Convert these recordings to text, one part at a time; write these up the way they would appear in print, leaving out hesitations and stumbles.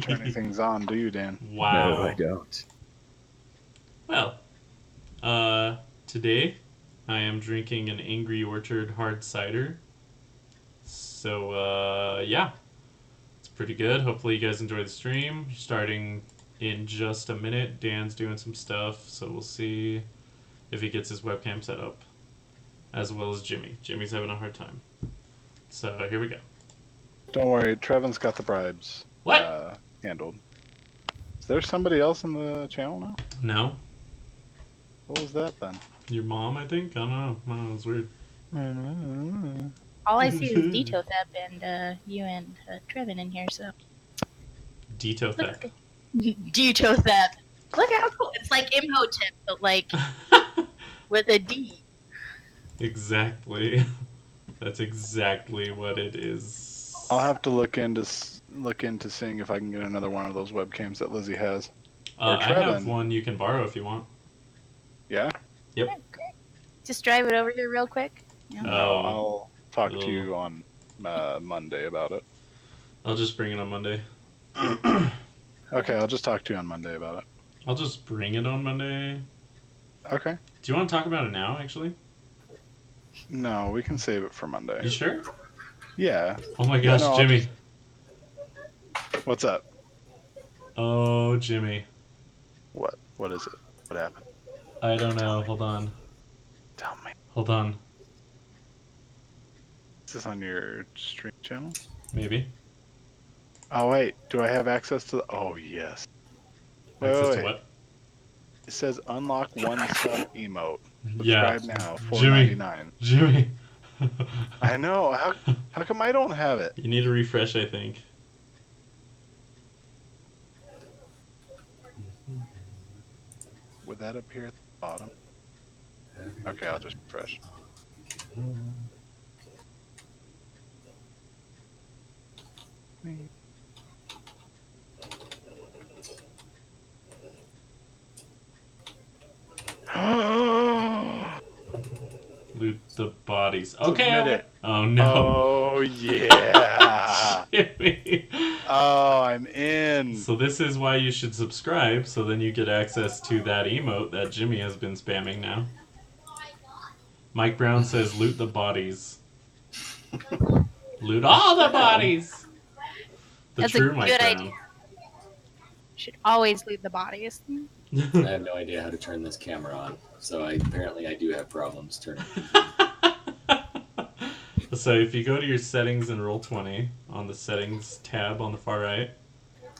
turning things on, do you, Dan? Wow. No, I don't. Well, today I am drinking an Angry Orchard hard cider. So, yeah, it's pretty good. Hopefully, you guys enjoy the stream. Starting in just a minute. Dan's doing some stuff, so we'll see if he gets his webcam set up, as well as Jimmy. Jimmy's having a hard time. So, here we go. Don't worry, Trevin's got the bribes What? handled. Is there somebody else in the channel now? No? What was that then? Your mom, I think? I don't know. I don't know. It's weird. All I see is Detothep and you and Trevin in here, so. Detothep. Detothep. Look how cool. It's like Imhotep, but like with a D. Exactly. That's exactly what it is. I'll have to look into seeing if I can get another one of those webcams that Lizzie has. Or I have Trevin. one you can borrow if you want. Yeah? Yep. Yeah, great. Just drive it over here real quick. Yeah. No, I'll talk to you on Monday about it. I'll just bring it on Monday. Okay, I'll just talk to you on Monday about it. I'll just bring it on Monday. Okay. Do you want to talk about it now, actually? No, we can save it for You Monday. sure? Yeah. Oh my gosh, No, Jimmy. What's up? Oh, Jimmy. What? What is it? What happened? I don't know. Hold on. Tell me. Hold on. Is this on your stream channel? Maybe. Oh wait, do I have access to the... Oh yes. Wait, Access wait, to wait. what? It says unlock one sub emote. Yeah. Subscribe now, Jimmy. $4.99. Jimmy. I know. How come I don't have it? You need to refresh, I think. Would that appear at the bottom? Okay, I'll just refresh. Loot the bodies. Okay. Submit it. Oh no. Oh yeah. Jimmy. Oh, I'm in. So this is why you should subscribe, so then you get access to that emote that Jimmy has been spamming now. Mike Brown says, loot the bodies. Loot all the bodies! The That's a true Mike good Brown. idea. Should always leave the bodies. I have no idea how to turn this camera on, so apparently I do have problems turning. So if you go to your settings in Roll20 on the settings tab on the far right,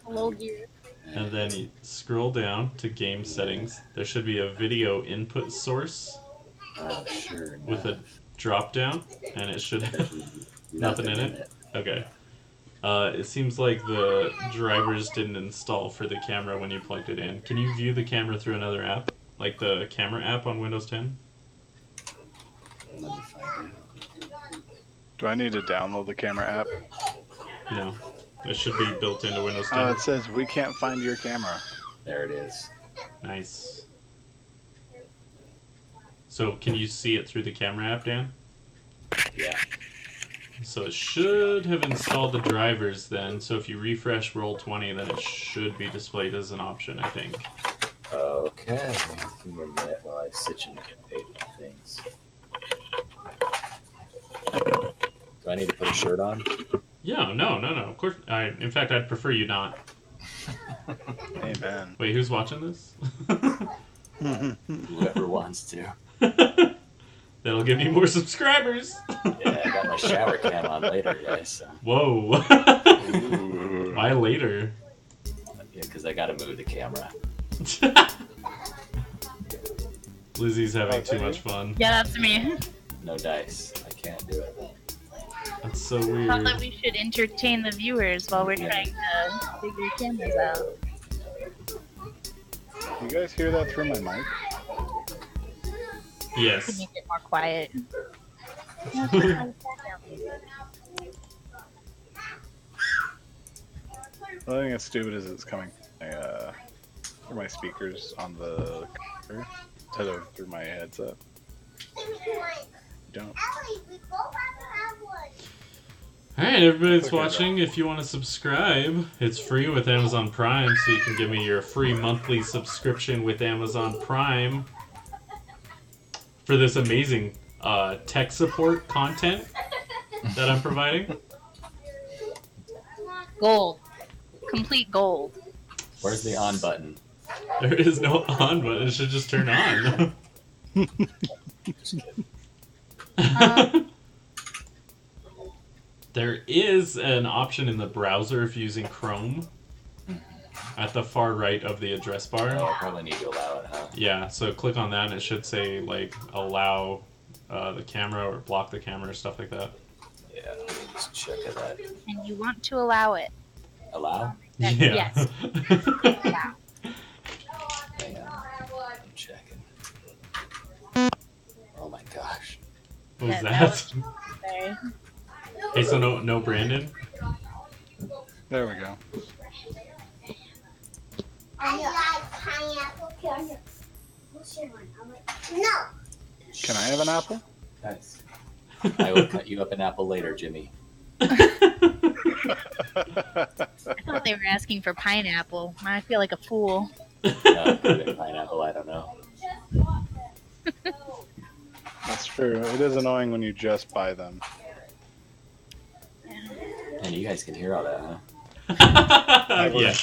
Low gear. and then you scroll down to game settings, there should be a video input source Oh, sure. with a drop down, and it should have nothing in it. Okay. It seems like the drivers didn't install for the camera when you plugged it in. Can you view the camera through another app? Like the camera app on Windows 10? Let me find it. Do I need to download the camera app? No. It should be built into Windows 10. It says we can't find your camera. There it is. Nice. So can you see it through the camera app, Dan? Yeah. So it should have installed the drivers then, so if you refresh Roll20, then it should be displayed as an option, I think. Okay. Give me a minute while I sit and get paid for things. Do I need to put a shirt on? Yeah, no. Of course, in fact, I'd prefer you not. Amen. Wait, who's watching this? Whoever wants to. That'll give you more subscribers. Yeah, I got my shower cam on later, guys. So. Whoa. Ooh. Why later? Yeah, because I gotta move the camera. Lizzie's having too much fun. Yeah, that's me. No dice. I can't do it. That's so Thought that weird. we should entertain the viewers while we're trying to figure cameras out. You guys hear that through my mic? To Yes. make it more quiet. The only thing that's stupid is it's coming through my speakers on the computer instead of through my headset. Don't. Alright, everybody that's Okay, watching, if you want to subscribe, it's free with Amazon Prime, so you can give me your free monthly subscription with Amazon Prime for this amazing tech support content that I'm providing. Gold. Complete gold. Where's the on button? There is no on button, it should just turn on. There is an option in the browser if you're using Chrome at the far right of the address bar. Oh, I probably need to allow it, huh? Yeah, so click on that and it should say like allow the camera or block the camera or stuff like that. Yeah, let me just check that. And you want to allow it. Allow? Yeah. Yes. Yeah. Hang on. I'm checking. Oh my gosh. What was That that? Sorry. Hey, so no Brandon? There we go. I like pineapple kernel. What's your one? I'm like, no. Can I have an apple? Nice. I will cut you up an apple later, Jimmy. I thought they were asking for pineapple. I feel like a fool. Pineapple, I don't know. That's true. It is annoying when you just buy them. And you guys can hear all that, huh? Yeah.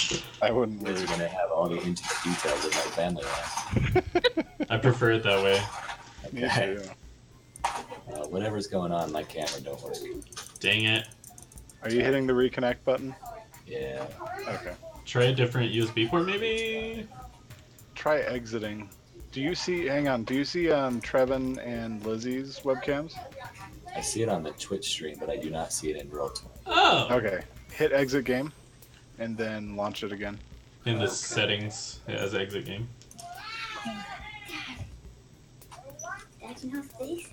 I wouldn't We're worry. gonna have all the intimate details of my family life. I prefer it that way. Me Okay. too. Whatever's going on, my camera don't work. Dang it. Are you hitting the reconnect button? Yeah. Okay. Try a different USB port maybe? Try exiting. Do you see? Hang on. Do you see Trevin and Lizzie's webcams? I see it on the Twitch stream, but I do not see it in real time. Oh! Okay. Hit exit game, and then launch it again. In the settings as exit game. That's enough of this.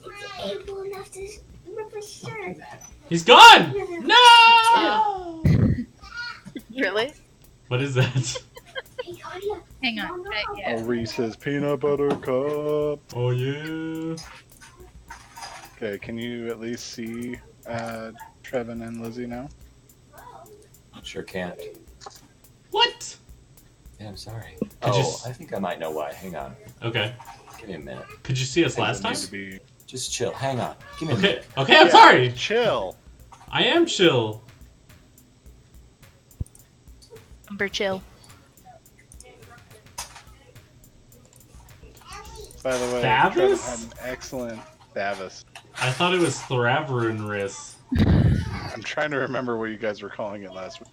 It's able enough to remember sure. He's gone! No! Really? What is that? Hey, Claudia. Hang on. No, no. A Yeah. Reese's peanut butter cup. Oh yeah. Okay. Can you at least see Trevin and Lizzie now? Sure can't. What? Yeah, I'm sorry. you Oh, s- I think I might know why. Hang on. Okay. Give me a minute. Could you see us last Doesn't time? need to be- Just chill. Hang on. Give me a Okay. minute. Okay, I'm Yeah, sorry. Chill. I am chill. Umber chill. By the way, Thavis? Trevin had an excellent Thavis. I thought it was Thraverinris. I'm trying to remember what you guys were calling it last week.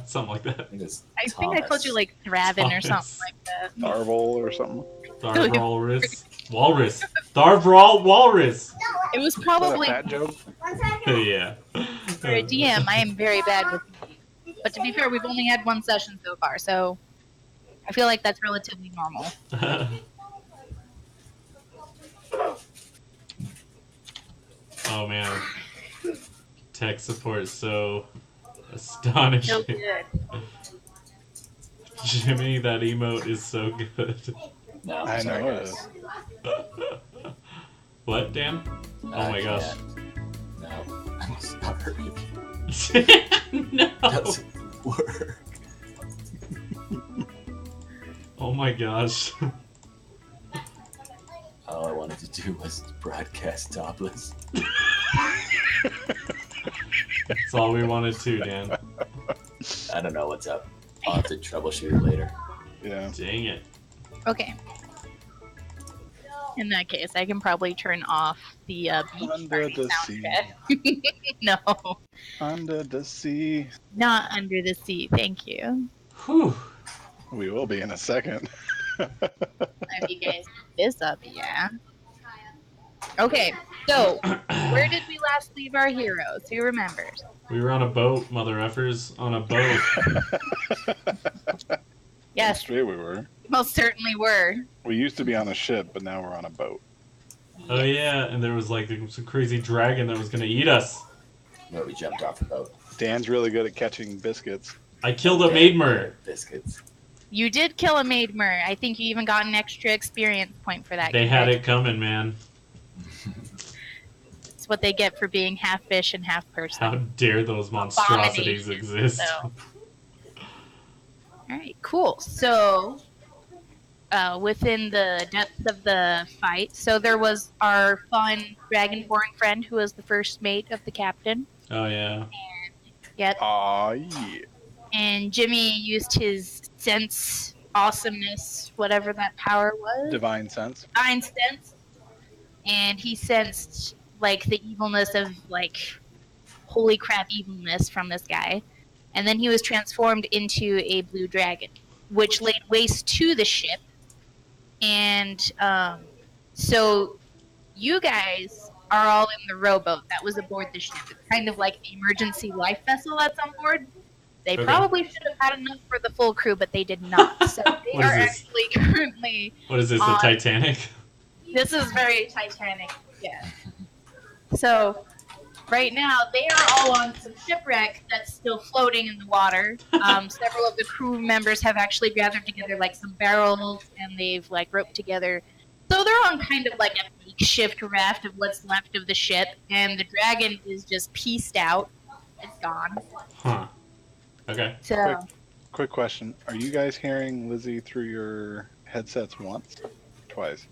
Something like that. I think it's I think I called you like Thravin or Thomas. something like that. Darvel or something. Tharvralrus. Walrus. Tharvral Walrus. It was Is that a probably fat joke? One second. Yeah. for a DM. I am very bad with names. But to be fair, we've only had one session so far, so I feel like that's relatively normal. Oh man. Tech support is so So astonishing. good. Jimmy, that emote is so good. no. I sorry, know it guys. is. What, Dan? No, Oh my I gosh. can't. No. I'm sorry. No. Doesn't work. Oh my gosh. All I wanted to do was broadcast topless. That's all we wanted to, Dan. I don't know what's up. I'll have to troubleshoot it later. Yeah. Dang it. Okay. In that case, I can probably turn off the beach Under party the sea. soundtrack. No, Under the sea. not under the sea. Thank you. Whew. We will be in a second. If you guys keep this up, yeah. Okay, so where did we last leave our heroes? Who remembers? We were on a boat, mother effers. On a boat. Yes, Straight we were. most certainly were. We used to be on a ship, but now we're on a boat. Oh yeah, and there was like some crazy dragon that was gonna eat us. But we jumped off the boat. Dan's really good at catching biscuits. I killed a maidmer. Biscuits. You did kill a maidmer. I think you even got an extra experience point for that. They had kid. it coming, man. That's what they get for being half fish and half person. How dare those monstrosities Abomination, exist? so. All right, cool. So, within the depths of the fight, so there was our fun dragonborn friend who was the first mate of the captain. Oh yeah. Yep. Aw, yeah. And Jimmy used his sense, awesomeness, whatever that power was, Divine sense. divine sense, and he sensed like the evilness of like holy crap evilness from this guy, and then he was transformed into a blue dragon, which laid waste to the ship. And so you guys are all in the rowboat that was aboard the ship. It's kind of like the emergency life vessel that's on board. They Okay. probably should have had enough for the full crew, but they did not. So they What is are this? actually currently. What is this? The on- Titanic? This is very Titanic, yeah. So right now they are all on some shipwreck that's still floating in the water. Several of the crew members have actually gathered together like some barrels, and they've like roped together. So they're on kind of like a makeshift raft of what's left of the ship, and the dragon is just pieced out. It's gone. Huh. Okay. So Quick question. Are you guys hearing Lizzie through your headsets once? Twice?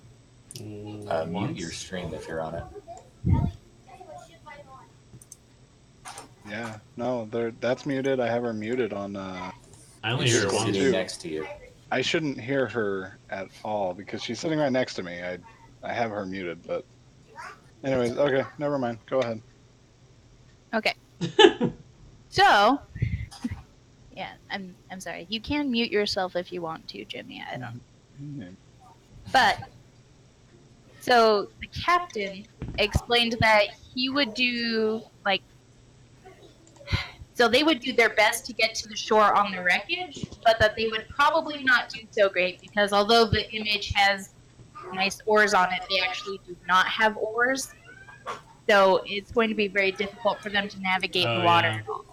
Mute Once? your stream if you're on it. Yeah. No, that's muted. I have her muted on... I only She's hear it once. sitting too. next to you. I shouldn't hear her at all because she's sitting right next to me. I have her muted, but... Anyways, okay. Never mind. Go ahead. okay. So yeah, I'm sorry. You can mute yourself if you want to, Jimmy. I don't. But so the captain explained that he would do like so they would do their best to get to the shore on the wreckage, but that they would probably not do so great because although the image has nice oars on it, they actually do not have oars. So it's going to be very difficult for them to navigate Oh, the water yeah. at all.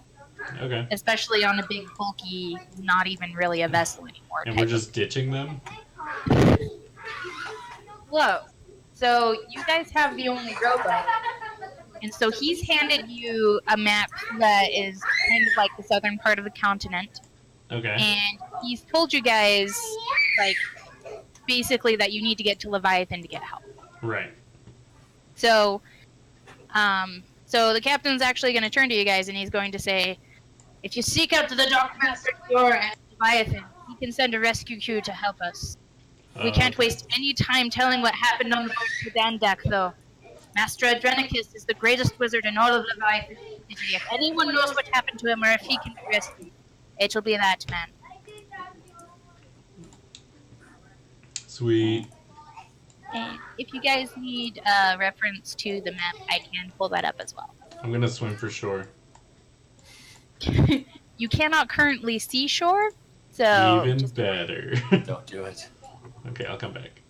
Okay. Especially on a big, bulky, not even really a vessel anymore. And type we're of just ditching them? flow. So you guys have the only rowboat. And so he's handed you a map that is kind of like the southern part of the continent. Okay. And he's told you guys, like, basically that you need to get to Leviathan to get help. Right. So, so the captain's actually going to turn to you guys and he's going to say, if you seek out the Dockmaster Door at Leviathan, he can send a rescue crew to help us. We can't waste any time telling what happened on the boat to Dandak, though. Master Adrenicus is the greatest wizard in all of Leviathan. If anyone knows what happened to him or if he can be rescued, it will be that man. Sweet. And if you guys need a reference to the map, I can pull that up as well. I'm gonna swim for shore. You cannot currently see shore, so Even just- better. Don't do it. Okay, I'll come back.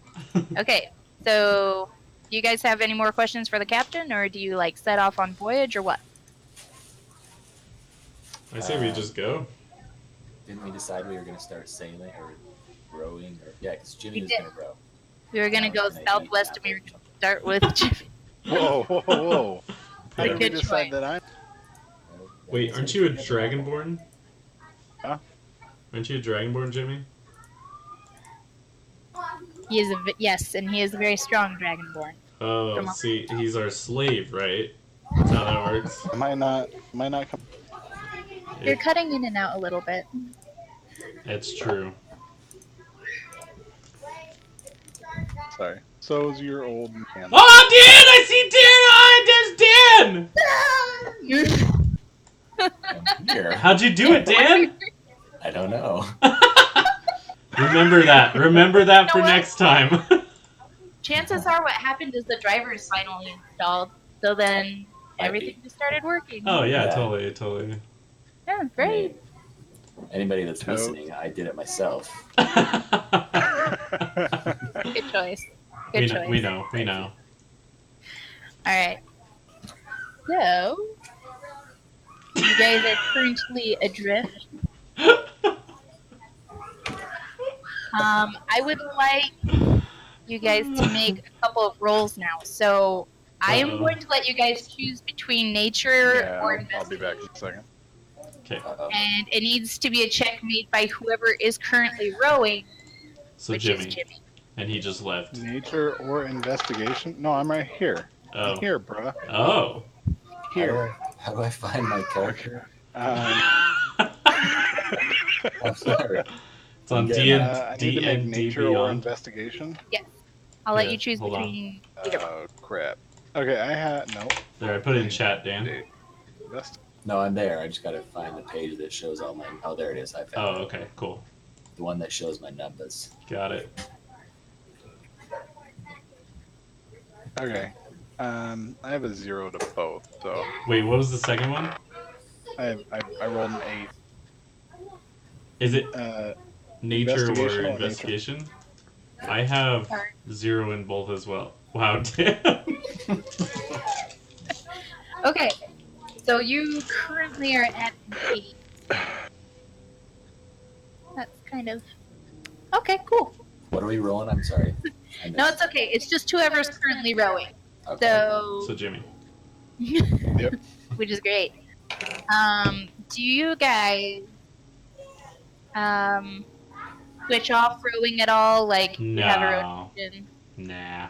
okay. So, do you guys have any more questions for the captain, or do you like set off on voyage, or what? I say we just go. Didn't we decide we were going to start sailing or rowing? Or yeah, because Jimmy We was did. going to row. We were gonna go southwest, and we were gonna start with Jimmy. Whoa, whoa, whoa. How Yeah. did we Good decide choice. that I'm... Wait, aren't you a dragonborn? Huh? Aren't you a dragonborn, Jimmy? He is yes, and he is a very strong dragonborn. Oh, Come on. see, he's our slave, right? That's how that works. Am I not come... You're cutting in and out a little bit. It's true. Sorry. So's your old man. Oh, Dan! I see Dan! There's Dan! I'm here. How'd you do it, Dan? I don't know. Remember that. Remember that for You know what? next time. Chances are, what happened is the driver is finally installed, so then everything just started working. Oh, yeah, Yeah. totally. Yeah, great. Anybody that's Toad. listening, I did it myself. Good choice. Good choice. We know. All right. So, you guys are currently adrift. I would like you guys to make a couple of rolls now. So, I am Uh-oh. going to let you guys choose between nature Yeah, or I'll be back investigation. in a second. Okay. Uh-oh. And it needs to be a check made by whoever is currently rowing, So which is Jimmy. Jimmy. And he just left. Nature or investigation? No, I'm right here. I'm Oh. here, bruh. Oh. Here. How do I find my character? I'm sorry. It's on Yeah, D and I need to make D&D nature or Beyond. investigation. Yes. I'll let Yeah, you choose hold on. between either one. Oh, crap. Okay, I had... No. There, I put it in chat, Dan. Invest. No, I'm there. I just gotta find the page that shows all my. Oh, there it is. I Oh, found it. okay, cool. The one that shows my numbers. Got it. Okay. I have a 0 to both, so Wait, what was the second one? I rolled an 8. Is it nature or investigation or nature? investigation? I have Sorry. 0 in both as well. Wow, damn. Okay. So you currently are at an 8. That's kind of... Okay, cool. What are we rolling? I'm sorry. I No, missed. it's okay. It's just whoever's currently rowing. Okay. So So, Jimmy. which is great. Do you guys switch off rowing at all? Like, you have a No. rotation? Nah.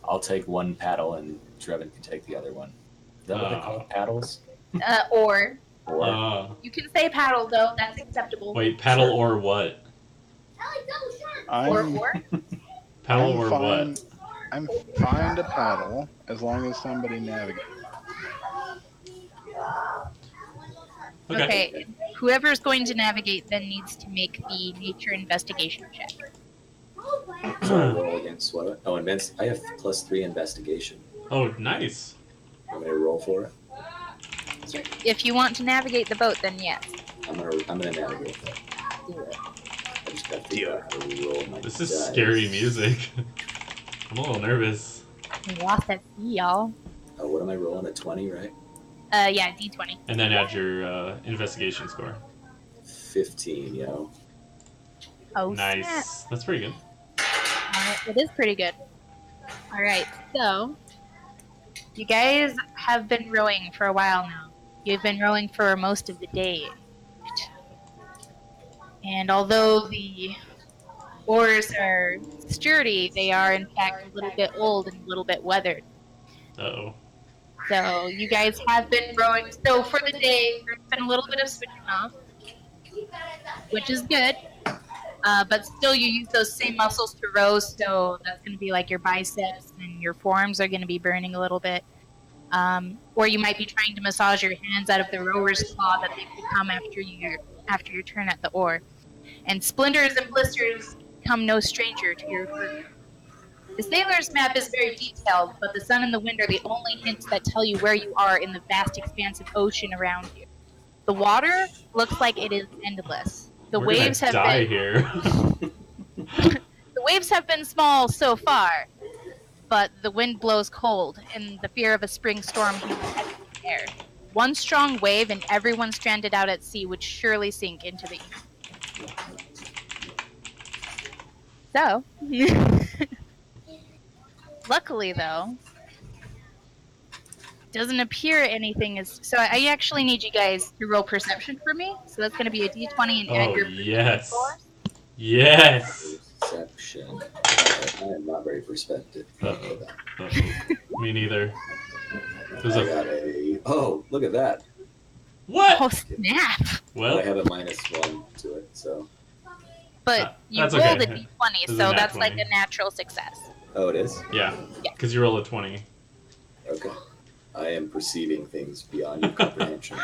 I'll take one paddle and Trevin can take the other one. Is that what they call it? Paddles? Or Or you can say paddle though. That's acceptable. Wait, paddle Sure. or what? Or I'm Paddle I'm or fine. what? I'm fine to paddle as long as somebody navigates. Okay. Okay. Whoever's going to navigate then needs to make the nature investigation check. so I roll against what? Oh, I have +3 investigation. Oh, nice. I'm gonna roll for it. If you want to navigate the boat, then yes. I'm gonna navigate that. Do it. I just gotta figure out how to roll my This is dice. scary music. I'm a little nervous. We lost at sea, y'all. Oh, what am I rolling? A 20, right? Yeah, D20. And then add your investigation score. 15, yo. Oh, snap. Nice. That's pretty good. It is pretty good. All right, so you guys have been rowing for a while now. You've been rowing for most of the day. And although the oars are sturdy, they are in fact a little bit old and a little bit weathered. Uh-oh. So you guys have been rowing. So for the day, there's been a little bit of switching off, which is good. But still, you use those same muscles to row, so that's going to be like your biceps and your forearms are going to be burning a little bit. Or you might be trying to massage your hands out of the rower's claw that they become after your turn at the oar. And splinters and blisters become no stranger to your crew. The sailor's map is very detailed, but the sun and the wind are the only hints that tell you where you are in the vast expanse of ocean around you. The water looks like it is endless. The We're waves gonna have die been here. the waves have been small so far, but the wind blows cold, and the fear of a spring storm hangs heavy in the air. One strong wave, and everyone stranded out at sea would surely sink into the evening. So, luckily though, doesn't appear anything is. So I actually need you guys to roll perception for me. So that's going to be a d20 and add Oh, your perception yes. scores. Yes. Perception. I am not very perceptive. Uh-oh. Me neither. There's I a... got a. Oh, look at that. What? Oh snap! But I Well, have a -1 to it, so. But you that's rolled okay. a d20, This is so a nat that's like 20. a natural success. Oh, it is? yeah. Yeah. Because you roll a 20. Okay. I am perceiving things beyond your comprehension.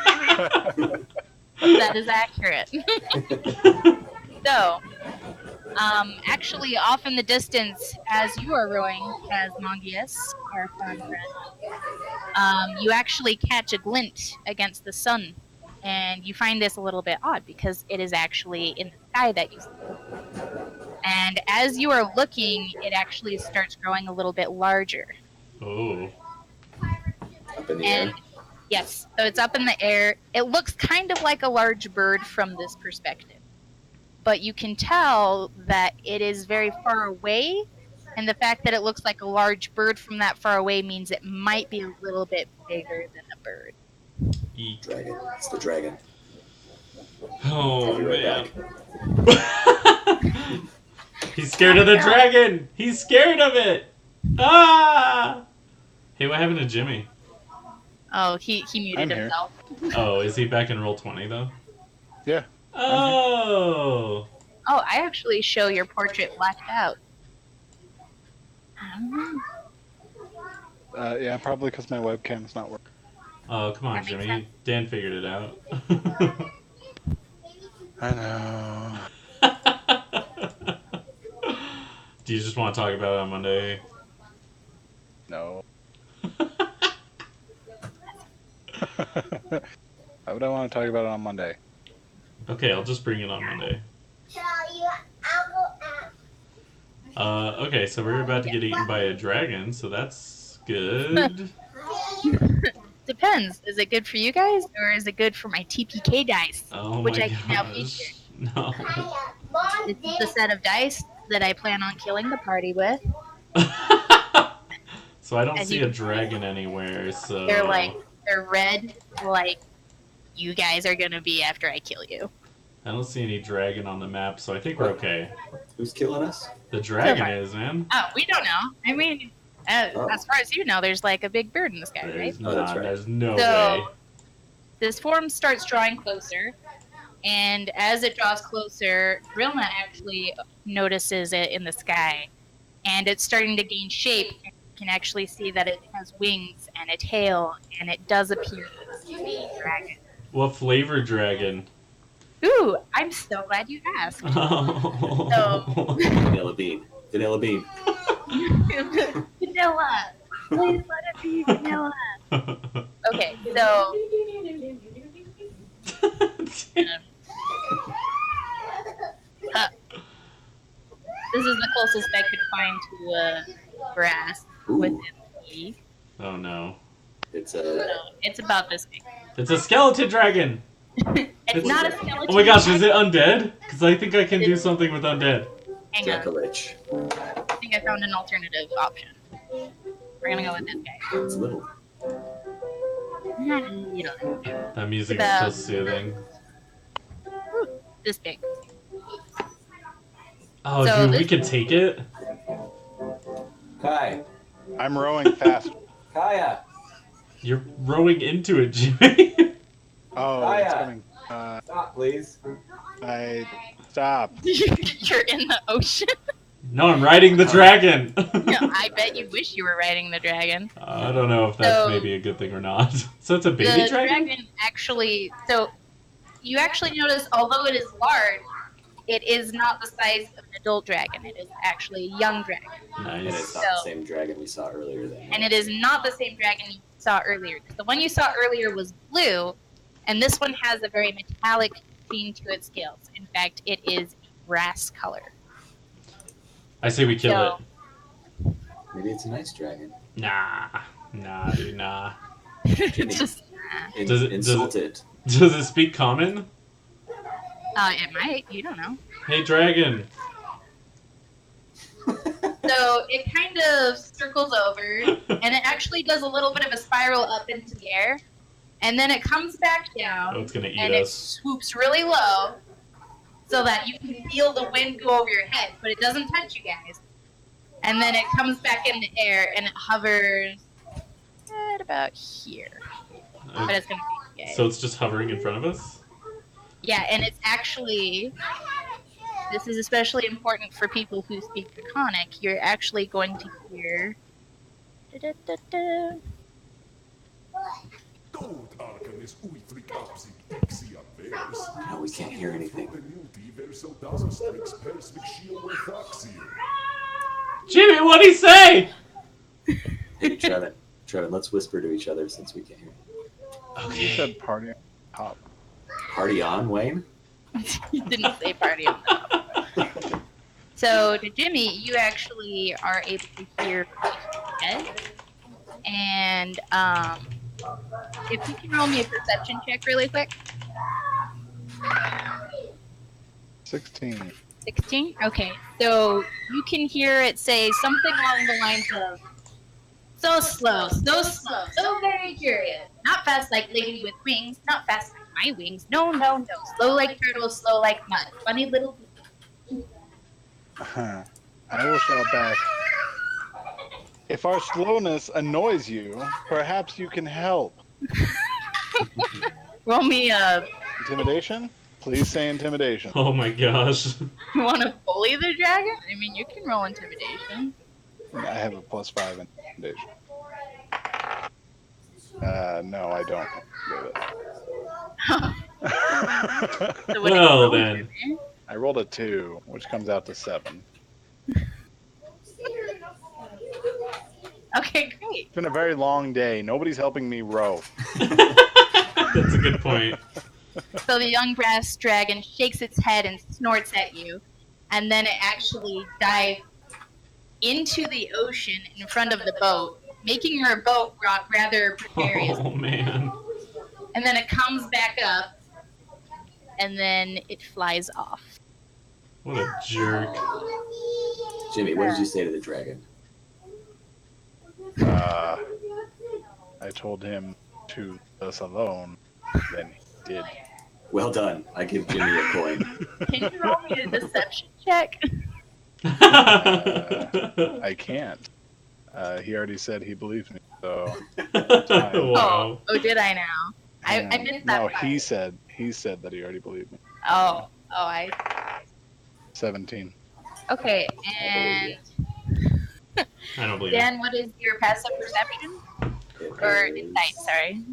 That is accurate. So, actually, off in the distance, as you are rowing, as Mongius, our fun friend, you actually catch a glint against the sun, and you find this a little bit odd because it is actually in the sky that you see. And as you are looking, it actually starts growing a little bit larger. Oh. Up in the And air. yes, so it's up in the air. It looks kind of like a large bird from this perspective. But you can tell that it is very far away And the fact that it looks like a large bird from that far away means it might be a little bit bigger than a bird. Eek. Dragon. It's the dragon. Oh, I'll be right man. back. He's scared of the dragon! He's scared of it! Ah! Hey, what happened to Jimmy? Oh, he muted I'm here. himself. Oh, is he back in roll 20 though? Yeah. Oh! Oh, I actually show your portrait blacked out. I don't know. Yeah, probably because my webcam's not working. Oh, come on, That makes Jimmy. sense. Dan figured it out. I know. Do you just want to talk about it on Monday? No. Why would I want to talk about it on Monday? Okay, I'll just bring it on Monday. Okay, so we're about to get eaten by a dragon, so that's good. Depends. Is it good for you guys, or is it good for my TPK dice? Oh Which my I can now feature. gosh. No. This is the set of dice that I plan on killing the party with. So I don't As see you a can dragon anywhere, so... They're red, like you guys are gonna be after I kill you. I don't see any dragon on the map, so I think we're okay. Who's killing us? The dragon far. is, man. Oh, we don't know. I mean, as far as you know, there's like a big bird in the sky, right? There's Oh, that's not. right. There's no So- way. This form starts drawing closer, and as it draws closer, Rilna actually notices it in the sky, and it's starting to gain shape. And you can actually see that it has wings and a tail, and it does appear to be a dragon. What flavor dragon? Ooh, I'm so glad you asked. Vanilla bean. Vanilla bean. Vanilla. Please let it be vanilla. Okay, so this is the closest I could find to grass Ooh, within the Oh no. it's So a. it's about this big. It's a skeleton dragon! It's not a skeleton. Oh my gosh, is it undead? Because I think I can do something with undead. Hang on. Jack-a-lich. I think I found an alternative option. We're gonna go with this guy. It's little. You know, That music is so soothing. this big. Oh, So dude, we this- can take it? Kai. I'm rowing fast. Kaya. You're rowing into it, Jimmy. Oh, Hiya. it's coming. Stop, please. Stop. You're in the ocean. No, I'm riding the dragon. I bet you wish you were riding the dragon. I don't know if that's So- maybe a good thing or not. So it's a baby The dragon? actually, so you actually notice, although it is large, it is not the size of an adult dragon. It is actually a young dragon. And it's Nice. not the same dragon we saw earlier then. And it is not the same dragon you saw earlier. The one you saw earlier was blue, and this one has a very metallic sheen to its scales. In fact, it is a brass color. I say we kill So- it. Maybe it's a nice dragon. Nah, dude, nah. It's just, Does it- Insult it. Does it speak common? it might, you don't know. Hey, dragon. So it kind of circles over, and it actually does a little bit of a spiral up into the air, and then it comes back down, Oh, it's gonna eat and it us. swoops really low, so that you can feel the wind go over your head, but it doesn't touch you guys. And then it comes back in the air, and it hovers at about here. But it's gonna be you guys. So it's just hovering in front of us? Yeah, and it's actually, this is especially important for people who speak Draconic. You're actually going to hear. Da-da-da-da. No, we can't hear anything. Jimmy, what'd he say? Hey, Trevin. Trevin, let's whisper to each other since we can't hear. You said party on top. Party on, Wayne? He didn't say party on that. So, to Jimmy, you actually are able to hear head. And if you can roll me a perception check really quick. 16. 16? Okay, so you can hear it say something along the lines of, so slow, so very curious. Not fast like lady with wings, not fast like my wings. No, no, no. Slow like turtle, slow like mud. Funny little. I will shout back. If our slowness annoys you, perhaps you can help. Roll me a. Intimidation? Please say intimidation. Oh my gosh. You want to bully the dragon? I mean, you can roll intimidation. I have a +5 intimidation. No, I don't. So what did you Well roll, then. Jimmy? I rolled a 2, which comes out to 7. Okay, great. It's been a very long day. Nobody's helping me row. That's a good point. So the young brass dragon shakes its head and snorts at you, and then it actually dives into the ocean in front of the boat, making your boat rock rather precarious. Oh man. And then it comes back up, and then it flies off. What a jerk. Jimmy, what did you say to the dragon? I told him to leave us alone. Then he did. Well done. I give Jimmy a coin. Can you roll me a deception check? I can't. He already said he believes me, so Wow. Oh, did I now? I missed that no. part. He said that he already believed me. Oh, I. 17. Okay, and I don't believe it. Dan, what is your passive perception or It is- insight? Sorry,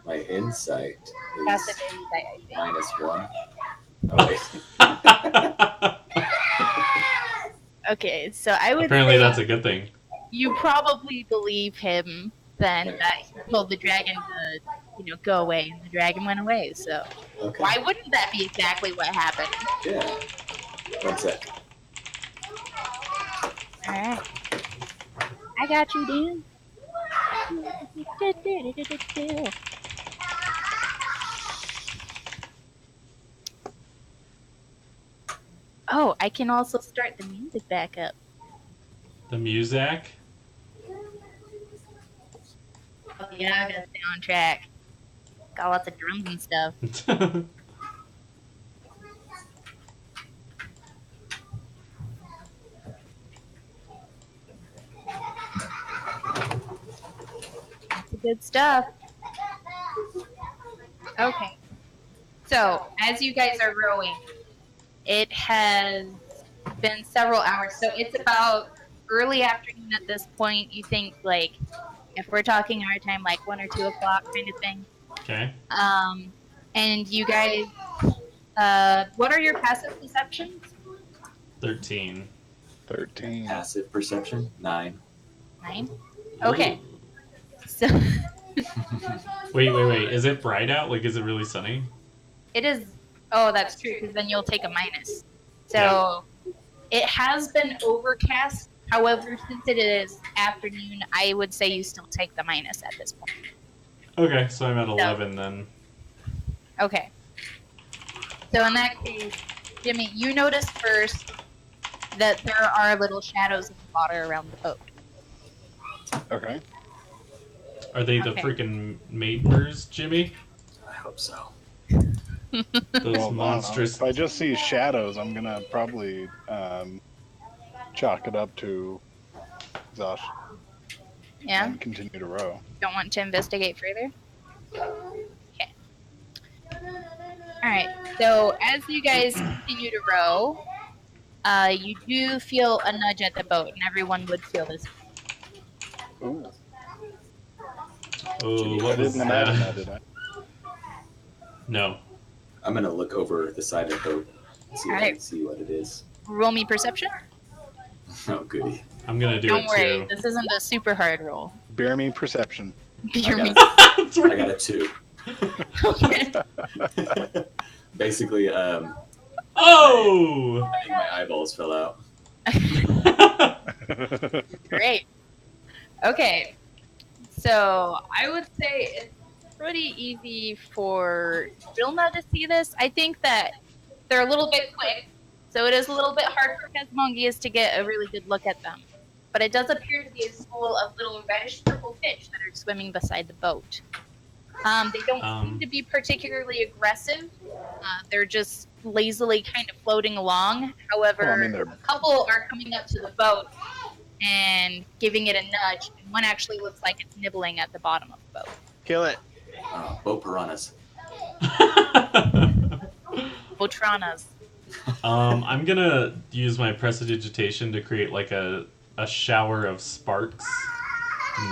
My insight passive is insight. I think. -1. Oh, wait. Okay, so I would Apparently say that's a good thing. you probably believe him then that he told the dragon to, go away, and the dragon went away. So Okay. why wouldn't that be exactly what happened? Yeah. 1 sec. All right, I got you, Dan. Oh, I can also start the music back up. The Muzak? Oh yeah, I got a soundtrack. Got lots of drums and stuff. Lots of good stuff. Okay. So, as you guys are rowing, it has been several hours. So it's about early afternoon at this point. You think, like, if we're talking our time, like 1 or 2 o'clock kind of thing. Okay. And you guys, what are your passive perceptions? 13. 13. Passive perception 9. 9? Okay. So Wait. Is it bright out? Like, is it really sunny? it is. Oh, that's true, because then you'll take a minus. So it has been overcast. However, since it is afternoon, I would say you still take the minus at this point. Okay, so I'm at 11 then. Okay. So in that case, Jimmy, you notice first that there are little shadows in the water around the boat. Okay. Are they the Okay. freaking maidens, Jimmy? I hope so. Those Well, monstrous. if I just see shadows, I'm gonna probably chalk it up to exhaustion Yeah? and continue to row. Don't want to investigate further? Okay. Alright, so as you guys continue to row, you do feel a nudge at the boat, and everyone would feel this. Ooh, Oh, I what was didn't imagine that, that? did I? No. I'm gonna look over the side of the boat and see if I Alright. can see what it is. Roll me perception. Oh, goody. I'm gonna do Don't it worry, too. this isn't a super hard roll. Bear me perception. Bear me. That's I right. got a 2. Okay. Basically, I Oh! think my eyeballs fell out. Great. Okay. So I would say it's pretty easy for Vilna to see this. I think that they're a little bit quick, So it is a little bit hard for Kesmongius to get a really good look at them. But it does appear to be a school of little reddish purple fish that are swimming beside the boat. They don't seem to be particularly aggressive. They're just lazily kind of floating along. However, Well, I mean, a couple are coming up to the boat and giving it a nudge, and one actually looks like it's nibbling at the bottom of the boat. Kill it. Boat piranhas. Botranas. I'm gonna use my prestidigitation to create like a shower of sparks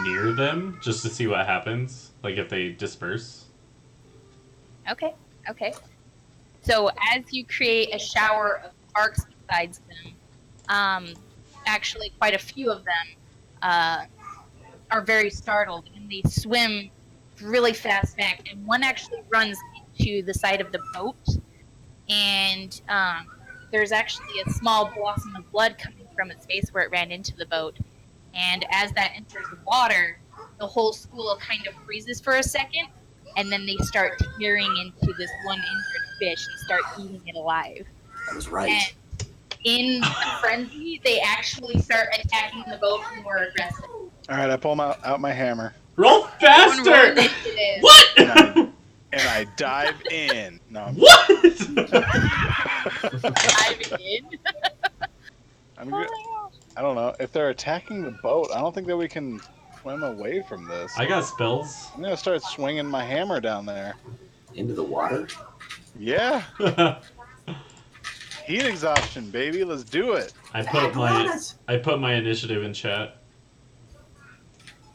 near them, just to see what happens, like if they disperse. Okay. So as you create a shower of sparks besides them, actually quite a few of them are very startled, and they swim really fast back, and one actually runs into the side of the boat, and there's actually a small blossom of blood coming from its face where it ran into the boat, and as that enters the water, the whole school kind of freezes for a second, and then they start tearing into this one injured fish and start eating it alive. I was right. And in a frenzy, they actually start attacking the boat more aggressively. All right, I pull out my hammer. Roll faster! What? And I dive in. No. What? Dive in. I'm good. I don't know. If they're attacking the boat, I don't think that we can swim away from this. I got spells. I'm going to start swinging my hammer down there. Into the water? Yeah. Heat exhaustion, baby. Let's do it. I put my initiative in chat.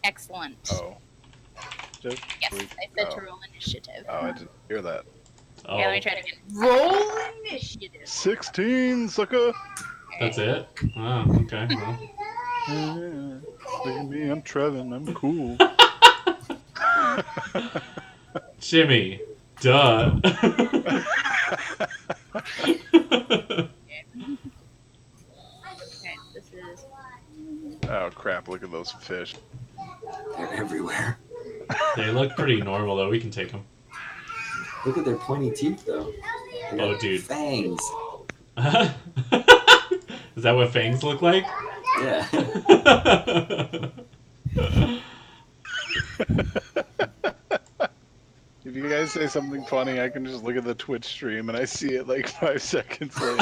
Excellent. Oh. Yes, I said to roll initiative. Oh, I didn't hear that. Oh, Okay, let me try it again. Roll initiative. 16, sucker. that's it? Oh, okay. Well. Yeah. Look at me. I'm Trevin. I'm cool. Jimmy, duh. Okay, this is... Oh, crap. Look at those fish. They're everywhere. They look pretty normal, though. We can take them. Look at their pointy teeth, though. They got Oh, dude. fangs. Is that what fangs look like? Yeah. If you guys say something funny, I can just look at the Twitch stream and I see it like 5 seconds later.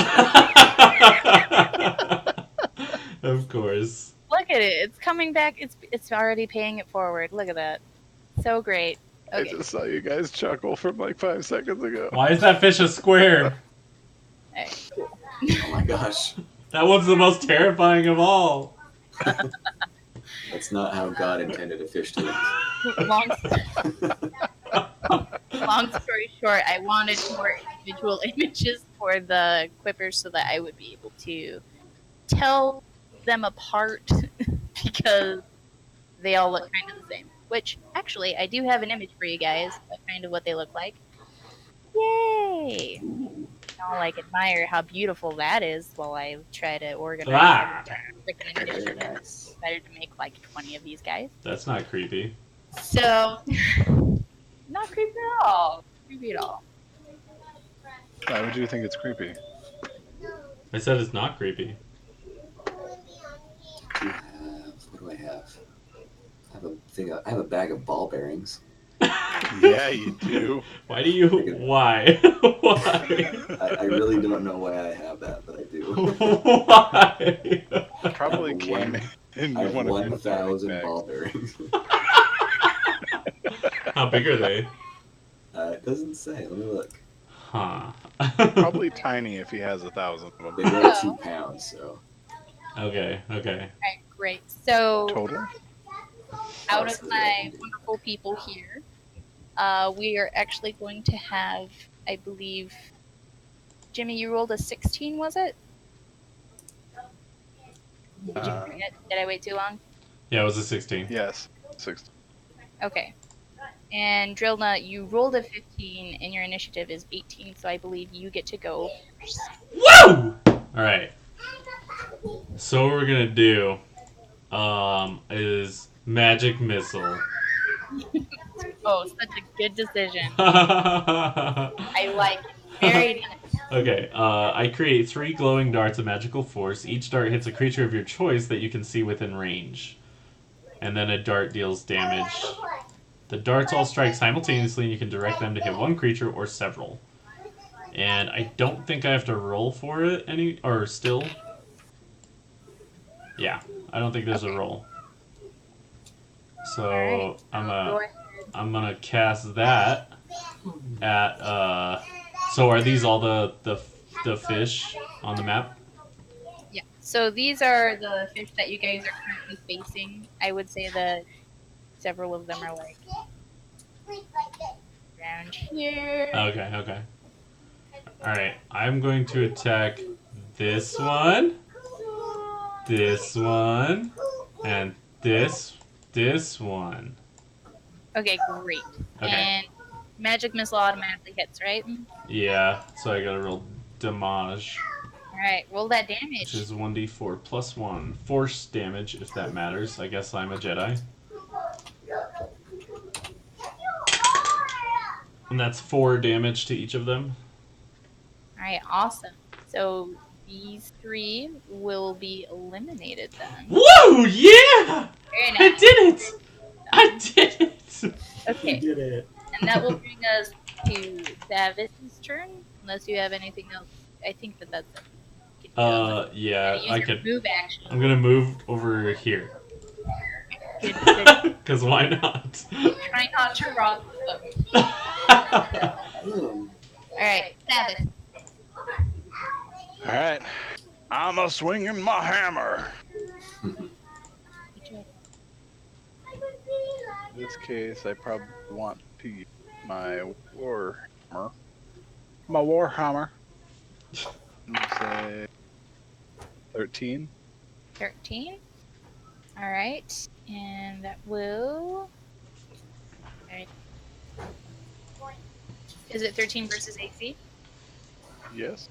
Of course. Look at it. It's coming back. It's already paying it forward. Look at that. So great. I Okay. just saw you guys chuckle from like 5 seconds ago. Why is that fish a square? Alright. Oh my gosh. That one's the most terrifying of all. That's not how God intended a fish to look. Long story short, I wanted more individual images for the quippers so that I would be able to tell them apart because they all look kind of the same. Which, actually, I do have an image for you guys of kind of what they look like. Yay! Y'all admire how beautiful that is while I try to organize freaking Very initiative. nice. Better to make 20 of these guys. That's not creepy. So, not creepy at all. Creepy at all. Why would you think it's creepy? I said it's not creepy. What do I have? I have a bag of ball bearings. Yeah, you do. Why do you... Why? Why? I really don't know why I have that, but I do. Why? Probably I have came in I have one of your 1,000 bags. ball bearings. How big are they? It doesn't say. Let me look. Huh. Probably tiny if he has 1,000 of They them. weigh 2 pounds, so. Okay. Alright, great. So, Total? out of my wonderful people here, we are actually going to have, I believe, Jimmy, you rolled a 16, was it? Did you forget? Did I wait too long? Yeah, it was a 16. Yes. 6. Okay. And Drillna, you rolled a 15, and your initiative is 18, so I believe you get to go first. Woo! Alright. So what we're gonna do is magic missile. Oh, such a good decision. I I like it. Very nice. Okay, I create 3 glowing darts of magical force. Each dart hits a creature of your choice that you can see within range. And then a dart deals damage. The darts all strike simultaneously, and you can direct them to hit one creature or several. And I don't think I have to roll for it still. Yeah, I don't think there's a roll. So Alright, go ahead. I'm gonna cast that at so are these all the fish on the map? Yeah. So these are the fish that you guys are currently facing. I would say that several of them are like around here. Okay. Alright, I'm going to attack this one, and this one. Okay, great. Okay. And magic missile automatically hits, right? Yeah, so I gotta roll damage, Alright, roll that which damage. is 1d4 plus 1. Force damage, if that matters. I guess I'm a Jedi. And that's 4 damage to each of them. Alright, awesome. So these 3 will be eliminated then. Woo! Yeah! Very I nice. did it! I did it! Okay, did it. and that will bring us to Davis's turn, unless you have anything else. I think that's it. Yeah, Use I your could. move action. I'm gonna move over here. Good, good. Because why not? Try not to rob them. Alright, Davis. Alright. I'm a swinging my hammer. In this case, I probably want to use my warhammer. My warhammer. Let's say 13. 13. Alright, and that will... Alright. Is it 13 versus AC? Yes.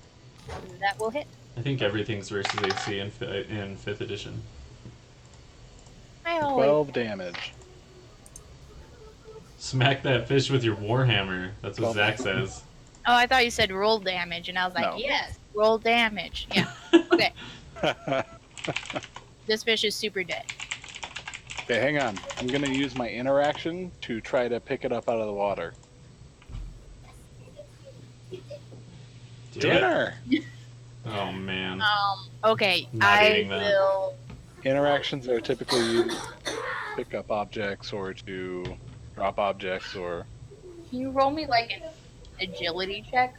That will hit. I think everything's versus AC in 5th edition. I always... 12 damage. Smack that fish with your warhammer. That's what 12. Zach says. Oh, I thought you said roll damage, and I was like, No. yes, roll damage. Yeah. Okay, this fish is super dead. Okay, hang on. I'm gonna use my interaction to try to pick it up out of the water. Do it. Dinner! Oh man. Okay, Not I eating that. will... Interactions are typically used to pick up objects or to drop objects or Can you roll me like an agility check?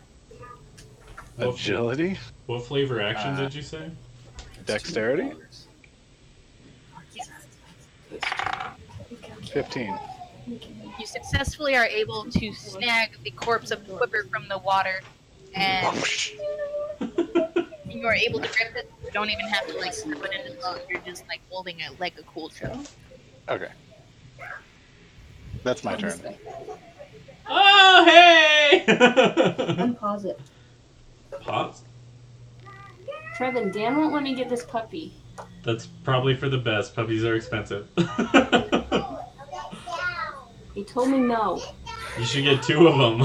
agility, What flavor action did you say? dexterity. 15. You successfully are able to snag the corpse of the whipper from the water, and you are able to grip it. You don't even have to like slip it into the boat. You're just like holding it like a cool show. Okay. That's my turn. Oh hey! Unpause it. Pause. Trevin, Dan won't let me get this puppy. That's probably for the best. Puppies are expensive. He told me no. You should get 2 of them.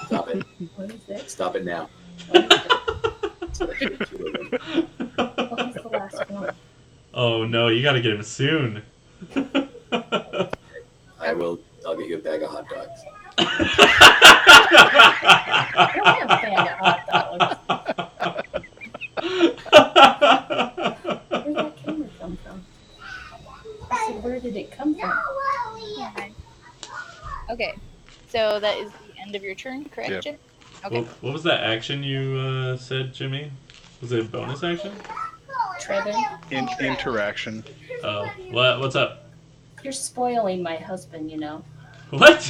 Stop it. What is it? Stop it now. So I should get 2 of them. What's the last one? Oh no, you gotta get him soon. I'll get you a bag of hot dogs. I don't have a bag of hot dogs. Where'd that camera come from? I said, where did it come from? Okay, so that is the end of your turn, correct, Yep. Jim? Okay. What was that action you said, Jimmy? Was it a bonus action? Trevin, Interaction. Oh, what's up? you're spoiling my husband, you know. What?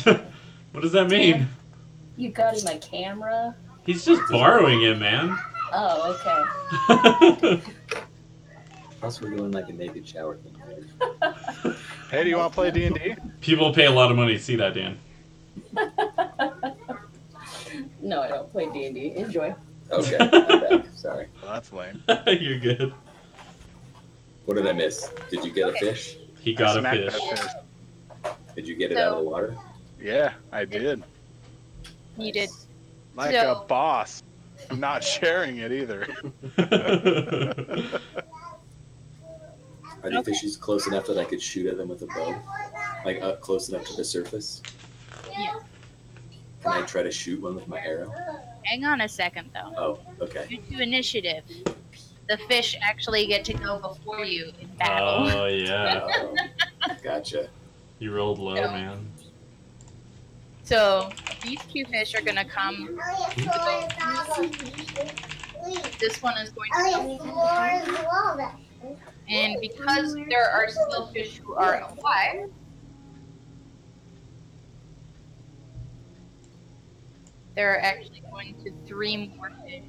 What does that mean? You got him a camera? He's just borrowing it, man. Oh, okay. Plus, we're doing like a naked shower thing. Hey, do you want to play D&D? People pay a lot of money to see that, Dan. No, I don't play D&D. Enjoy. Okay, I'm back. Sorry. Well, that's lame. You're good. What did I miss? Did you get a fish? He got a Smack fish. that fish. Did you get it out of the water? Yeah, I did. You did. Like a boss. I'm not sharing it either. Are the fishies close enough that I could shoot at them with a bow? Like up close enough to the surface? Yeah. Can I try to shoot one with my arrow? Hang on a second, though. Oh, okay. Due to initiative, the fish actually get to go before you in battle. Oh, yeah. Oh, gotcha. You rolled low, No. man. So these two fish are gonna come. This one is going to come. And because there are still fish who are alive, there are actually going to 3 more fish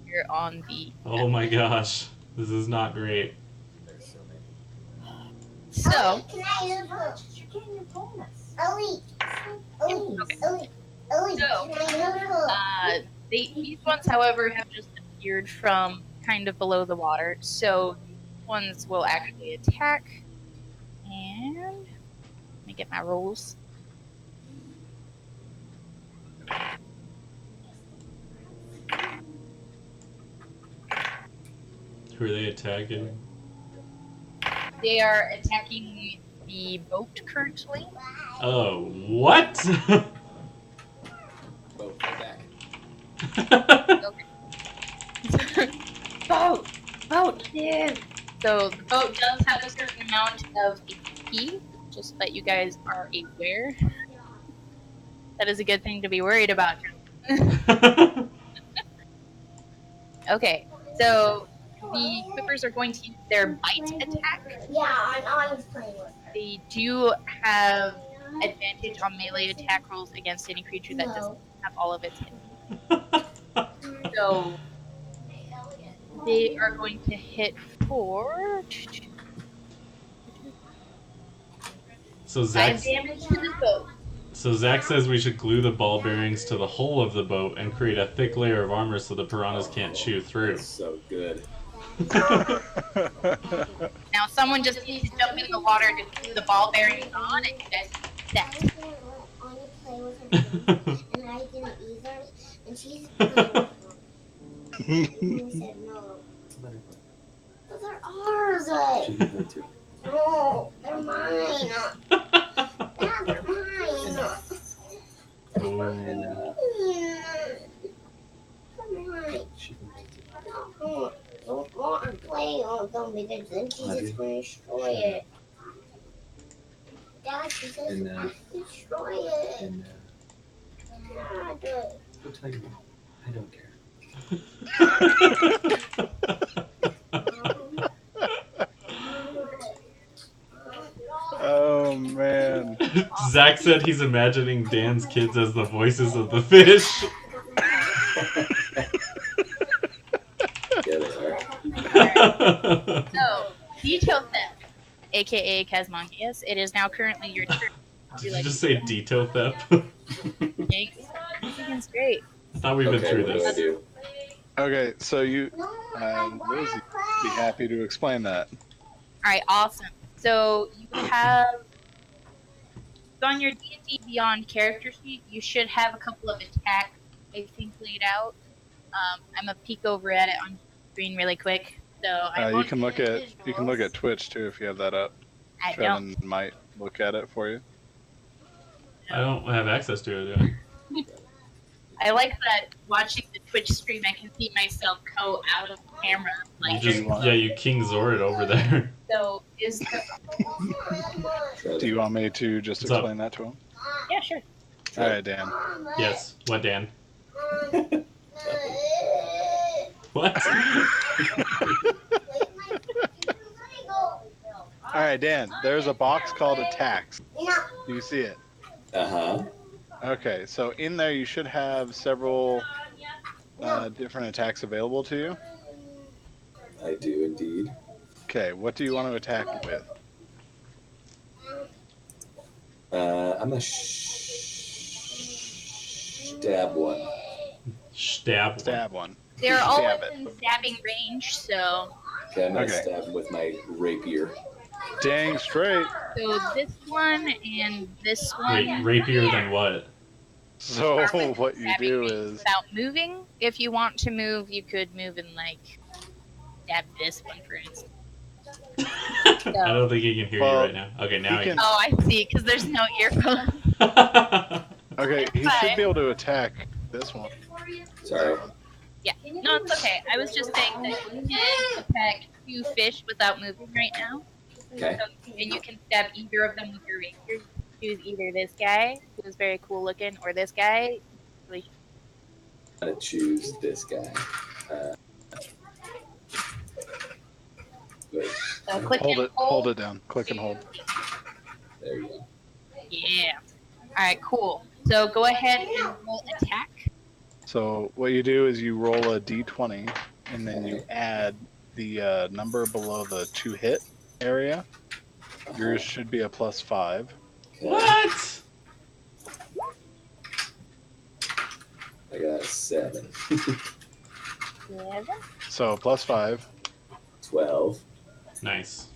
here on the. Oh my gosh. This is not great. There's so many. So, these ones, however, have just appeared from kind of below the water. So, these ones will actually attack. And let me get my rolls. Who are they attacking? They are attacking the boat currently. Oh, what? Boat, back. Boat, yeah. So the boat does have a certain amount of HP, just that you guys are aware. That is a good thing to be worried about. Okay, so the Quippers are going to use their bite attack. Yeah, I was playing with her. They do have advantage on melee attack rolls against any creature that doesn't have all of its hit. So they are going to hit for So 5 Zach, damage to the boat. so Zach says we should glue the ball bearings to the hull of the boat and create a thick layer of armor so the piranhas can't chew through. That's so good. Now someone just needs to jump in the water to glue the ball bearings on, and you guys set. I want to play with her, and I didn't either. And she's playing with them. And I said no. But they're ours. She can go too. No, they're mine. Yeah, they're mine. And They're mine. she can go too. Don't want to play with them because then she's just going to destroy it. Dad, she says And, destroy it. And Dad. I'll tell you, I don't care. Oh man. Zach said he's imagining Dan's kids as the voices of the fish. Yeah, they are. So, detail theft, aka Kazmonkius, it is now currently your turn. Did you just say detail theft? Thanks. Everything's great. I thought we've been Okay, through what do I this. do? Okay, so you, Lizzie, be happy to explain that. Alright, awesome. So, you have. On your D&D Beyond character sheet, you should have a couple of attacks, I think, laid out. I'm gonna peek over at it on screen really quick. So I You won't- can look at Twitch too if you have that up. I don't. Trevin might look at it for you. I don't have access to it yet. I like that watching the Twitch stream, I can see myself go out of the camera. You Like, just, yeah, you King Zord over there. so is the, Try Do you want me to just What's up? explain that to him? yeah, sure. All right, Dan. Yes. What, Dan? What? All right, Dan. There's a box called attacks. Do you see it? Uh-huh. Okay, so in there you should have several different attacks available to you. I do indeed. Okay, what do you want to attack with? I'm a stab one. Stab. Stab one. They're all Stab within stabbing range, so Okay, I'm gonna Okay. stab with my rapier. Dang straight. this one and this one. Wait, rapier than what? So Or what you stabbing do range is without moving. If you want to move, you could move and like stab this one, for instance. I don't think he can hear you Well, right now. Okay, now he he can- Oh, I see, because there's no earphone. can. okay. He Fine. should be able to attack this one. Sorry. That one. Yeah, no, it's okay. I was just saying that you can attack 2 fish without moving right now. Okay. So, and you can stab either of them with your rapier. You can choose either this guy, who's very cool looking, or this guy. Really, I'm gonna choose this guy. Wait, so click Hold and it. Hold it down. Click and hold. there you go. Yeah. All right, cool. So go ahead and roll attack. So what you do is you roll a d20, and then you add the number below the 2 hit area. Yours should be a +5. Okay. What? I got a 7. 7. So +5. 12. Nice.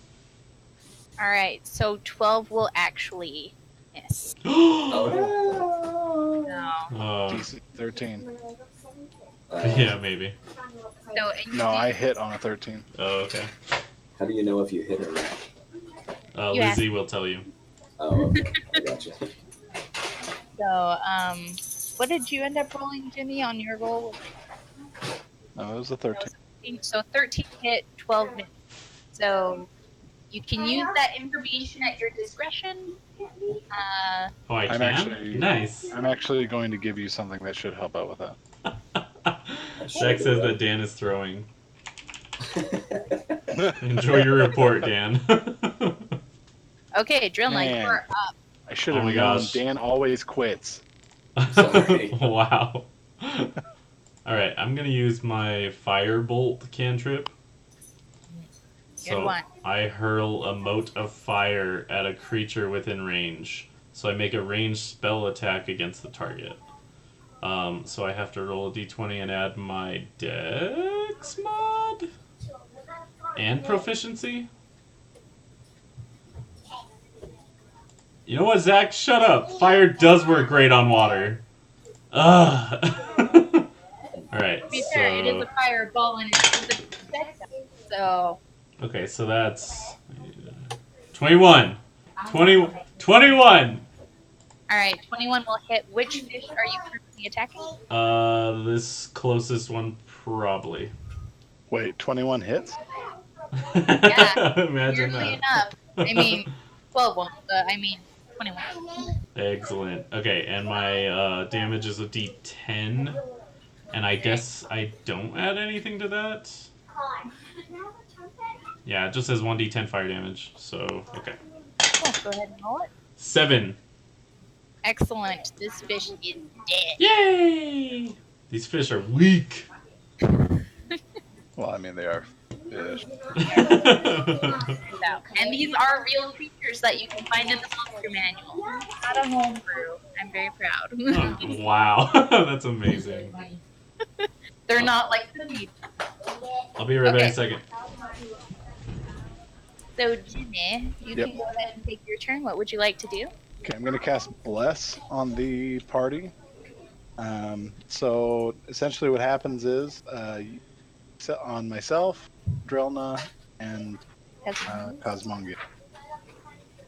All right, so 12 will actually miss. Oh No. DC 13. no. Yeah, maybe. So and you No, do- I hit on a 13. Oh, okay. How do you know if you hit or not? You Lizzie will tell you. Oh, okay. I gotcha. So what did you end up rolling, Jimmy, on your roll? No, it was a 13. So 13 hit, 12 miss. So you can use that information at your discretion. Oh, I I'm can? actually- Nice. I'm actually going to give you something that should help out with that. Jack says that Dan is throwing. Enjoy your report, Dan. Okay, drill knight, Man. you're up. I should Oh have my known. gosh. Dan always quits. Sorry. Wow. Alright, I'm gonna use my firebolt cantrip. So one. I hurl a mote of fire at a creature within range. So I make a ranged spell attack against the target. So I have to roll a d20 and add my dex mod? And proficiency? You know what, Zach? Shut up. Fire does work great on water. Ugh. Alright, To be fair, it is a fireball and it's a dex, so okay, so that's 21. 21! alright, 21 will hit. Which fish are you currently attacking? This closest one probably. Wait, 21 hits? Yeah, Imagine Weirdly that. enough. I mean 12 won't, but I mean 21. Excellent. Okay, and my damage is a d10. And I guess I don't add anything to that? Yeah, it just says 1d10 fire damage, so, okay. Cool, go ahead and roll it. 7. Excellent. This fish is dead. Yay! These fish are weak. Well, I mean, they are fish. So, and these are real creatures that you can find in the monster manual. Not a homebrew. I'm very proud. Oh, wow, that's amazing. They're not like the meat. I'll be right back in Okay. a second. So, Jimmy, you Yep. can go ahead and take your turn. What would you like to do? Okay, I'm going to cast Bless on the party. So essentially what happens is you set on myself, Drelna, and Cosmongia.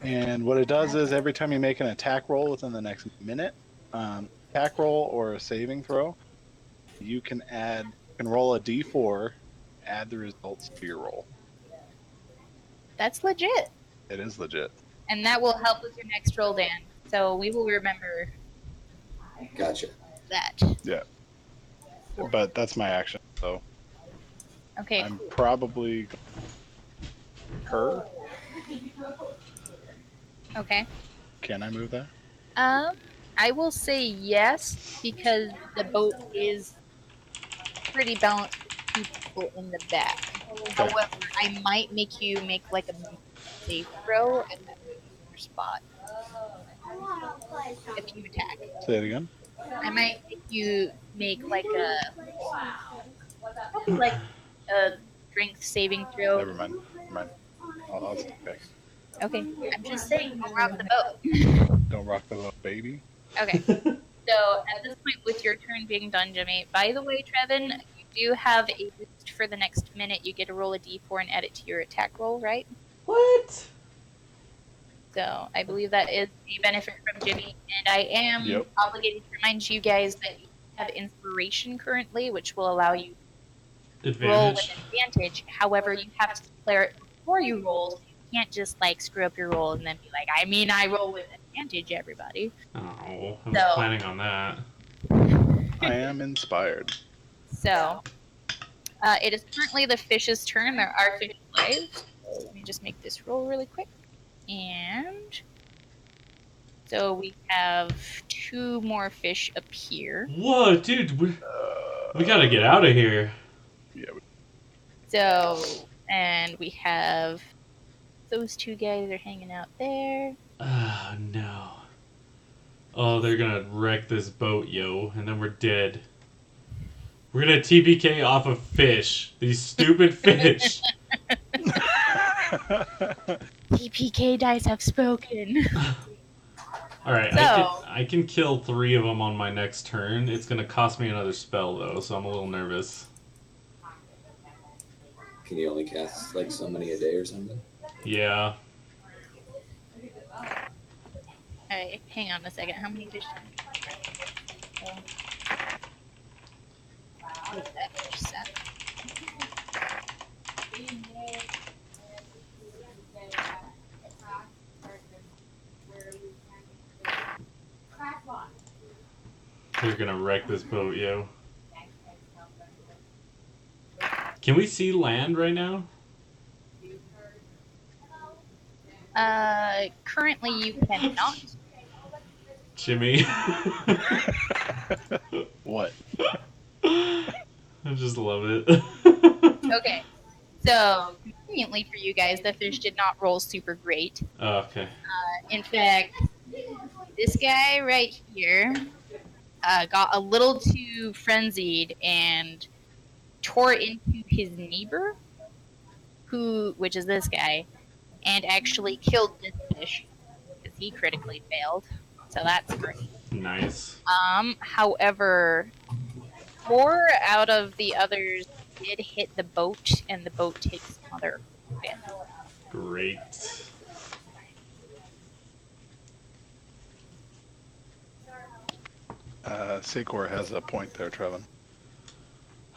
And what it does is every time you make an attack roll within the next minute, attack roll or a saving throw, you can roll a d4, add the results to your roll. That's legit. It is legit. And that will help with your next roll, Dan. So we will remember Gotcha. that. But that's my action, so Okay. I'm probably her. Okay. Can I move that? I will say yes because the boat is pretty balanced with people in the back. However, I might make you make like a safe throw and then move your spot if you attack. Say it again. I might make you make like a strength saving throw. Never mind. Never mind. I'll take back. Okay, I'm just saying, don't rock the boat. Don't rock the boat, baby. Okay. So at this point, with your turn being done, Jimmy. By the way, Trevin, you do have a boost for the next minute. You get to roll a d4 and add it to your attack roll, right? What? So I believe that is a benefit from Jimmy, and I am obligated to remind you guys that you have inspiration currently, which will allow you to roll with advantage. However, you have to declare it before you roll. So you can't just like screw up your roll and then be like, I roll with advantage, everybody. Oh, I was planning on that. I am inspired. So it is currently the fish's turn. There are fish lives. So let me just make this roll really quick. And so we have 2 more fish appear. Whoa, dude, we gotta get out of here. Yeah. So, and we have those 2 guys are hanging out there. Oh, no. Oh, they're gonna wreck this boat, yo, and then we're dead. We're gonna TPK off of fish. These stupid fish. TPK dice have spoken. Alright, So- I can kill 3 of them on my next turn. It's gonna cost me another spell, though, so I'm a little nervous. Can you only cast like so many a day or something? Yeah. Alright, hang on a second. How many fish? What's that fish set? They're gonna wreck this boat, yo. Can we see land right now? Currently you cannot. Jimmy. What? I just love it. Okay. So, conveniently for you guys, the fish did not roll super great. Oh, okay. In fact, this guy right here got a little too frenzied and tore into his neighbor, which is this guy, and actually killed this fish because he critically failed. So that's great. Nice. However, 4 out of the others did hit the boat, and the boat takes another hit. Great. Secor has a point there, Trevin.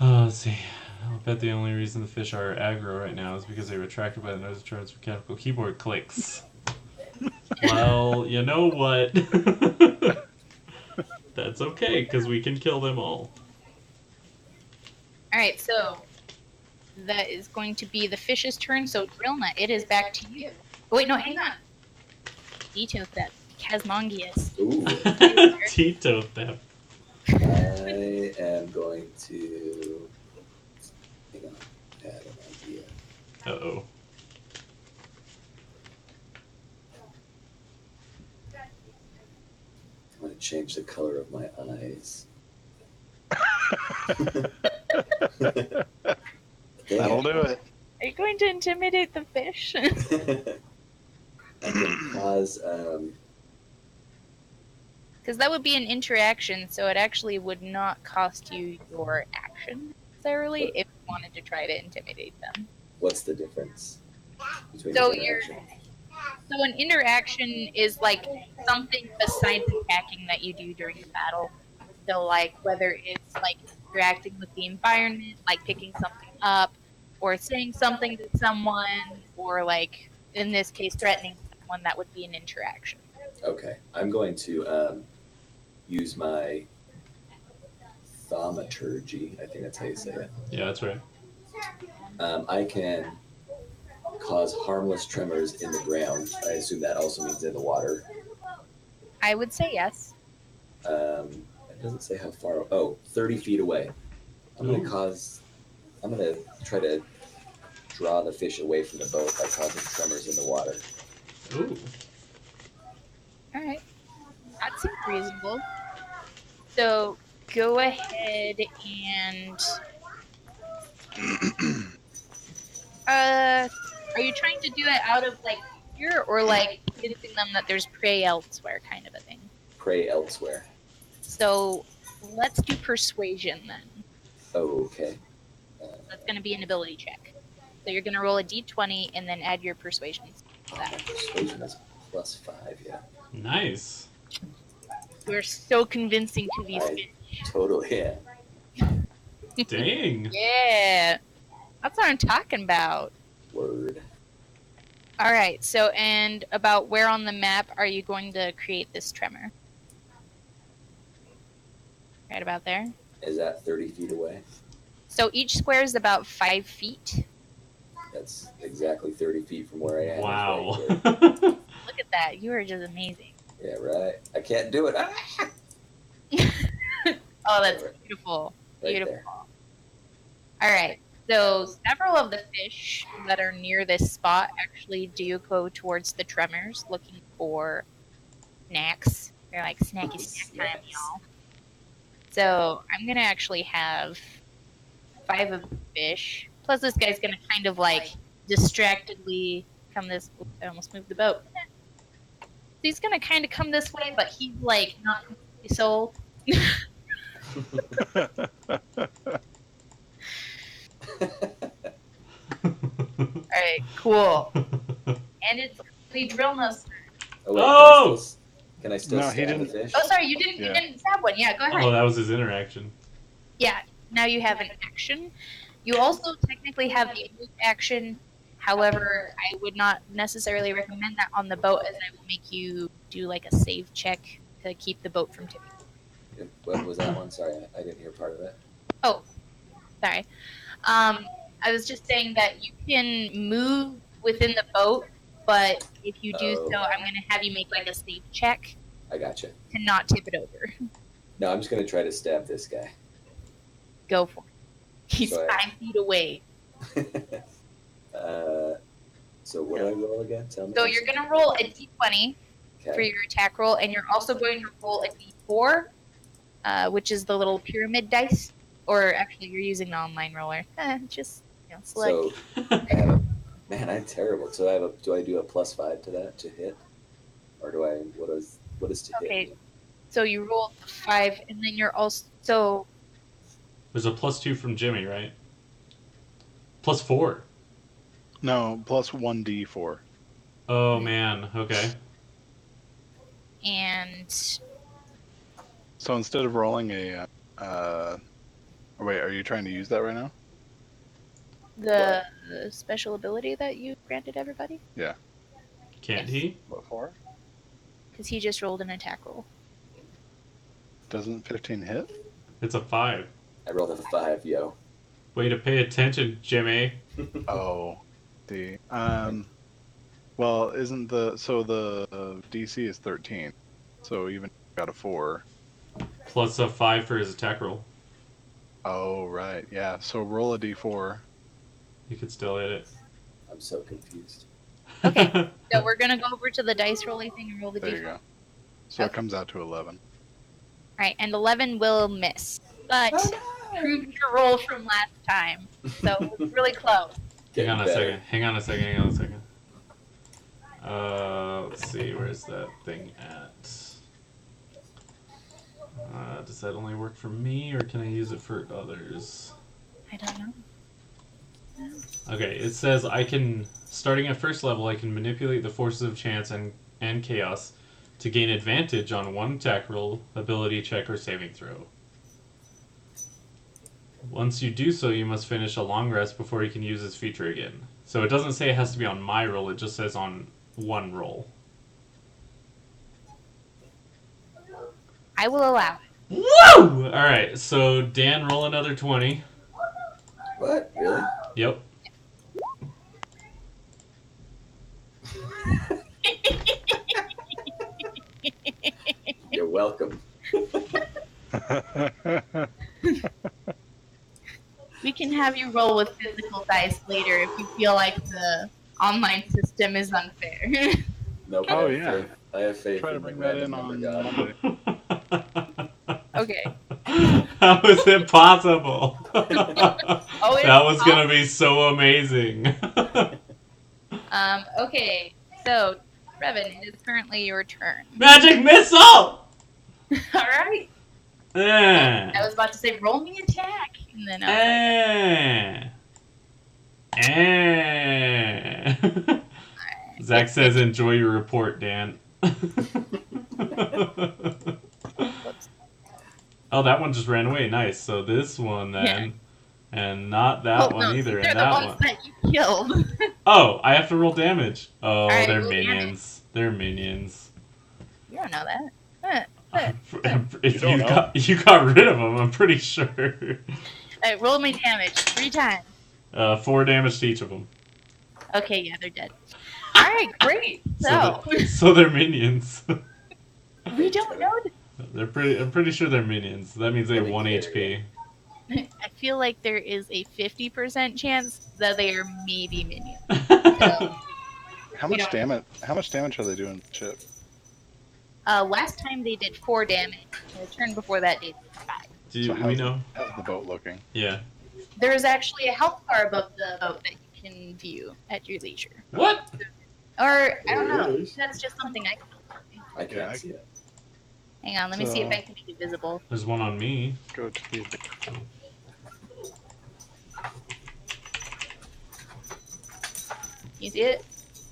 Let's see. I'll bet the only reason the fish are aggro right now is because they were attracted by the noise of Charles' mechanical keyboard clicks. Well, you know what? That's okay, because we can kill them all. Alright, so that is going to be the fish's turn. So, Drilna, it is back to you. Oh, wait, no, hang on. Tito theft. Casmongius. Ooh, Tito theft. I am going to. Hang on, I had an idea. Uh-oh. I'm going to change the color of my eyes. That'll do it. Are you going to intimidate the fish? I can cause. Because that would be an interaction, so it actually would not cost you your action necessarily if you wanted to try to intimidate them. What's the difference between So the interaction? So an interaction is like something besides attacking that you do during a battle. So like whether it's like interacting with the environment, like picking something up, or saying something to someone, or like in this case threatening someone, that would be an interaction. Okay, I'm going to use my thaumaturgy. I think that's how you say it. Yeah, that's right. I can cause harmless tremors in the ground. I assume that also means in the water. I would say yes. It doesn't say how far. Oh, 30 feet away. I'm going to try to draw the fish away from the boat by causing tremors in the water. Ooh. All right, that seems reasonable. So go ahead and are you trying to do it out of like fear or like convincing them that there's prey elsewhere kind of a thing? Prey elsewhere. So let's do persuasion then. Oh, okay. That's going to be an ability check. So you're going to roll a d20 and then add your persuasion. Oh, my persuasion is +5, yeah. Nice. You're so convincing to these I fish. totally am. Dang. Yeah. That's what I'm talking about. Word. All right. So, and about where on the map are you going to create this tremor? Right about there. Is that 30 feet away? So each square is about 5 feet. That's exactly 30 feet from where I am. Wow. Right here. Look at that. You are just amazing. Yeah, right. I can't do it. Ah! Oh, that's beautiful. Right Beautiful. there. All right. So several of the fish that are near this spot actually do go towards the tremors looking for snacks. They're like snacky snack time, Yes. y'all. So I'm going to actually have 5 of the fish. Plus this guy's going to kind of like distractedly come this... Oops, I almost moved the boat. He's going to kind of come this way, but he's like not completely sold. Alright, cool. And it's the drill nose. Oh, wait, Oh! Can I still No, he stab didn't. the fish? Oh, sorry, you didn't Yeah. stab one. Yeah, go ahead. Oh, that was his interaction. Yeah, now you have an action. You also technically have a move action. However, I would not necessarily recommend that on the boat, as I will make you do like a save check to keep the boat from tipping. What was that one? Sorry, I didn't hear part of it. Oh, sorry. I was just saying that you can move within the boat, but if you do Oh. so, I'm going to have you make like a save check I gotcha. to not tip it over. No, I'm just going to try to stab this guy. Go for it. He's Sorry. 5 feet away. So what do I roll again? Tell me. So you're going to roll a d20 for Okay. your attack roll, and you're also going to roll a d4, which is the little pyramid dice. Or actually, you're using the online roller. Just select. So I have a, man, I'm terrible. So I have a. Do I do a +5 to that to hit, or do I? What is to Okay. hit? So you roll 5, and then you're also There's a +2 from Jimmy, right? +4. No, plus 1d4. Oh, man. Okay. and So instead of rolling a, wait, are you trying to use that right now? the special ability that you granted everybody, Can't Yes. he? What for? because he just rolled an attack roll. Doesn't 15 hit? It's a 5. I rolled a 5, yo. Way to pay attention, Jimmy. Oh, D. Well, isn't the DC is 13, so even if you got a 4. Plus a 5 for his attack roll. Oh, right, yeah. So roll a d4. You could still hit it. I'm so confused. Okay. So we're gonna go over to the dice rolling thing and roll the There you d4. go. So it Okay. comes out to 11. Right, and 11 will miss, but proved your roll from last time, so it was really close. Hang on a Better. second. Hang on a second. Let's see. Where's that thing at? Does that only work for me, or can I use it for others? I don't know. Okay, it says I can, starting at first level, I can manipulate the forces of chance and chaos to gain advantage on one attack roll, ability check, or saving throw. Once you do so, you must finish a long rest before you can use this feature again. So it doesn't say it has to be on my roll, it just says on one roll. I will allow it. Woo! Alright, so Dan, roll another 20. What? Really? Yep. You're welcome. We can have you roll with physical dice later if you feel like the online system is unfair. Nope. Oh, I have yeah. faith. I have faith Try to in bring the that random in on number god. Monday. Okay. How is it possible? Oh, it's That was gonna be so amazing. Okay, so, Revan, it is currently your turn. Magic missile! Alright. Eh. I was about to say roll me attack, and then I was Eh. Zach says, Which- "Enjoy your report, Dan." Whoops. Oh, that one just ran away. Nice. So this one then, and not that Oh, one no, either, these are and the that ones one. that you killed. Oh, I have to roll damage. Oh, Alright, they're roll minions. They're minions. You don't know that. If You don't know. you got rid of them, I'm pretty sure. Alright, roll me damage 3 times. 4 damage to each of them. Okay, yeah, they're dead. Alright, great. So they're minions. We don't know. I'm pretty sure they're minions. That means they have 1 HP. I feel like there is a 50% chance that they are maybe minions. How much damage? How much damage are they doing to the ship? Last time they did 4 damage. The turn before that did 5. Do we know? How's the boat looking? Yeah. There is actually a health bar above the boat that you can view at your leisure. What? Or, I don't There know. it is. That's just something I can. I can't see it. Hang on, let me see if I can make it visible. There's one on me. Go to the. You see it?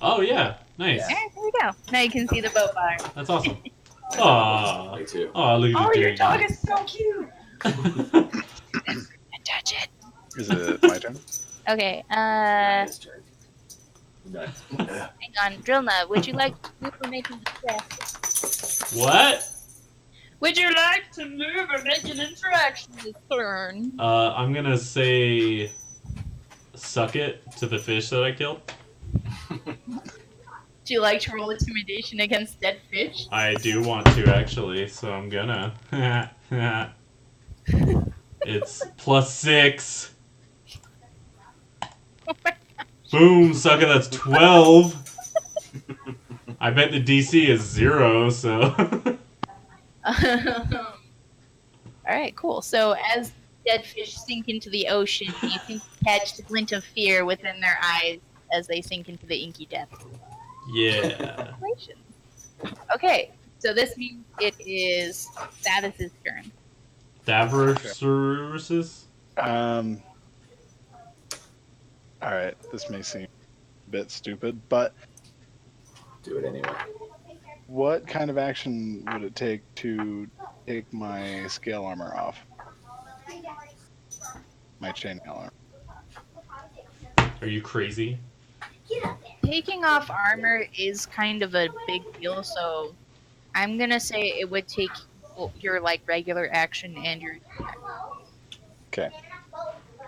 Oh yeah, nice. Alright, there we go. Now you can see the boat bar. That's awesome. Aw. Me too. Aw, look at Oh, you. your dog is so cute! Touch it. Is it my turn? Okay, His turn. No. hang on. Drillna, would you like to move or make an interaction? What? Would you like to move or make an interaction this turn? I'm gonna say, suck it to the fish that I killed. Do you like to roll intimidation against dead fish? I do want to actually, so I'm gonna. It's +6. Oh my Boom, sucker, that's 12. I bet the DC is 0, so. Alright, cool. So as dead fish sink into the ocean, you can catch the glint of fear within their eyes as they sink into the inky depths. Yeah. Okay, so this means it is Savis's turn. Davros? Alright, this may seem a bit stupid, but Do it anyway. what kind of action would it take to take my scale armor off? My chainmail armor. Are you crazy? Taking off armor is kind of a big deal, so I'm gonna say it would take your like regular action and your. Okay.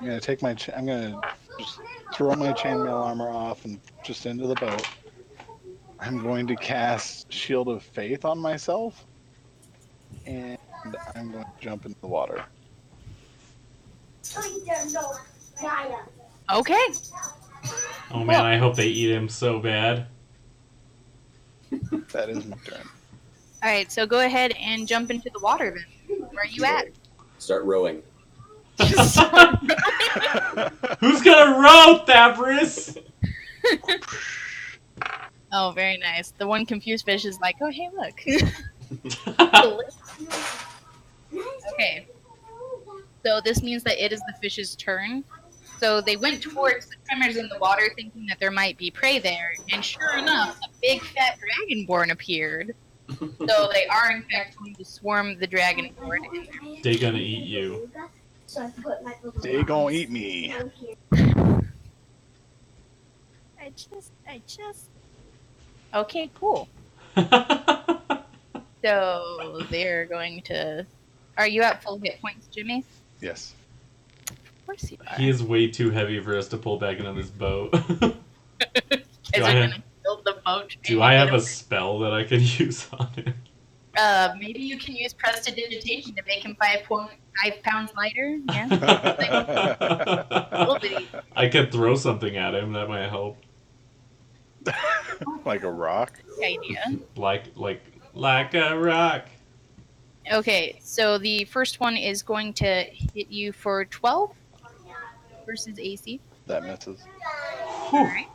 I'm gonna take my. I'm gonna just throw my chainmail armor off and just into the boat. I'm going to cast Shield of Faith on myself, and I'm going to jump into the water. Okay. Oh man, I hope they eat him so bad. That is my turn. All right, so go ahead and jump into the water then. Where are you at? Start rowing. Who's gonna row, Davros? Oh, very nice. The one confused fish is like, oh, hey, look. Okay. So this means that it is the fish's turn. So they went towards the tremors in the water thinking that there might be prey there. And sure enough, a big fat dragonborn appeared. So they are in fact going to swarm the dragonborn. They gonna eat you. They gonna eat me. I just... Okay, cool. So they're going to... Are you at full hit points, Jimmy? Yes. Of course you are. He is way too heavy for us to pull back into this boat. Guys do are I gonna build the boat. Do I have a spell that I can use on him? Maybe you can use prestidigitation to make him 5 pounds lighter. Yeah. Little bitty. I could throw something at him. That might help. Like a rock. Idea. Like a rock. Okay, so the first one is going to hit you for 12 versus AC. That misses. Alright.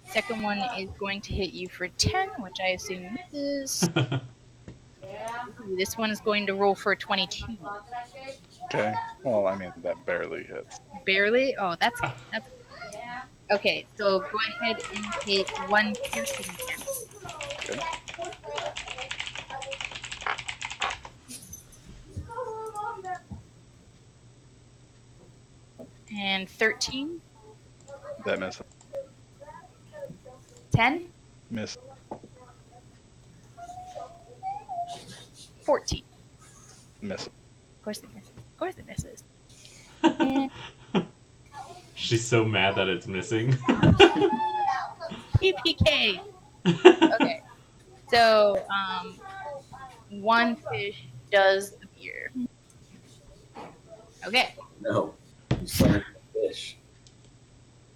Second one is going to hit you for 10, which I assume misses. This one is going to roll for 22. Okay. Well, I mean, that barely hits. Barely? Oh, that's okay. So go ahead and take 1 piercing damage. Okay. And 13, That misses. 10, Miss. 14. Miss. Of course it misses. Of course it misses. And She's so mad that it's missing. PPK. Okay. So, 1 fish does appear. Okay. No. You slammed the fish.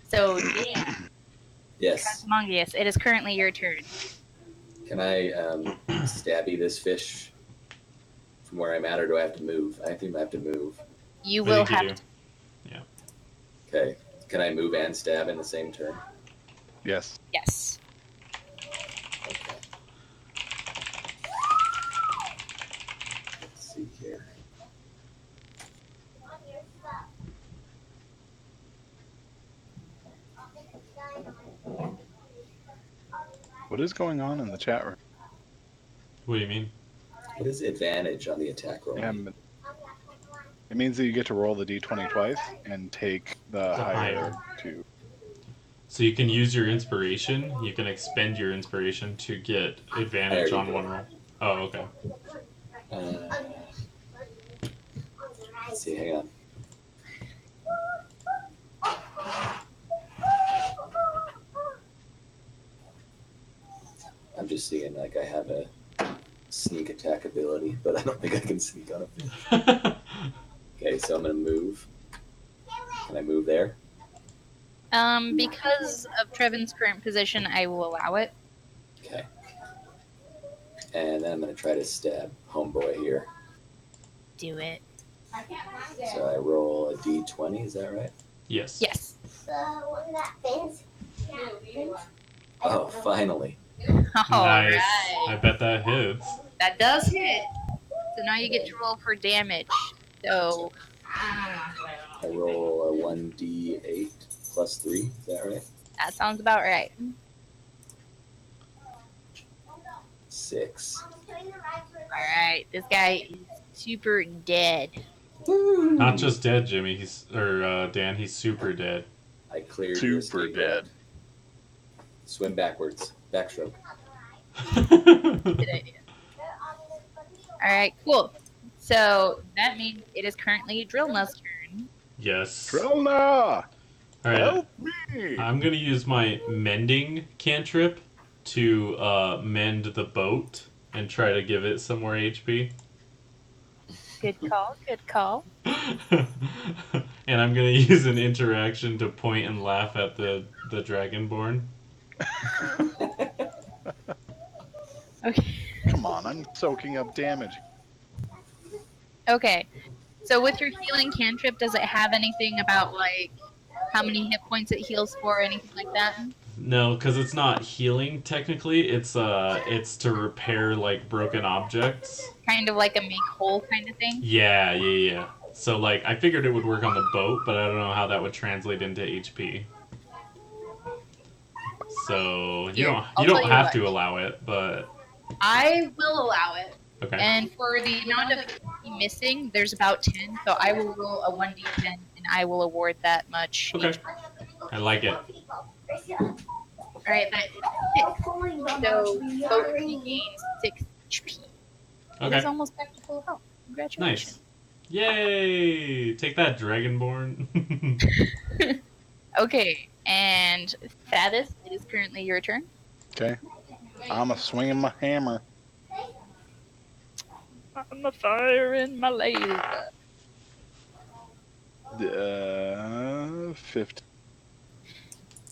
So, Dan, Yes. Mongius, it is currently your turn. Can I stabby this fish from where I'm at, or do I have to move? I think I have to move. You I will think you have do. to. Okay. Can I move and stab in the same turn? Yes. Yes. Okay. Let's see here. What is going on in the chat room? What do you mean? What is advantage on the attack roll? It means that you get to roll the d20 twice and take the higher higher. two. So you can use your inspiration. You can expend your inspiration to get advantage There you on go. one roll. Oh, okay. Let's see, hang on. I'm just seeing like I have a sneak attack ability, but I don't think I can sneak on a fish. Okay, so I'm gonna move. Can I move there? Because of Trevin's current position, I will allow it. Okay. And then I'm gonna try to stab homeboy here. Do it. So I roll a d20, is that right? Yes. Yes. Oh, finally. All Nice. right. I bet that hits. That does hit. So now you get to roll for damage. So I roll a 1d8 plus 3, is that right? that sounds about right. 6. All right. This guy is super dead. Not just dead, Jimmy. Dan. He's super dead. I cleared your Super escape dead. route. Swim backwards. Backstroke. Good idea. All right. Cool. So that means it is currently Drillna's turn. Yes. Drillna! All right. Help me! I'm gonna use my mending cantrip to mend the boat and try to give it some more HP. Good call. Good call. And I'm gonna use an interaction to point and laugh at the Dragonborn. Okay. Come on, I'm soaking up damage. Okay. So with your healing cantrip, does it have anything about like how many hit points it heals for or anything like that? No, because it's not healing technically. It's to repair like broken objects. Kind of like a make whole kind of thing? Yeah. So like I figured it would work on the boat, but I don't know how that would translate into HP. So you Here, don't I'll tell you have what. to allow it, but I will allow it. okay. And for the amount of HP missing, there's about 10, so I will roll a 1d10 and I will award that much. Okay. HP. I like it. Alright, that so both regains 6 HP. It Okay. is almost back to full health. Congratulations. Nice. Yay! Take that, Dragonborn. Okay, and Thaddeus, it is currently your turn. Okay. I'm a swinging my hammer. I'm a fire in my laser. 50.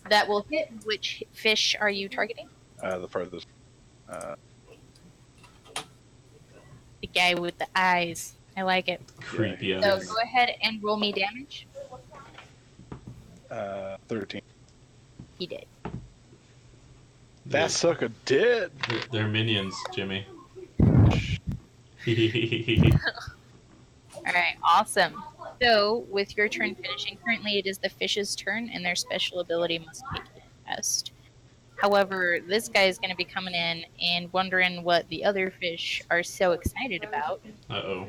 That will hit. Which fish are you targeting? The furthest. The guy with the eyes. I like it. Creepy So eyes. go ahead and roll me damage. 13. He did. That sucker dead. They're minions, Jimmy. Alright, awesome. So, with your turn finishing, currently it is the fish's turn, and their special ability must take a test. However, this guy is going to be coming in and wondering what the other fish are so excited about. Uh-oh.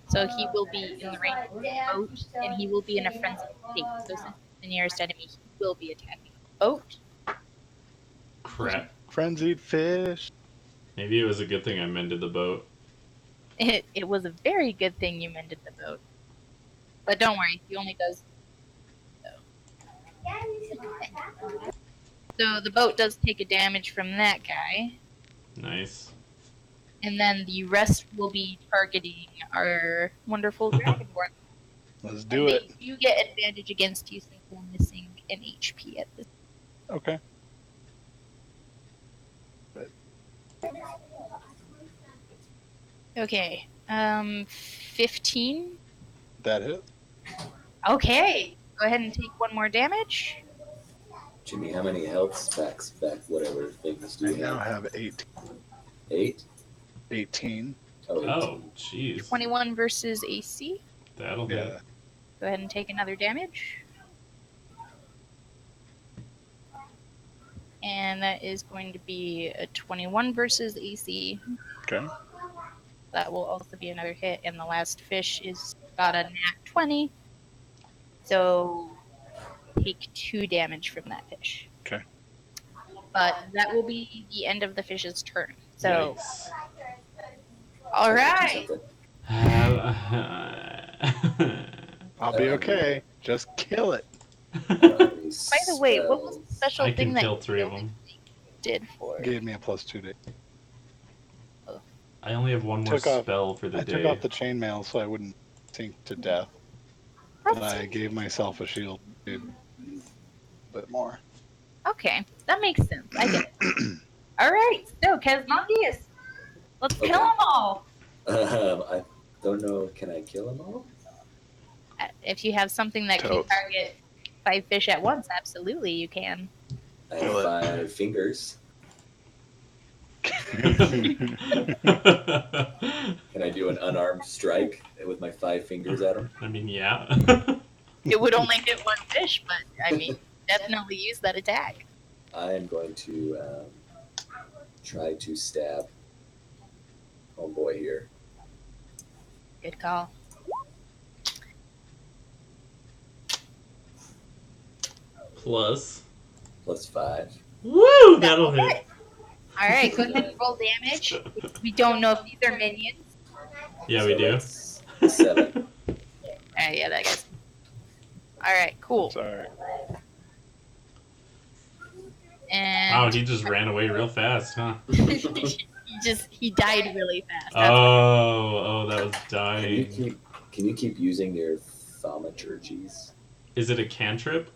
So he will be in the range of the boat, and he will be in a frenzied state. So since he's the nearest enemy, he will be attacking the boat. Crap. Frenzied fish. Maybe it was a good thing I mended the boat. It was a very good thing you mended the boat. But don't worry, he only does. So the boat does take a damage from that guy. Nice. And then the rest will be targeting our wonderful dragonborn. Let's do it. You get advantage against you since we're missing an HP at this. Okay. Okay. 15. That hit. Okay. Go ahead and take one more damage. Jimmy, how many health stacks back, whatever things do I you now have? have 8. 8? 18. Oh, 18. Oh, jeez. 21 versus AC. That'll Yeah. hit. Go ahead and take another damage. And that is going to be a 21 versus AC. Okay. That will also be another hit. And the last fish is got a nat 20. So take 2 damage from that fish. Okay. But that will be the end of the fish's turn. So, Yikes. all right. I'll be okay. Just kill it. By the way, what was the special I thing can that kill you 3 of them. did for? Gave me a +2 day. I only have one more spell for the I day. took off the chainmail so I wouldn't sink to death. And I gave myself a shield. Did a bit more. Okay, that makes sense. I get it. All right, so Kazmondius, let's Okay. kill them all. I don't know. Can I kill them all? If you have something that can Totes. target 5 fish at once, absolutely you can. I Kill it. have 5 fingers. Can I do an unarmed strike with my 5 fingers at them? I mean, yeah. It would only hit 1 fish, but I mean, definitely use that attack. I am going to try to stab homeboy here. Good call. Plus. +5. Woo! That'll hit. All right, go ahead and roll damage. We don't know if these are minions. Yeah, we do. That's 7. Yeah, that guy's. All right, cool. Sorry. And Wow, he just ran away real fast, huh? he died really fast. Oh, that was Can you dying. keep using your thaumaturgies? Is it a cantrip?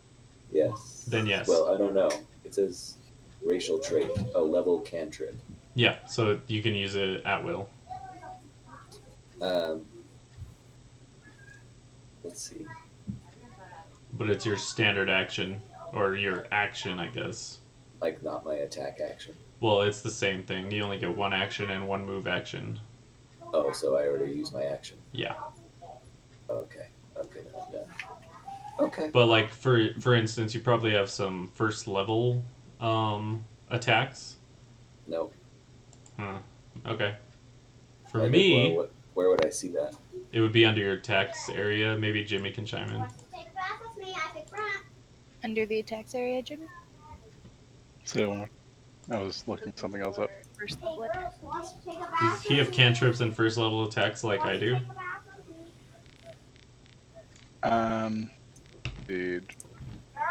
Yes. Then yes. Well, I don't know. It says racial trait, a level cantrip. Yeah, so you can use it at will. Let's see. But it's your standard action, or your action, I guess. Like, not my attack action. Well, it's the same thing. You only get 1 action and 1 move action. Oh, so I already used my action. Yeah. Okay. Okay, then I'm done. Okay. But like for instance, you probably have some first level attacks. Nope. Huh. Okay. For I did- me, well, where would I see that? it would be under your attacks area. Maybe Jimmy can chime in. Under the attacks area, Jimmy? So I was looking something else up. First level attack. Does he have cantrips and first level attacks like I do? Dude,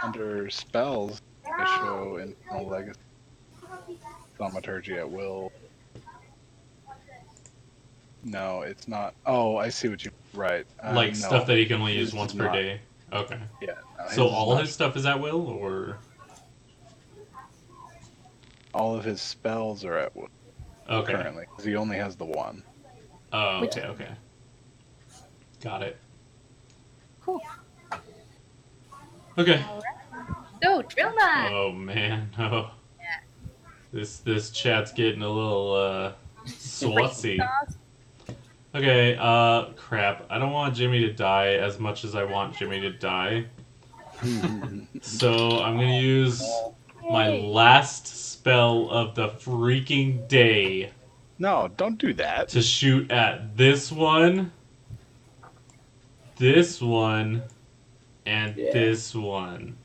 under spells, I show Infernal Legacy, Thaumaturgy at will. No, it's not. Oh, I see what you. Right. Like no, stuff that he can only use his once is per not. day. Okay. Yeah. No, So his is all not. his stuff is at will, or All of his spells are at will okay? currently. 'Cause he only has the one. Oh, okay. Got it. Cool. Okay. So, Drillma! Oh man. Oh. Yeah. This chat's getting a little Saucy. sauce. Okay, crap. I don't want Jimmy to die as much as I want Jimmy to die. So I'm gonna use my Yay. last spell of the freaking day No, don't do that. to shoot at this one, and Yeah. this one.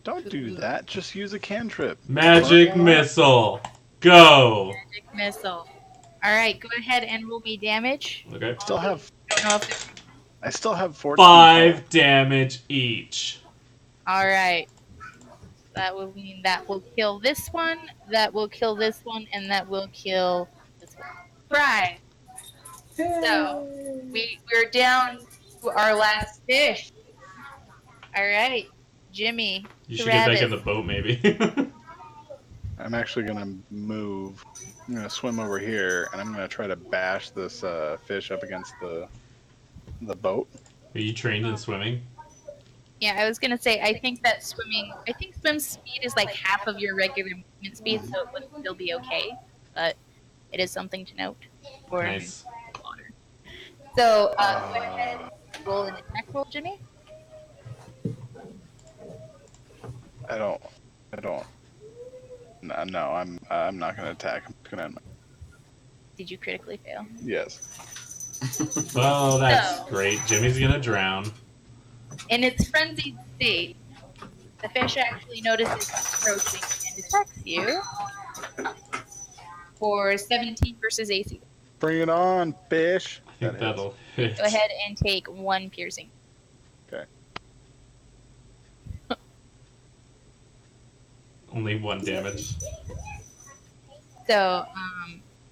Don't do that. Just use a cantrip. Magic Burn one up. missile. Go! Magic missile. All right, go ahead and roll me damage. Okay. Still have. I don't know if I still have 14. 5 damage each. All right. That will mean that will kill this one, that will kill this one, and that will kill this one. Right. So we're down to our last fish. All right, Jimmy. You should get back in the Travis. boat, maybe. I'm actually gonna move. I'm gonna swim over here, and I'm gonna try to bash this fish up against the boat. Are you trained in swimming? Yeah, I was gonna say I think swim speed is like half of your regular movement speed, so it would still be okay. But it is something to note for Nice. water. So go ahead and roll an attack roll, Jimmy. I don't. No, I'm not gonna attack. I'm just gonna. Did you critically fail? Yes. Well, that's So- great. Jimmy's gonna drown. In its frenzied state, the fish actually notices you approaching and attacks you for 17 versus AC. Bring it on, fish. I think That that'll hit. Go ahead and take 1 piercing. Only 1 damage. So,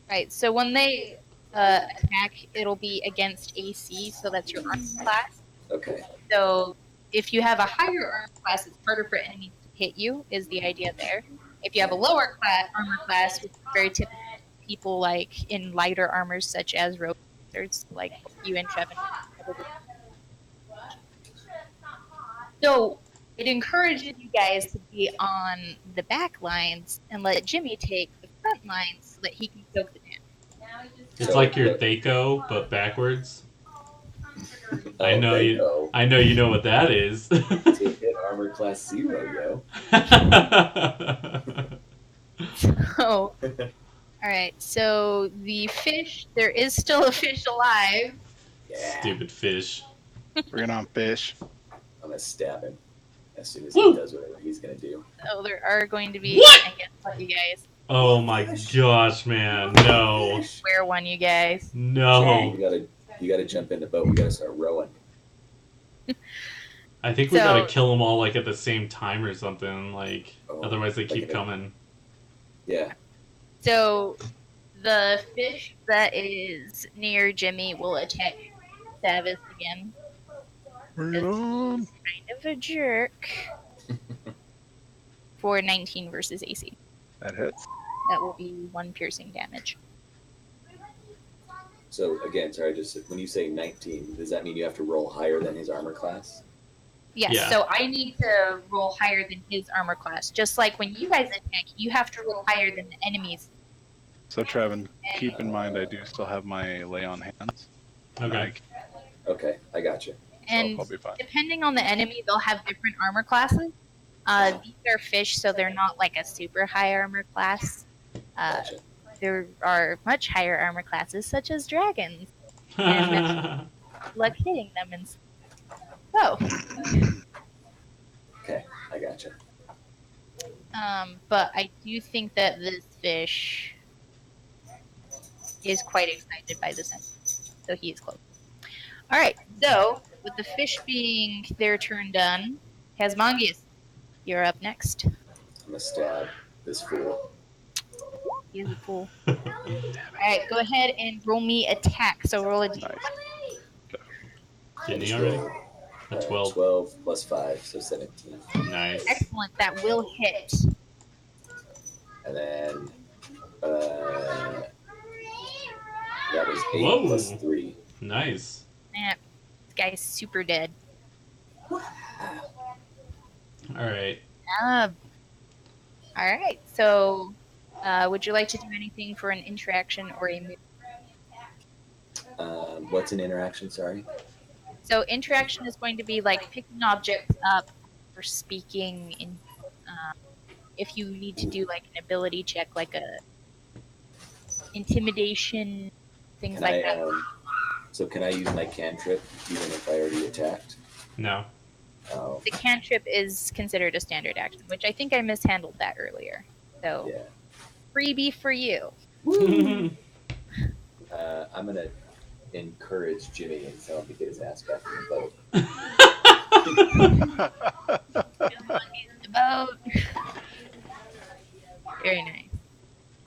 right. So when they attack, it'll be against AC, so that's your armor class. Okay. So if you have a higher armor class, it's harder for enemies to hit you. Is the idea there? If you have a lower armor class, which is very typical, people like in lighter armors such as rogue wizards, like you and Trevin. So it encourages you guys to be on the back lines and let Jimmy take the front lines so that he can soak the damage. It's like your Thaco, but backwards. I know there you. go. I know you know what that is. Take hit armor class 0, So, all right. So the fish, there is still a fish alive. Yeah. Stupid fish. Bring it on, fish. I'm gonna stab him as soon as Woo! he does whatever he's gonna do. So there are going to be. What? I guess what you guys. Oh my gosh, man! No, Where one, you guys? no. You gotta jump in the boat. We gotta start rowing. I think we So- gotta kill them all like at the same time or something. Like, Oh, otherwise they like keep a- coming. Yeah. So the fish that is near Jimmy will attack Travis again. Bring it on. Kind of a jerk. For 19 versus AC. That hits. That will be 1 piercing damage. So again, sorry, just when you say 19, does that mean you have to roll higher than his armor class? Yes, Yeah. so I need to roll higher than his armor class. Just like when you guys attack, you have to roll higher than the enemies. So, Trevin, keep in mind I do still have my lay on hands. Okay. Okay, I gotcha. And I'll be fine. depending on the enemy, they'll have different armor classes. These are fish, so they're not like a super high armor class. Gotcha. There are much higher armor classes, such as dragons. And luck hitting them and so. Okay, I gotcha. But I do think that this fish is quite excited by this enemy, so he is close. All right, so with the fish being their turn done, Casmongius, you're up next. I'm gonna stab this fool. He is a fool. All right, go ahead and roll me attack. So roll a d. Nice. Didn't he already? A 12. 12 plus 5, so 17. Nice. Excellent, that will hit. And then that was 8 Whoa. plus 3. Nice. Man, this guy's super dead. All right. All right, so Would you like to do anything for an interaction or a move? What's an interaction? Sorry. So interaction is going to be like picking objects up or speaking. If you need to do like an ability check, like a intimidation, things Can like I? that. So can I use my cantrip even if I already attacked? No. Oh. The cantrip is considered a standard action, which I think I mishandled that earlier. So Yeah. freebie for you. I'm gonna encourage Jimmy and tell him to get his ass back in the boat. The boat. Very nice.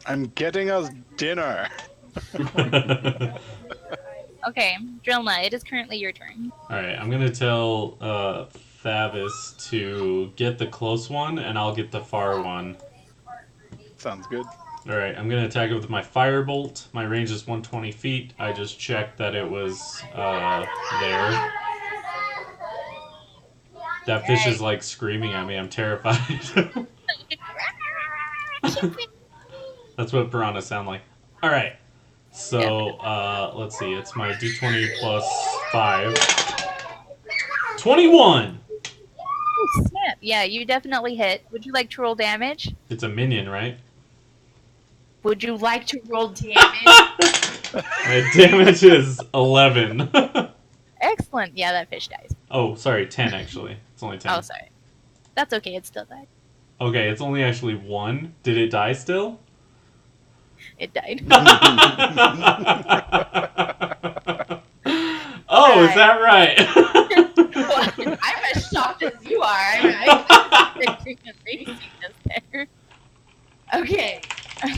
I'm getting us dinner. Okay, Drilna, it is currently your turn. Alright, I'm gonna tell Thavis to get the close one, and I'll get the far one. Sounds good. Alright, I'm gonna attack it with my firebolt. My range is 120 feet. I just checked that it was there. That fish is like screaming at me. I'm terrified. That's what piranhas sound like. Alright. So, let's see. It's my d20 plus 5. 21! Oh, snap. Yeah, you definitely hit. Would you like to roll damage? It's a minion, right? Would you like to roll damage? My damage is 11. Excellent. Yeah, that fish dies. Oh, sorry, 10 actually. It's only 10. Oh, sorry. That's okay. It still died. Okay, it's only actually 1. Did it die still? It died. Oh, is that right? I'm as shocked as you are. I'm amazing this there. Okay.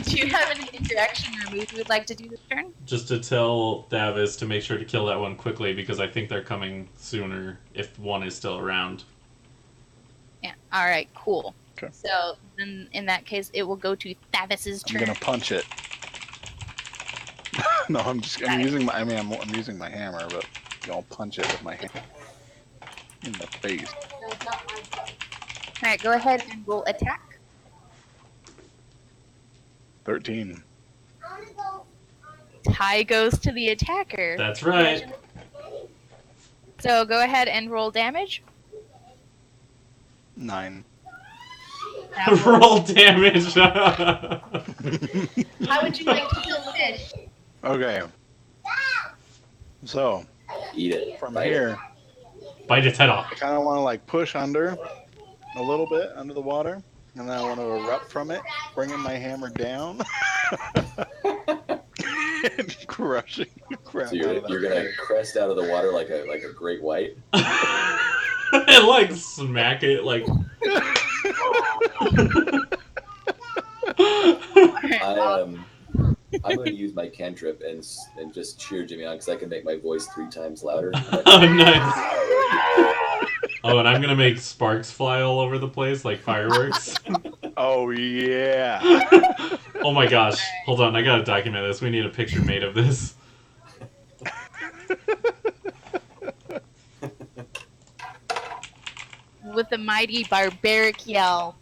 Do you have any interaction or move you would like to do this turn? Just to tell Davis to make sure to kill that one quickly because I think they're coming sooner if one is still around. Yeah. All right. Cool. Okay. So then, in that case, it will go to Thavis's turn. I'm gonna punch it. No, I'm using my. I'm using my hammer, but I'll punch it with my hand in the face. All right. Go ahead and roll attack. 13. Tie goes to the attacker. That's right. So go ahead and roll damage. 9. Roll damage. How would you like to kill the fish? Okay. So Eat it. from Bite it. here, Bite its head off. I kind of want to like push under a little bit under the water, and then I want to erupt from it, bringing my hammer down and crushing the crap So out of that. you're gonna crest out of the water like a great white. And like smack it like. I'm going to use my cantrip and just cheer Jimmy on because I can make my voice 3 times louder. Oh, nice. Oh, and I'm gonna make sparks fly all over the place like fireworks. Oh yeah. Oh my gosh. Hold on, I gotta document this. We need a picture made of this. With a mighty barbaric yell.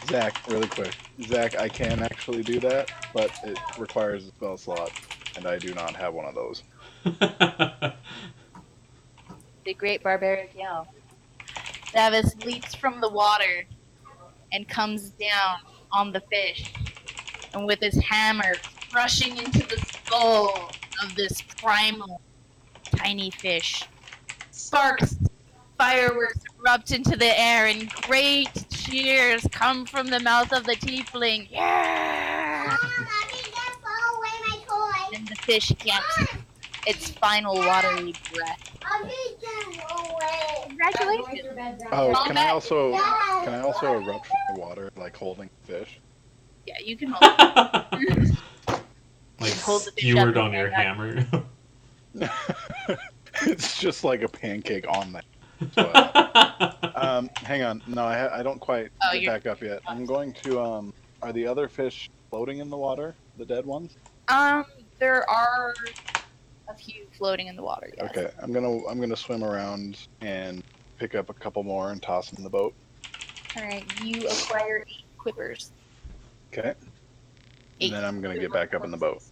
Zach, really quick. Zach, I can actually do that, but it requires a spell slot, and I do not have one of those. The great barbaric yell. Davis leaps from the water and comes down on the fish, and with his hammer crushing into the skull of this primal tiny fish. Sparks, fireworks erupt into the air, and great cheers come from the mouth of the tiefling. Yeah! And the fish gets its final watery breath. Congratulations! Oh, can I also erupt from the water, like holding fish? Yeah, you can hold it. Like Hold the fish skewered up on your and hammer. It's just like a pancake on that. Hang on. No, I don't quite get back up yet. I'm going to. Are the other fish floating in the water? The dead ones? There are a few floating in the water. Yes. Okay, I'm gonna swim around and pick up a couple more and toss them in the boat. All right. You acquire 8 quivers. Okay. And then I'm going to get back up in the boat.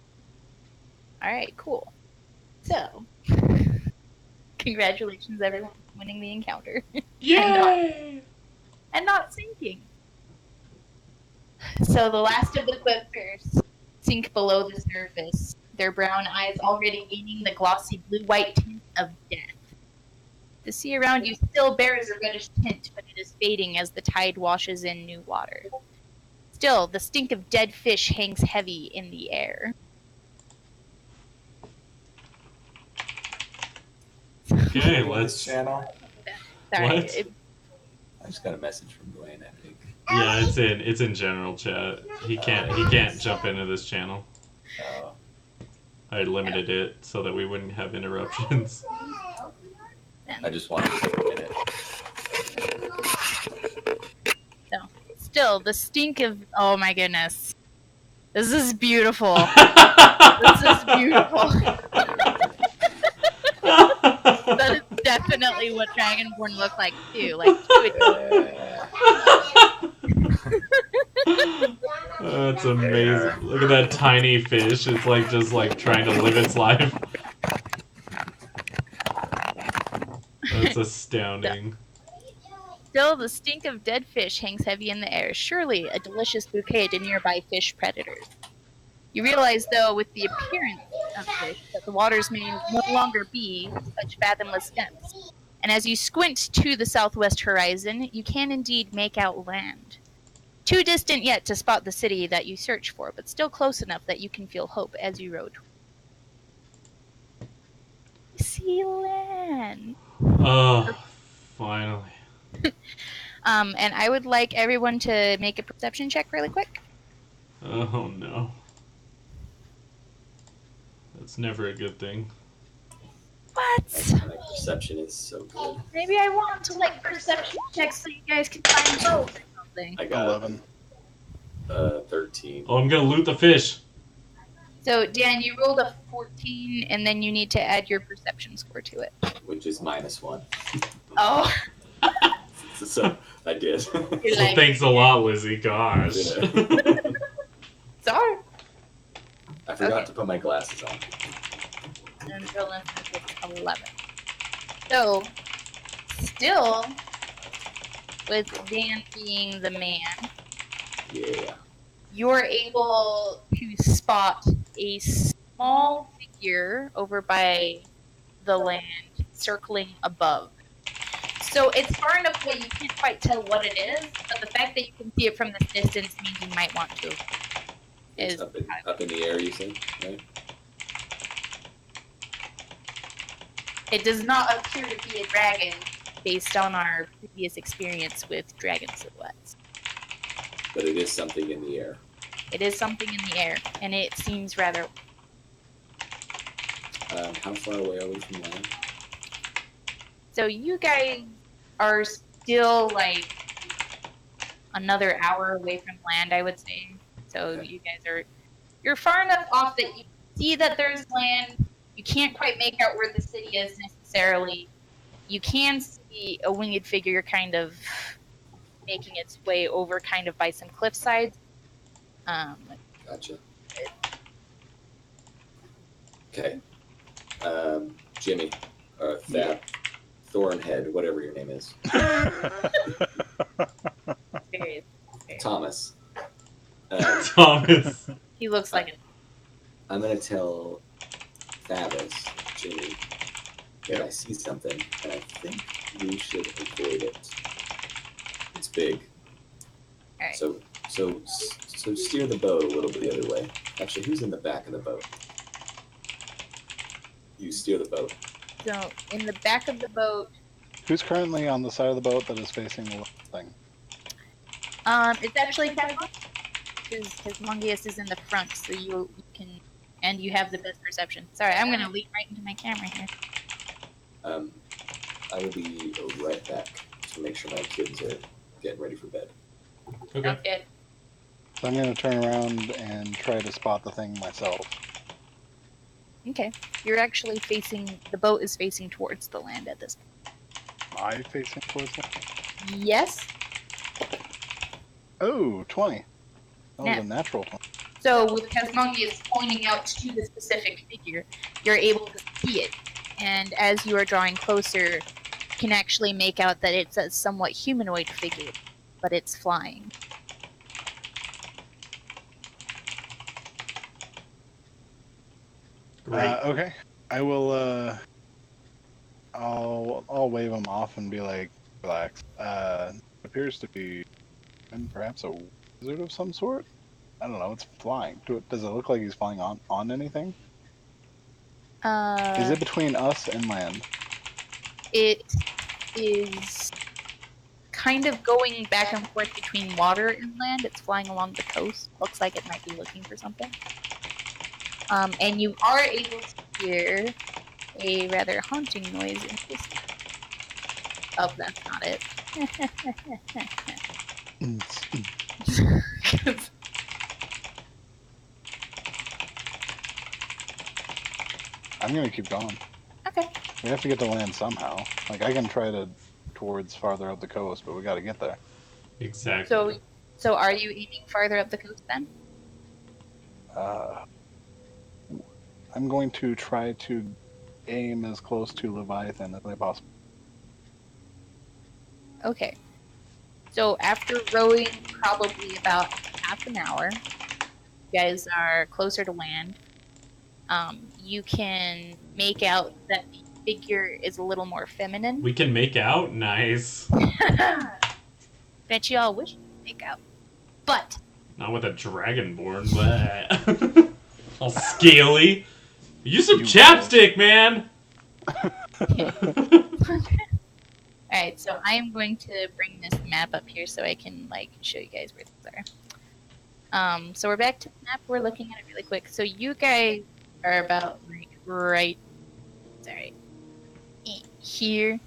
All right, cool. So, congratulations, everyone, on winning the encounter. Yay! and not sinking. So the last of the quippers sink below the surface, their brown eyes already gaining the glossy blue-white tint of death. The sea around you still bears a reddish tint, but it is fading as the tide washes in new water. Still, the stink of dead fish hangs heavy in the air. Okay, This let's. channel. Sorry, What? I just got a message from Dwayne, I think. Yeah, it's in general chat. He can't jump into this channel. I limited it so that we wouldn't have interruptions. I just wanted to take a minute. No. Still, the stink of... Oh my goodness. This is beautiful. This is beautiful. That is definitely what Dragonborn look like, too. Like, That's amazing. Look at that tiny fish. It's like just like trying to live its life. That's astounding. Still, the stink of dead fish hangs heavy in the air, surely a delicious bouquet to nearby fish predators. You realize, though, with the appearance of fish, that the waters may no longer be such fathomless depths. And as you squint to the southwest horizon, you can indeed make out land. Too distant yet to spot the city that you search for, but still close enough that you can feel hope as you row. See land. Oh, finally. And I would like everyone to make a perception check really quick. Oh no. That's never a good thing. What? My perception is so good. Maybe I want to like perception checks so you guys can find both or something. I got 11. 13. Oh, I'm gonna loot the fish. So Dan, you rolled a 14, and then you need to add your perception score to it. Which is -1. Oh. So I did. You're So like, thanks a lot, Lizzie. Gosh. sorry. I forgot to put my glasses on. And Dylan is 11. So, still, with Dan being the man, Yeah. you're able to spot a small figure over by the land, circling above. So it's far enough away you can't quite tell what it is, but the fact that you can see it from this distance means you might want to. It's up in the air, you think, right? It does not appear to be a dragon based on our previous experience with dragon silhouettes. But it is something in the air. It is something in the air, and it seems rather... How far away are we from land? So you guys are still, like, another hour away from land, I would say. So Okay. you guys are... You're far enough off that you see that there's land. You can't quite make out where the city is necessarily. You can see a winged figure kind of making its way over kind of by some cliff sides. Gotcha. Okay. Jimmy, or Thad, Thornhead, whatever your name is. Very- Thomas. Thomas. He looks like it. I'm going to tell Thavis, Jimmy, that I see something, and I think we should avoid it. It's big. Alright. So steer the boat a little bit the other way. Actually, who's in the back of the boat? You steer the boat. So in the back of the boat, Who's currently on the side of the boat that is facing the thing? it's actually kind of because Mongius is in the front, so you can, and you have the best perception. Sorry, I'm gonna lean right into my camera here. I will be right back to make sure my kids are getting ready for bed. Okay. Sounds good. So I'm going to turn around and try to spot the thing myself. Okay, you're actually facing. The boat is facing towards the land at this point. Am I facing towards it? Yes. Oh, 20. That was Yeah. a natural 20. So with Kazmongius pointing out to the specific figure, you're able to see it. And as you are drawing closer, you can actually make out that it's a somewhat humanoid figure, but it's flying. Great. Okay. I will. I'll wave him off and be like, relax. Appears to be, and perhaps a wizard of some sort. I don't know. It's flying. Does it look like he's flying on anything? Is it between us and land? It is kind of going back and forth between water and land. It's flying along the coast. Looks like it might be looking for something. And you are able to hear a rather haunting noise in the distance. Oh, that's not it. I'm gonna keep going. Okay. We have to get to land somehow. Like I can try to towards farther up the coast, but we got to get there. Exactly. So are you aiming farther up the coast then? I'm going to try to aim as close to Leviathan as I possibly. Okay. So after rowing probably about half an hour, you guys are closer to land. You can make out that the figure is a little more feminine. We can make out? Nice. Bet you all wish you could make out. But Not with a dragonborn, but all scaly. Use some chapstick, man. Alright, so I am going to bring this map up here so I can show you guys where things are. So we're back to the map. We're looking at it really quick. So you guys are about here,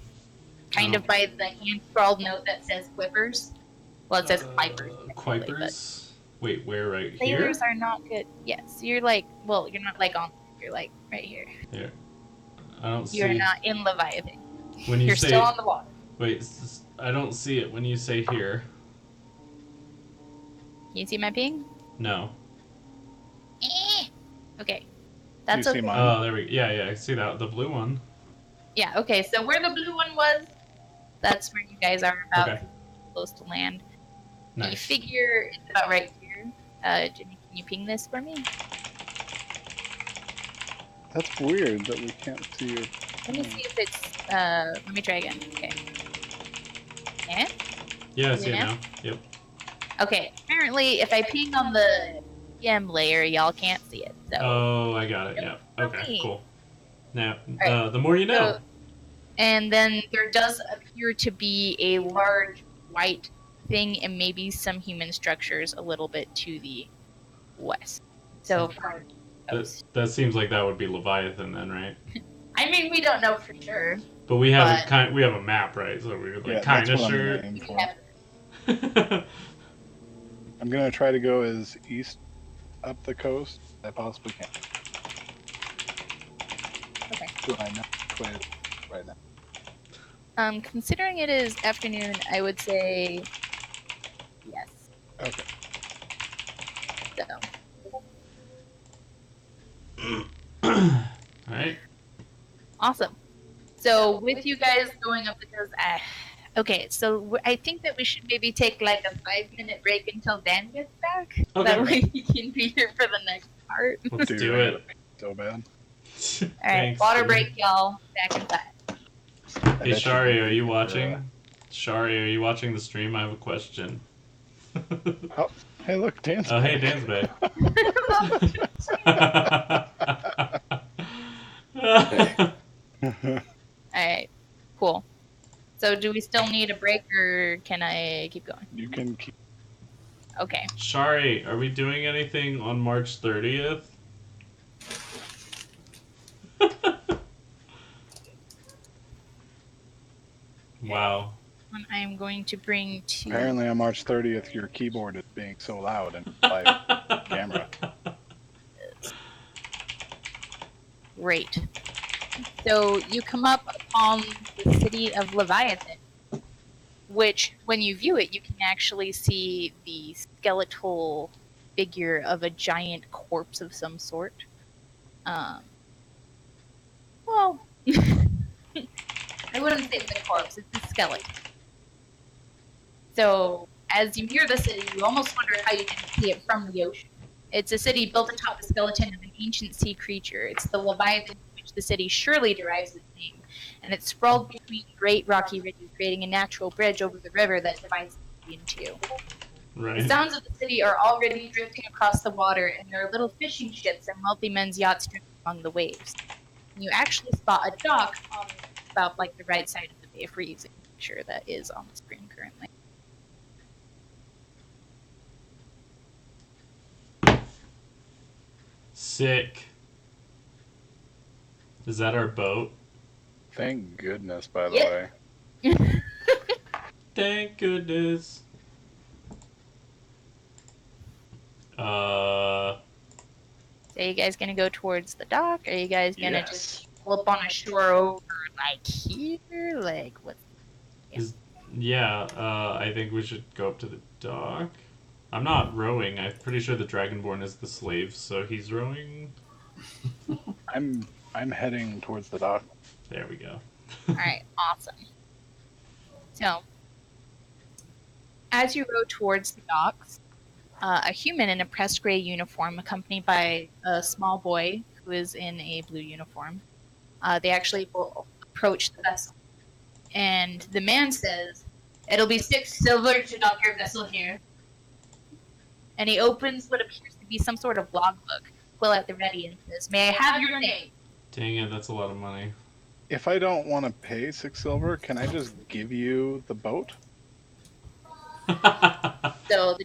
kind of by the hand scrawled note that says Quippers. Well, it says Quipers. Quipers? Wait, where? Right here? Sailors are not good. Yes, you're you're not on. You're right here. Here. I don't see. You're not in Leviathan. When you You're say, still on the water. Wait, I don't see it when you say here. Can you see my ping? No. Okay. That's You see okay. mine? Oh, there we go. Yeah, I see that. The blue one. Yeah, okay. So where the blue one was, that's where you guys are about Okay. close to land. The Nice. figure is about right here. Jimmy, can you ping this for me? That's weird that we can't see your. Let me see if it's, let me try again. Okay. Yeah? Yeah, I Is see it it now? now. Yep. Okay, apparently if I ping on the PM layer, y'all can't see it. So. Oh, I got it. Yeah. Okay, Okay. cool. Now, Alright. the more you know. So, and then there does appear to be a large white thing and maybe some human structures a little bit to the west. So, That seems like that would be Leviathan then, right? I mean, we don't know for sure. But we have But- we have a map, right? So we're Yeah, kind that's of what I'm sure. gonna aim for. Yeah. I'm gonna try to go as east up the coast as I possibly can. Okay. Right now. Considering it is afternoon, I would say yes. Okay. So, Alright. awesome. So with you guys going up the coast, okay. So I think that we should maybe take like a 5-minute break until Dan gets back. Okay. That way he can be here for the next part. Let's Dude, do I it. gotta pee so bad. All right, Thanks, water dude. break, y'all. Back in 5. Hey, bet Shari, you- are you watching? Shari, are you watching the stream? I have a question. Hey, look, Dan's. Oh, hey, Dan's back. All right, cool. So do we still need a break, or can I keep going? You can keep. Okay. Shari, are we doing anything on March 30th? Wow. And I'm going to bring to. Apparently, on March 30th, your keyboard is being so loud and live camera. Great. So you come up upon the city of Leviathan, which, when you view it, you can actually see the skeletal figure of a giant corpse of some sort. Well, I wouldn't say it's a corpse, it's a skeleton. So, as you near the city, you almost wonder how you can see it from the ocean. It's a city built atop the skeleton of an ancient sea creature. It's the Leviathan from which the city surely derives its name, and it's sprawled between great rocky ridges, creating a natural bridge over the river that divides the city in two. Right. The sounds of the city are already drifting across the water, and there are little fishing ships and wealthy men's yachts drifting among the waves. And you actually spot a dock on about like the right side of the bay if we're using a picture that is on the screen currently. Sick. Is that our boat? Thank goodness, by the Yep. way. Thank goodness. So you guys gonna go towards the dock? Are you guys gonna Yes. just flip on a shore over like here? Like what? Yeah, I think we should go up to the dock. I'm not rowing. I'm pretty sure the Dragonborn is the slave, so he's rowing. I'm heading towards the dock. There we go. All right, awesome. So as you row towards the docks, a human in a pressed gray uniform, accompanied by a small boy who is in a blue uniform, they actually will approach the vessel. And the man says, "It'll be 6 silver to dock your vessel here." And he opens what appears to be some sort of logbook, quill at the ready, and says, "May I have your name?" Dang it, that's a lot of money. If I don't want to pay 6 silver, can I just give you the boat? So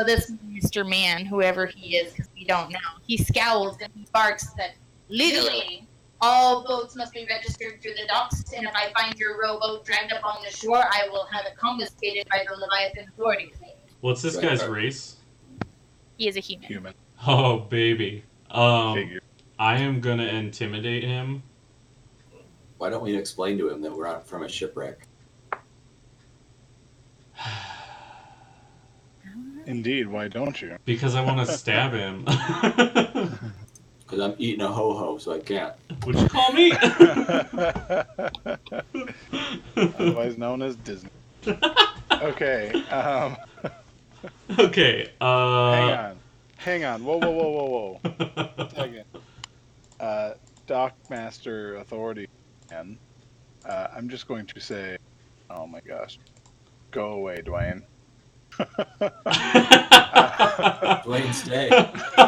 this Mr. Man, whoever he is, because we don't know, he scowls and he barks that legally all boats must be registered through the docks, and if I find your rowboat dragged up on the shore, I will have it confiscated by the Leviathan authorities. What's this guy's race? He is a human. Human. Oh, baby. Figure. I am gonna intimidate him. Why don't we explain to him that we're out from a shipwreck? Indeed, why don't you? Because I want to stab him. Because I'm eating a ho-ho, so I can't. Would you call me? Otherwise known as Disney. Okay. Okay. Hang on. Whoa. Second. Dockmaster Authority. And I'm just going to say, oh my gosh, go away, Dwayne. Dwayne, stay.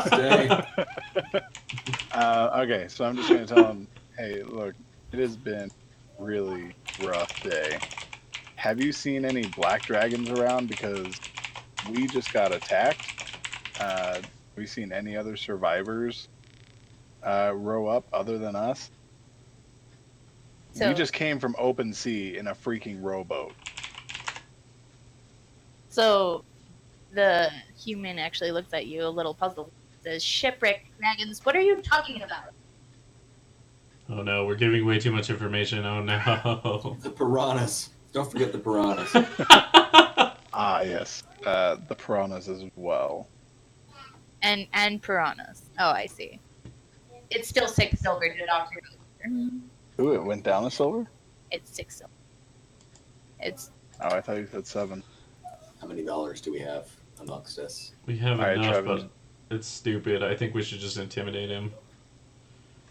Stay. Okay, so I'm just going to tell him, hey, look, it has been a really rough day. Have you seen any black dragons around? Because we just got attacked. Have you seen any other survivors row up other than us? So, We just came from open sea in a freaking rowboat. So the human actually looks at you a little puzzled. Says, "Shipwreck dragons, what are you talking about?" Oh no, we're giving way too much information. Oh no. The piranhas. Don't forget the piranhas. Ah, yes. The piranhas as well. And piranhas. Oh, I see. It's still 6 silver to Doctor. Ooh, it went down a silver? It's 6 silver. It's Oh, I thought you said 7. How many dollars do we have amongst us? We have Alright, enough, Travis. but it's stupid. I think we should just intimidate him.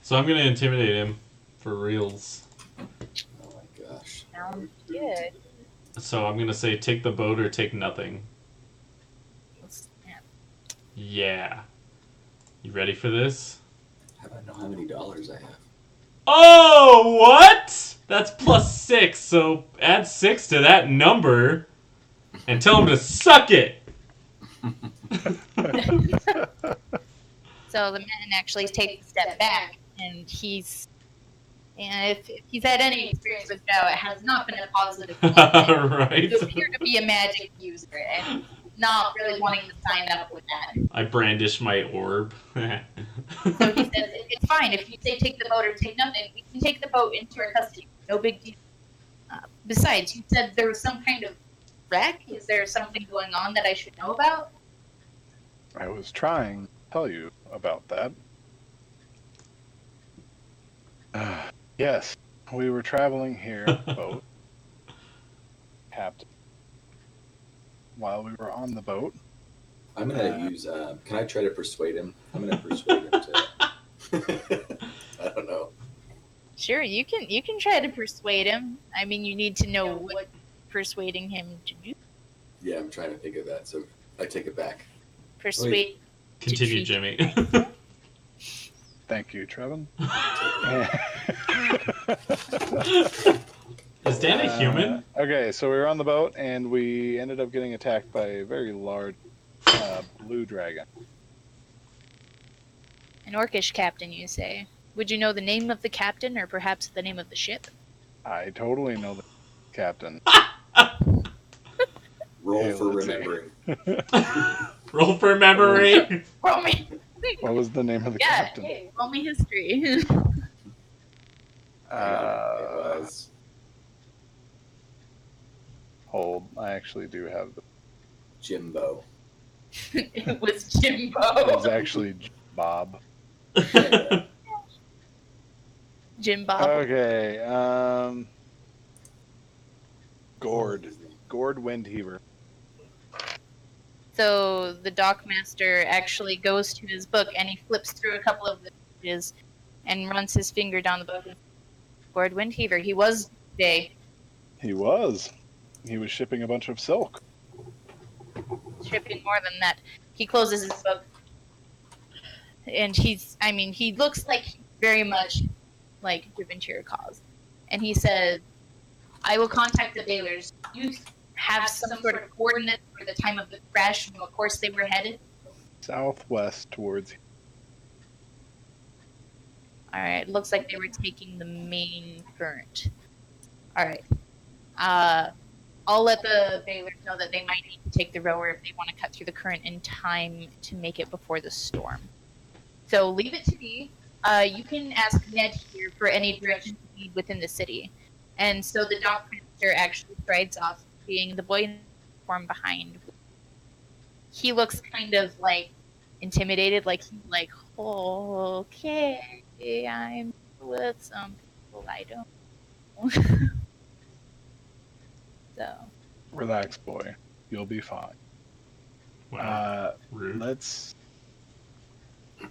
So I'm gonna intimidate him for reals. Oh my gosh. sounds good. So I'm gonna say take the boat or take nothing. Yeah. You ready for this? How do I know how many dollars I have? Oh, what? That's +6, so add 6 to that number and tell him to suck it. So the man actually takes a step back, and if he's had any experience with Joe, it has not been a positive one. Right? You appear to be a magic user, and not really wanting to sign up with that. I brandish my orb. So he says, "It's fine. If you say take the boat or take nothing, we can take the boat into our custody. No big deal. Besides, you said there was some kind of wreck. Is there something going on that I should know about?" I was trying to tell you about that. Yes, we were traveling here on the boat. Captain. While we were on the boat. I'm gonna use. Can I try to persuade him? I'm gonna persuade him to. I don't know. Sure, you can try to persuade him. I mean, you need to know what persuading him to do. Yeah, I'm trying to think of that. So I take it back. Persuade. Continue, Jimmy. Thank you, Trevin. Is Dan a human? Okay, so we were on the boat and we ended up getting attacked by a very large blue dragon. An orcish captain, you say? Would you know the name of the captain, or perhaps the name of the ship? I totally know the captain. Roll Hey, for let's see. remembering. Roll for memory. Roll me. What was the name of the captain? Hey, roll me history. It was. Hold, I actually do have the. Jimbo. It was Jimbo. It was actually Bob. Jim Bob. Okay, Gord Windheaver. So the dockmaster actually goes to his book and he flips through a couple of the pages and runs his finger down the book. Gord Windheaver. He was day. He was shipping a bunch of silk. Shipping more than that. He closes his book. And he looks like he's very much like driven to your cause. And he says, I will contact the Baylors. You have some sort of coordinates for the time of the crash and what course they were headed? Southwest towards. Alright, looks like they were taking the main current. Alright. I'll let the Baylors know that they might need to take the rower if they want to cut through the current in time to make it before the storm. So leave it to me. You can ask Ned here for any directions you need within the city. And so the dockmaster actually strides off, being the boy in the form behind. He looks kind of like intimidated, like he's like, oh, okay, I'm with some people I don't know. So. Relax, boy. You'll be fine. Wow. Rude.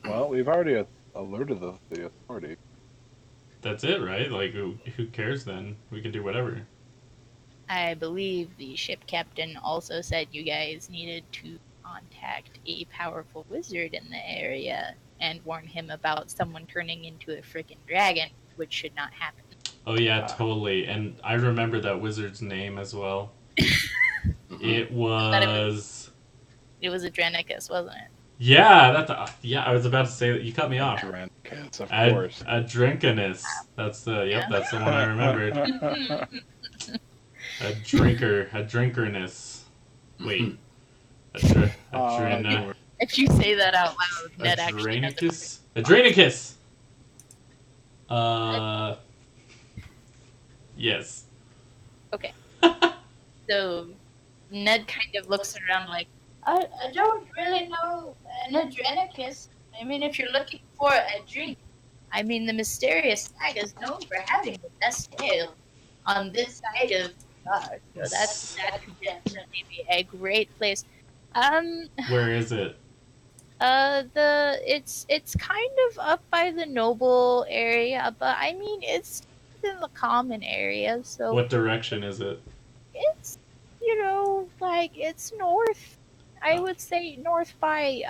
Well, we've already alerted the authority. That's it, right? Like, who cares then? We can do whatever. I believe the ship captain also said you guys needed to contact a powerful wizard in the area and warn him about someone turning into a freaking dragon, which should not happen. Oh yeah, totally. And I remember that wizard's name as well. It was... It was Adrenicus, wasn't it? Yeah, I was about to say that. You cut me off. Adrenicus, of course. Adrinkinus. That's the one I remembered. A drinkerness. Wait. If you say that out loud, Ned actually knows it. Adrenicus! Yes. Okay. So, Ned kind of looks around like, I don't really know an Adrenicus. I mean, if you're looking for a drink, I mean, the mysterious side is known for having the best ale on this side of God. So that could definitely be a great place. Where is it? It's kind of up by the Noble area, but I mean, it's in the common area, so. What direction is it? It's, like, it's north. I would say north by,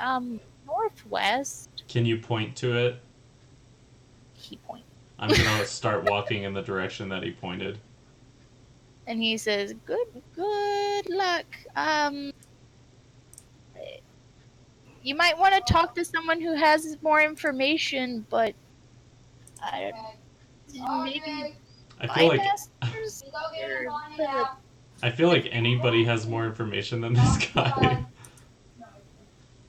northwest. Can you point to it? He points. I'm gonna start walking in the direction that he pointed. And he says, good luck. You might want to talk to someone who has more information, but maybe I feel like anybody has more information than this guy.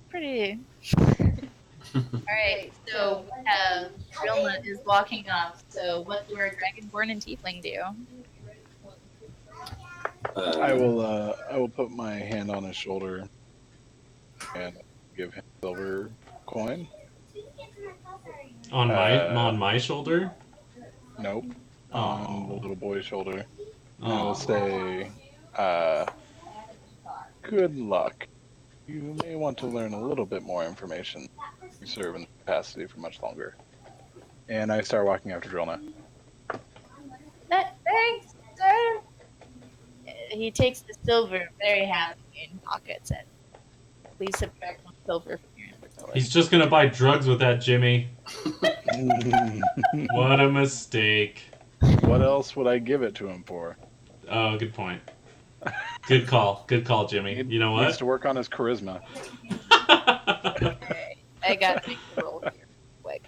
Pretty. Alright, so Rilma is walking off, so what do our Dragonborn and Tiefling do? I will put my hand on his shoulder and give him a silver coin. On my shoulder? Nope. On the Oh. little boy's shoulder. And I Oh. will say, good luck. You may want to learn a little bit more information. You serve in the capacity for much longer. And I start walking after Drillna. Thanks, sir. He takes the silver very happily and pockets it. Please subtract 1 silver from your inventory. He's just gonna buy drugs with that, Jimmy. What a mistake. What else would I give it to him for? Oh, good point. Good call. Good call, Jimmy. You know Needs what? to work on his charisma. Okay, I gotta make a roll here. Quick.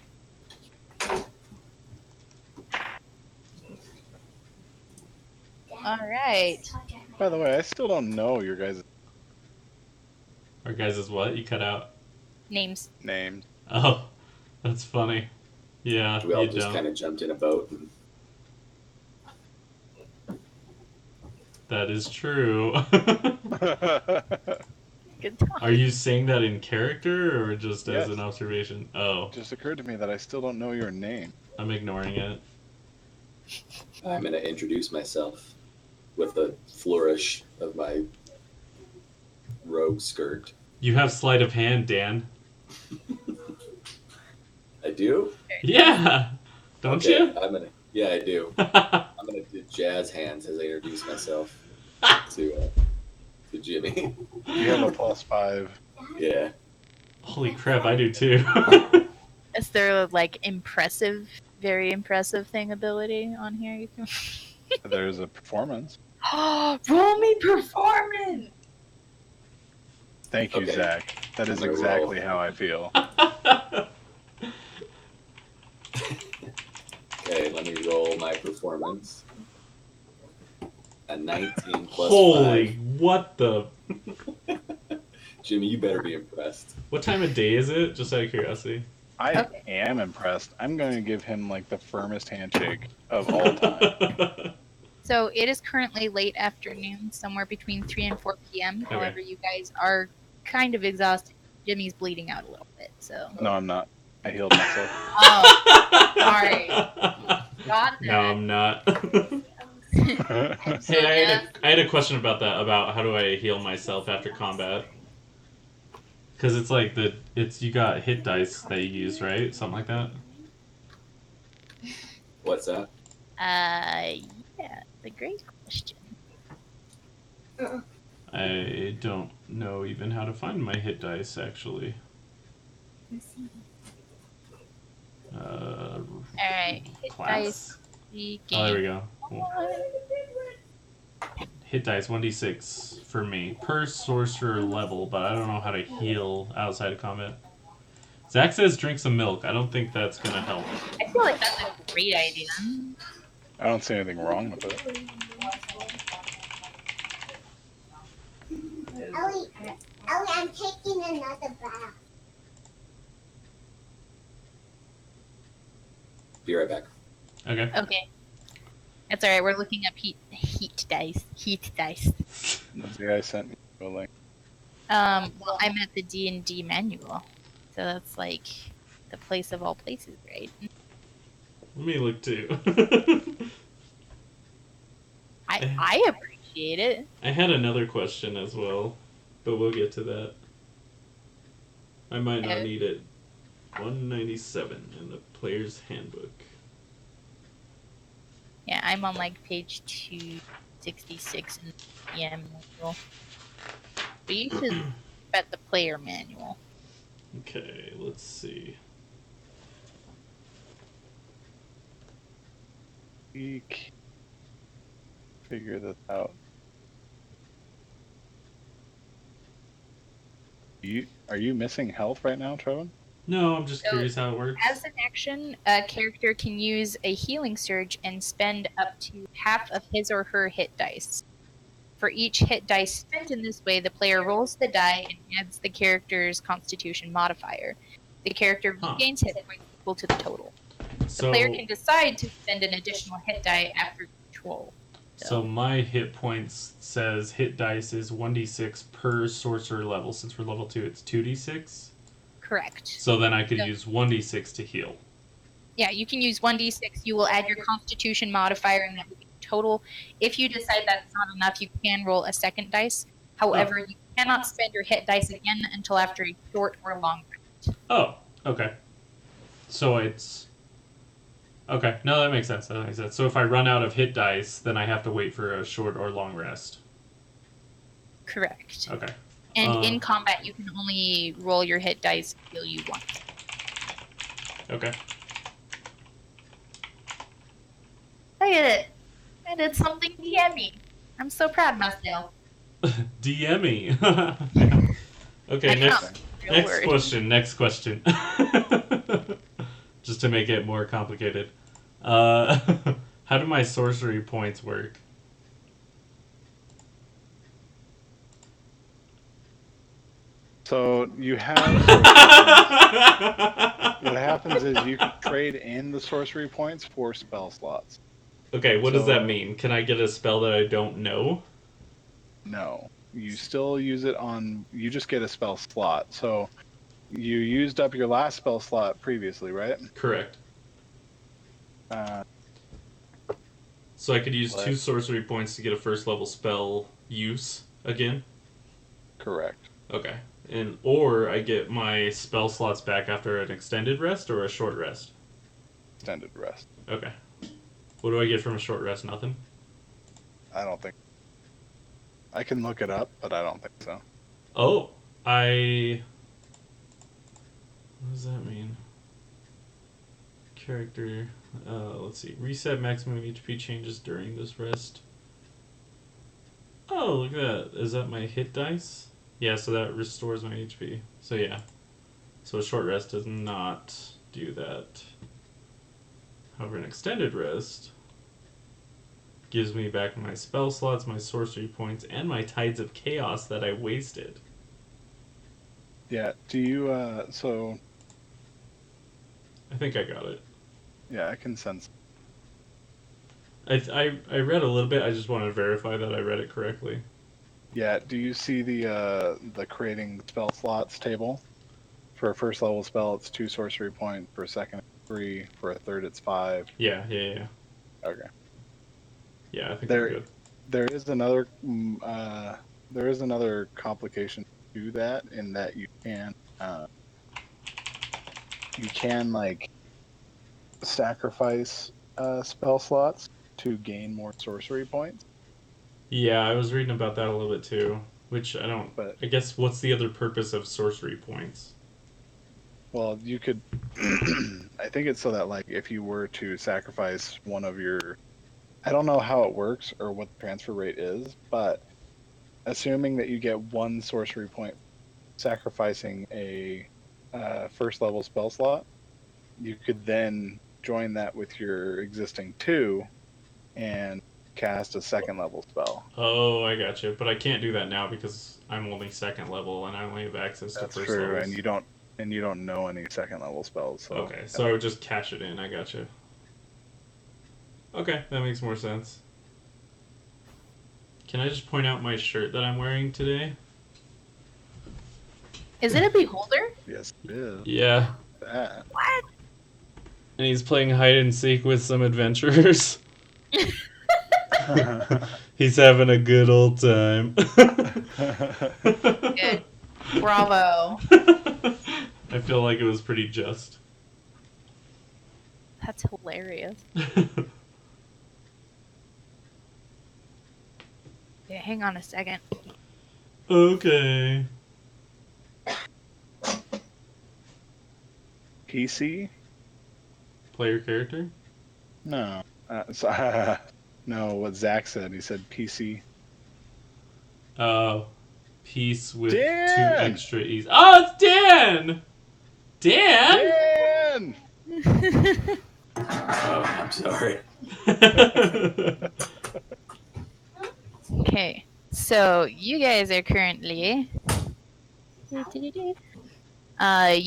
All right. By the way, I still don't know your guys' Our guys is what? You cut out? Names. names. Oh, that's funny. Yeah, We all you just don't. kind of jumped in a boat. And That is true. Good time. Are you saying that in character or just as Yes. an observation? Oh, It just occurred to me that I still don't know your name. I'm ignoring it. I'm going to introduce myself with a flourish of my robe skirt. You have sleight of hand, Dan. I do? Yeah, don't Okay, you? Yeah, I do. I'm gonna do jazz hands as I introduce myself to Jimmy. You have a +5. Yeah. Holy crap, I do too. Is there like very impressive thing ability on here? You can. There's a performance. Roll me performance. Thank you, Okay. Zach. That is I'm gonna exactly roll. how I feel. Okay, let me roll my performance. A 19 plus Holy, 5. what the? Jimmy, you better be impressed. What time of day is it? Just out of curiosity. I Okay. am impressed. I'm going to give him like the firmest handshake of all time. So it is currently late afternoon, somewhere between 3 and 4 p.m. Okay. However, you guys are kind of exhausted. Jimmy's bleeding out a little bit, so. No, I'm not. I healed myself. Oh, sorry. Got No, I'm not. Hey, I had a question about that. About how do I heal myself after combat? Because it's like you got hit dice that you use, right? Something like that. What's that? Yeah, the great question. I don't know even how to find my hit dice actually. All right, hit Class. dice. The Oh, there we game. go. Cool. Hit dice 1d6 for me per sorcerer level, but I don't know how to heal outside of combat. Zach says drink some milk. I don't think that's gonna help. I feel like that's a great idea. I don't see anything wrong with it. Ellie, I'm taking another bath. Be right back. Okay. Okay. That's alright, we're looking up heat dice. Heat dice. That's the guy sent me a link. Well, I'm at the D&D manual. So that's like the place of all places, right? Let me look too. I appreciate it. I had another question as well, but we'll get to that. I might not need it. 197 in the player's handbook. Yeah, I'm on like page 266 in the DM manual. But you should bet the player manual. Okay, let's see. We can figure this out. Are you missing health right now, Trevin? No, I'm just So, curious how it works. As an action, a character can use a healing surge and spend up to half of his or her hit dice. For each hit dice spent in this way, the player rolls the die and adds the character's constitution modifier. The character regains hit points equal to the total. The So, player can decide to spend an additional hit die after each roll. So my hit points says hit dice is 1d6 per sorcerer level. Since we're level 2, it's 2d6. Correct. So then I could use 1d6 to heal. Yeah, you can use 1d6. You will add your Constitution modifier, and that will be total. If you decide that's not enough, you can roll a second dice. However, you cannot spend your hit dice again until after a short or long rest. Oh, okay. So it's... Okay, no, that makes sense. That makes sense. So if I run out of hit dice, then I have to wait for a short or long rest. Correct. Okay. And in combat, you can only roll your hit dice heal you once. Okay. I did it. I did something yummy. I'm so proud of myself. DME. Okay, next question. Just to make it more complicated. How do my sorcery points work? So you have... What happens is you can trade in the sorcery points for spell slots. Okay, what does that mean? Can I get a spell that I don't know? No. You still use it on... You just get a spell slot. So you used up your last spell slot previously, right? Correct. So I could use 2 sorcery points to get a first level spell use again? Correct. Okay. Or I get my spell slots back after an extended rest or a short rest? Extended rest. Okay. What do I get from a short rest? Nothing? I don't think... I can look it up, but I don't think so. Oh, what does that mean? Character, let's see. Reset maximum HP changes during this rest. Oh, look at that. Is that my hit dice? Yeah, so that restores my HP. So yeah. So a short rest does not do that. However, an extended rest gives me back my spell slots, my sorcery points, and my Tides of Chaos that I wasted. Yeah, do you, so... I think I got it. Yeah, I can sense. I read a little bit. I just wanted to verify that I read it correctly. Yeah, do you see the creating spell slots table? For a first level spell, it's 2 sorcery points. For a second, it's 3. For a third, it's 5. Yeah. Okay. Yeah, I think we're good. There is another complication to that, in that you can like sacrifice spell slots to gain more sorcery points. Yeah, I was reading about that a little bit too. Which I don't. But I guess what's the other purpose of sorcery points? Well, you could. I think it's so that, like, if you were to sacrifice one of your, I don't know how it works or what the transfer rate is, but assuming that you get 1 sorcery point sacrificing a first level spell slot, you could then join that with your existing 2 and cast a second level spell. Oh, I gotcha. But I can't do that now because I'm only 2nd level and I only have access to first true, levels. and you don't know any second level spells. So okay, so I would just cash it in. I gotcha. Okay, that makes more sense. Can I just point out my shirt that I'm wearing today? Is it a beholder? Yes, it is. Yeah. That. What? And he's playing hide and seek with some adventurers. He's having a good old time. Good. Bravo. I feel like it was pretty just. That's hilarious. Yeah, hang on a second. Okay. PC? Player character? No. No, what Zach said. He said PC. Piece with Dan! 2 extra E's. Oh, it's Dan! Dan? Oh, I'm sorry. Okay, so you guys are currently... you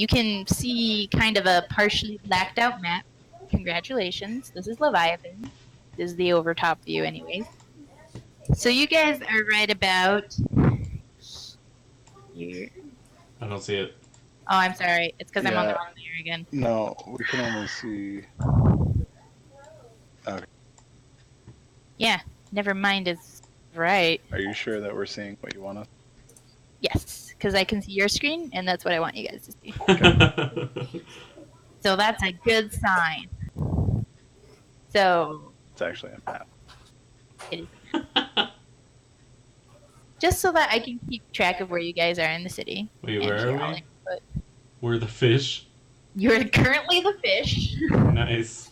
can see kind of a partially blacked out map. Congratulations. This is Leviathan. This is the overtop view anyways. So you guys are right about here. I don't see it. Oh, I'm sorry. It's because I'm on the Yeah. wrong layer again. No, we can only see. Okay. Yeah, never mind is right. Are you sure that we're seeing what you want us? Yes, because I can see your screen, and that's what I want you guys to see. So that's a good sign. So It's actually a map. just so that I can keep track of where you guys are in the city. Wait, and where hear are all we? input. We're the fish. You're currently the fish, Nice.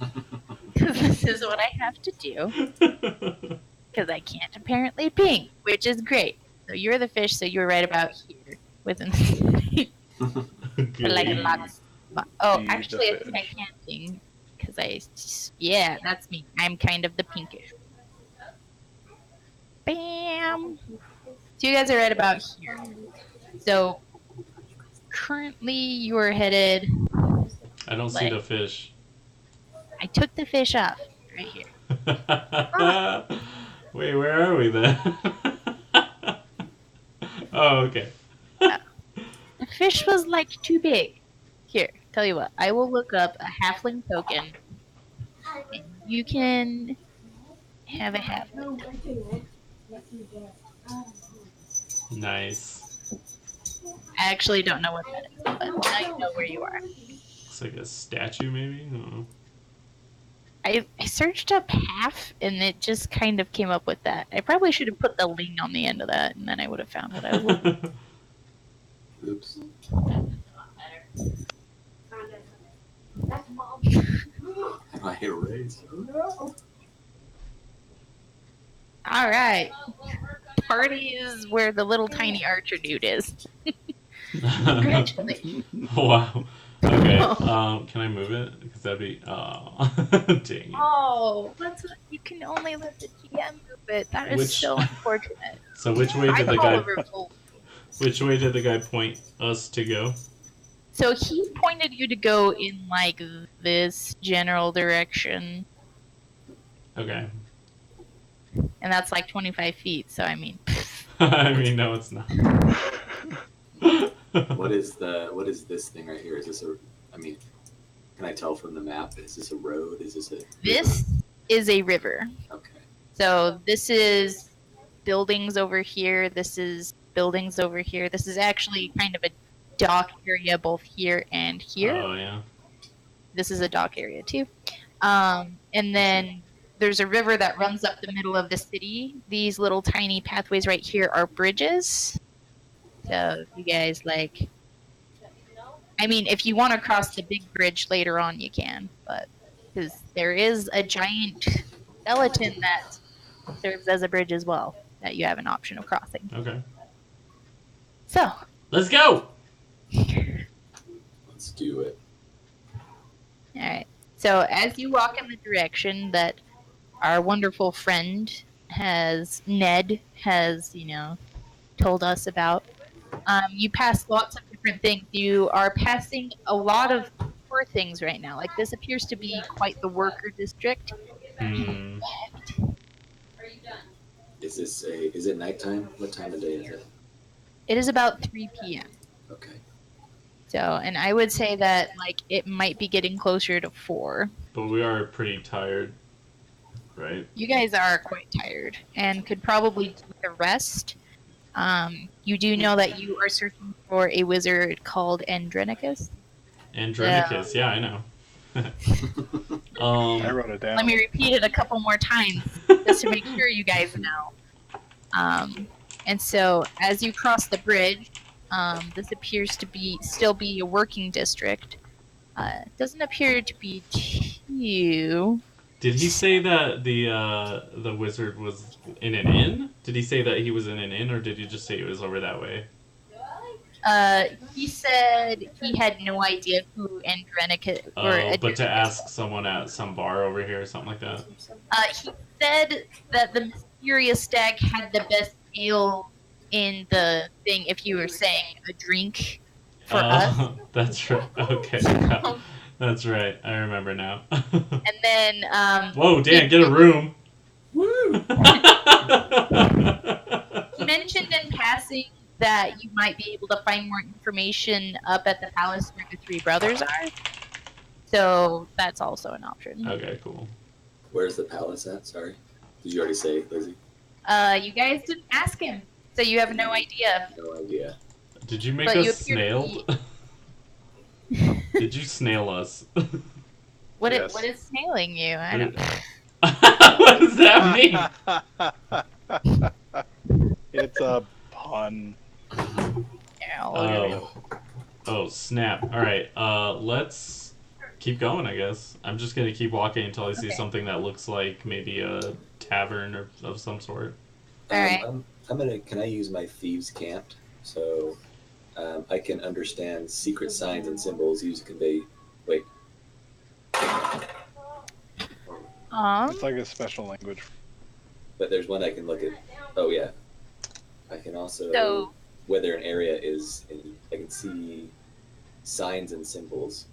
because this is what I have to do, because I can't apparently ping, which is great. So you're the fish, so you're right about here within the city. But like a Good. lot of oh, Be the actually, I think I fish. can ping, because yeah, that's me. I'm kind of the pinkish. Bam! So you guys are right about here. So currently you are headed. I don't see the fish. I took the fish off right here. Wait, where are we then? Oh, okay. The fish was like too big. Here, tell you what, I will look up a halfling token, and you can have a halfling token. Nice. I actually don't know what that is, but now you know where you are. Looks like a statue, maybe? I don't know. I searched up half, and it just kind of came up with that. I probably should have put the ling on the end of that, and then I would have found what I was looking for. Oops. Am I erased? All right. Party is where the little tiny archer dude is. Congratulations. Wow. Okay. Can I move it? Because that'd be. Oh, dang it. Oh, that's what, you can only let the GM move it. That is so unfortunate. So which way I did the call guy? a revolt. Which way did the guy point us to go? So he pointed you to go in like this general direction, Okay. and that's like 25 feet. So I mean, I mean, no, it's not. What is this thing right here? Is this a? I mean, can I tell from the map? Is this a road? Is this a? this is a river. Okay. So this is buildings over here. This is buildings over here. This is actually kind of a dock area both here and here. Oh yeah. This is a dock area too. And then there's a river that runs up the middle of the city. These little tiny pathways right here are bridges. So you guys like, I mean, if you want to cross the big bridge later on, you can, but because there is a giant skeleton that serves as a bridge as well that you have an option of crossing. Okay. So Let's go. Let's do it. all right. So as you walk in the direction that our wonderful friend Ned has, told us about, you pass lots of different things. You are passing a lot of poor things right now. Like this appears to be quite the worker district. Hmm. Is it nighttime? What time of day is it? It is about 3 p.m. Okay. So, and I would say that like it might be getting closer to 4. But we are pretty tired, right? You guys are quite tired and could probably do the rest. You do know that you are searching for a wizard called Andronicus. Andronicus, yeah, I know. I wrote it down. Let me repeat it a couple more times just to make sure you guys know. And so as you cross the bridge, this appears to still be a working district. It doesn't appear to be too. Did he say that the wizard was in an inn? Did he say that he was in an inn, or did he just say he was over that way? He said he had no idea who Andronicus But to ask someone at some bar over here or something like that. He said that the mysterious stag had the best ale in the thing. If you were saying a drink for us, That's right. Okay, yeah, that's right. I remember now. and then Whoa, Dan, get a room. Woo! He mentioned in passing that you might be able to find more information up at the palace where the three brothers are. So that's also an option. Okay, cool. Where's the palace at? Sorry. Did you already say, Lizzie? You guys didn't ask him, so you have no idea. No idea. Did you make But you us appear to snailed? Did you snail us? What Yes. what is snailing you? I don't know. What does that mean? It's a pun. Yeah, look at it. Oh, snap. Alright, let's keep going, I guess. I'm just gonna keep walking until I see Okay. something that looks like maybe a tavern or of some sort. Alright. I'm gonna. Can I use my thieves' cant? So I can understand secret signs and symbols used to convey. Wait. It's like a special language. But there's one I can look at. Oh yeah. I can also So- whether an area is in. I can see signs and symbols,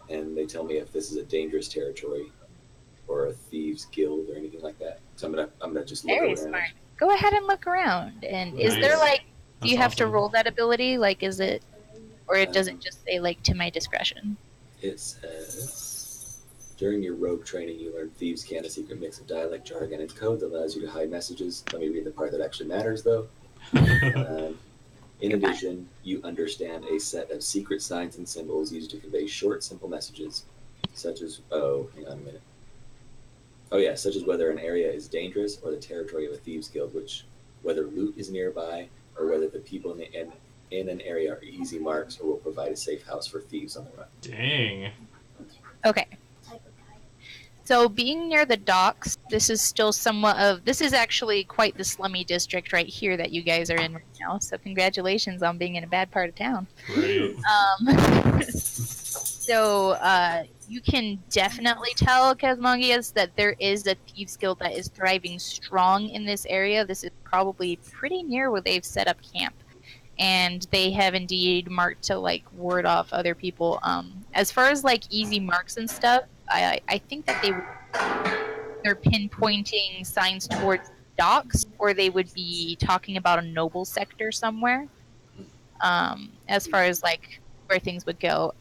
and they tell me if this is a dangerous territory, or a thieves' guild, or anything like that. So I'm gonna just look Very around. smart. Go ahead and look around. And is there Nice. like, do That's you have to awesome. roll that ability? Like, is it, or does it just say like to my discretion? It says, during your rogue training, you learn thieves' cant, a secret mix of dialect, jargon, and code that allows you to hide messages. Let me read the part that actually matters, though. In addition, you understand a set of secret signs and symbols used to convey short, simple messages, such as, hang on a minute. Oh yeah, such as whether an area is dangerous or the territory of a thieves' guild, which, whether loot is nearby or whether the people in an area are easy marks or will provide a safe house for thieves on the run. Dang. Okay. So being near the docks, this is still somewhat of, this is actually quite the slummy district right here that you guys are in right now. So congratulations on being in a bad part of town. Great. So you can definitely tell, Kazmongius, that there is a thieves guild that is thriving strong in this area. This is probably pretty near where they've set up camp. And they have indeed marked to like ward off other people. As far as like easy marks and stuff, I think that they're pinpointing signs towards docks, or they would be talking about a noble sector somewhere. As far as like where things would go,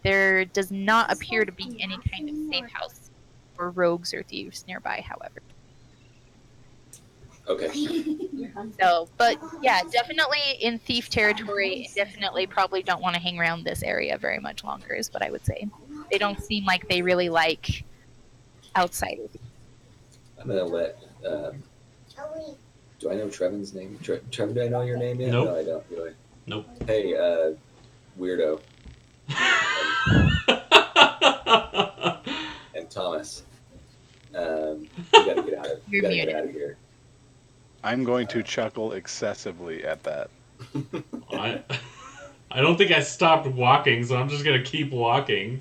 there does not appear to be any kind of safe house for rogues or thieves nearby. However. Okay. So, but yeah, definitely in thief territory, definitely probably don't want to hang around this area very much longer, is what I would say. They don't seem like they really like outsiders. I'm gonna let. Do I know Trevin's name? Trevin, do I know your name yet? Nope. No, I don't. Do I? Nope. Hey, weirdo. And Thomas. You gotta get out of. You You're gotta muted. get out of here. I'm going to chuckle excessively at that. I don't think I stopped walking, so I'm just gonna keep walking.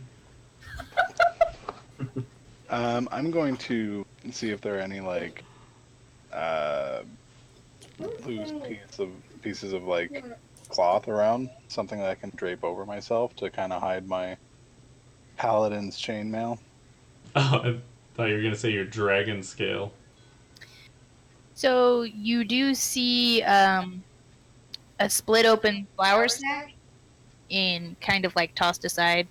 I'm going to see if there are any like loose pieces of like cloth around, something that I can drape over myself to kind of hide my paladin's chainmail. Oh, I thought you were gonna say your dragon scale. So you do see a split open flour sack and kind of like tossed aside.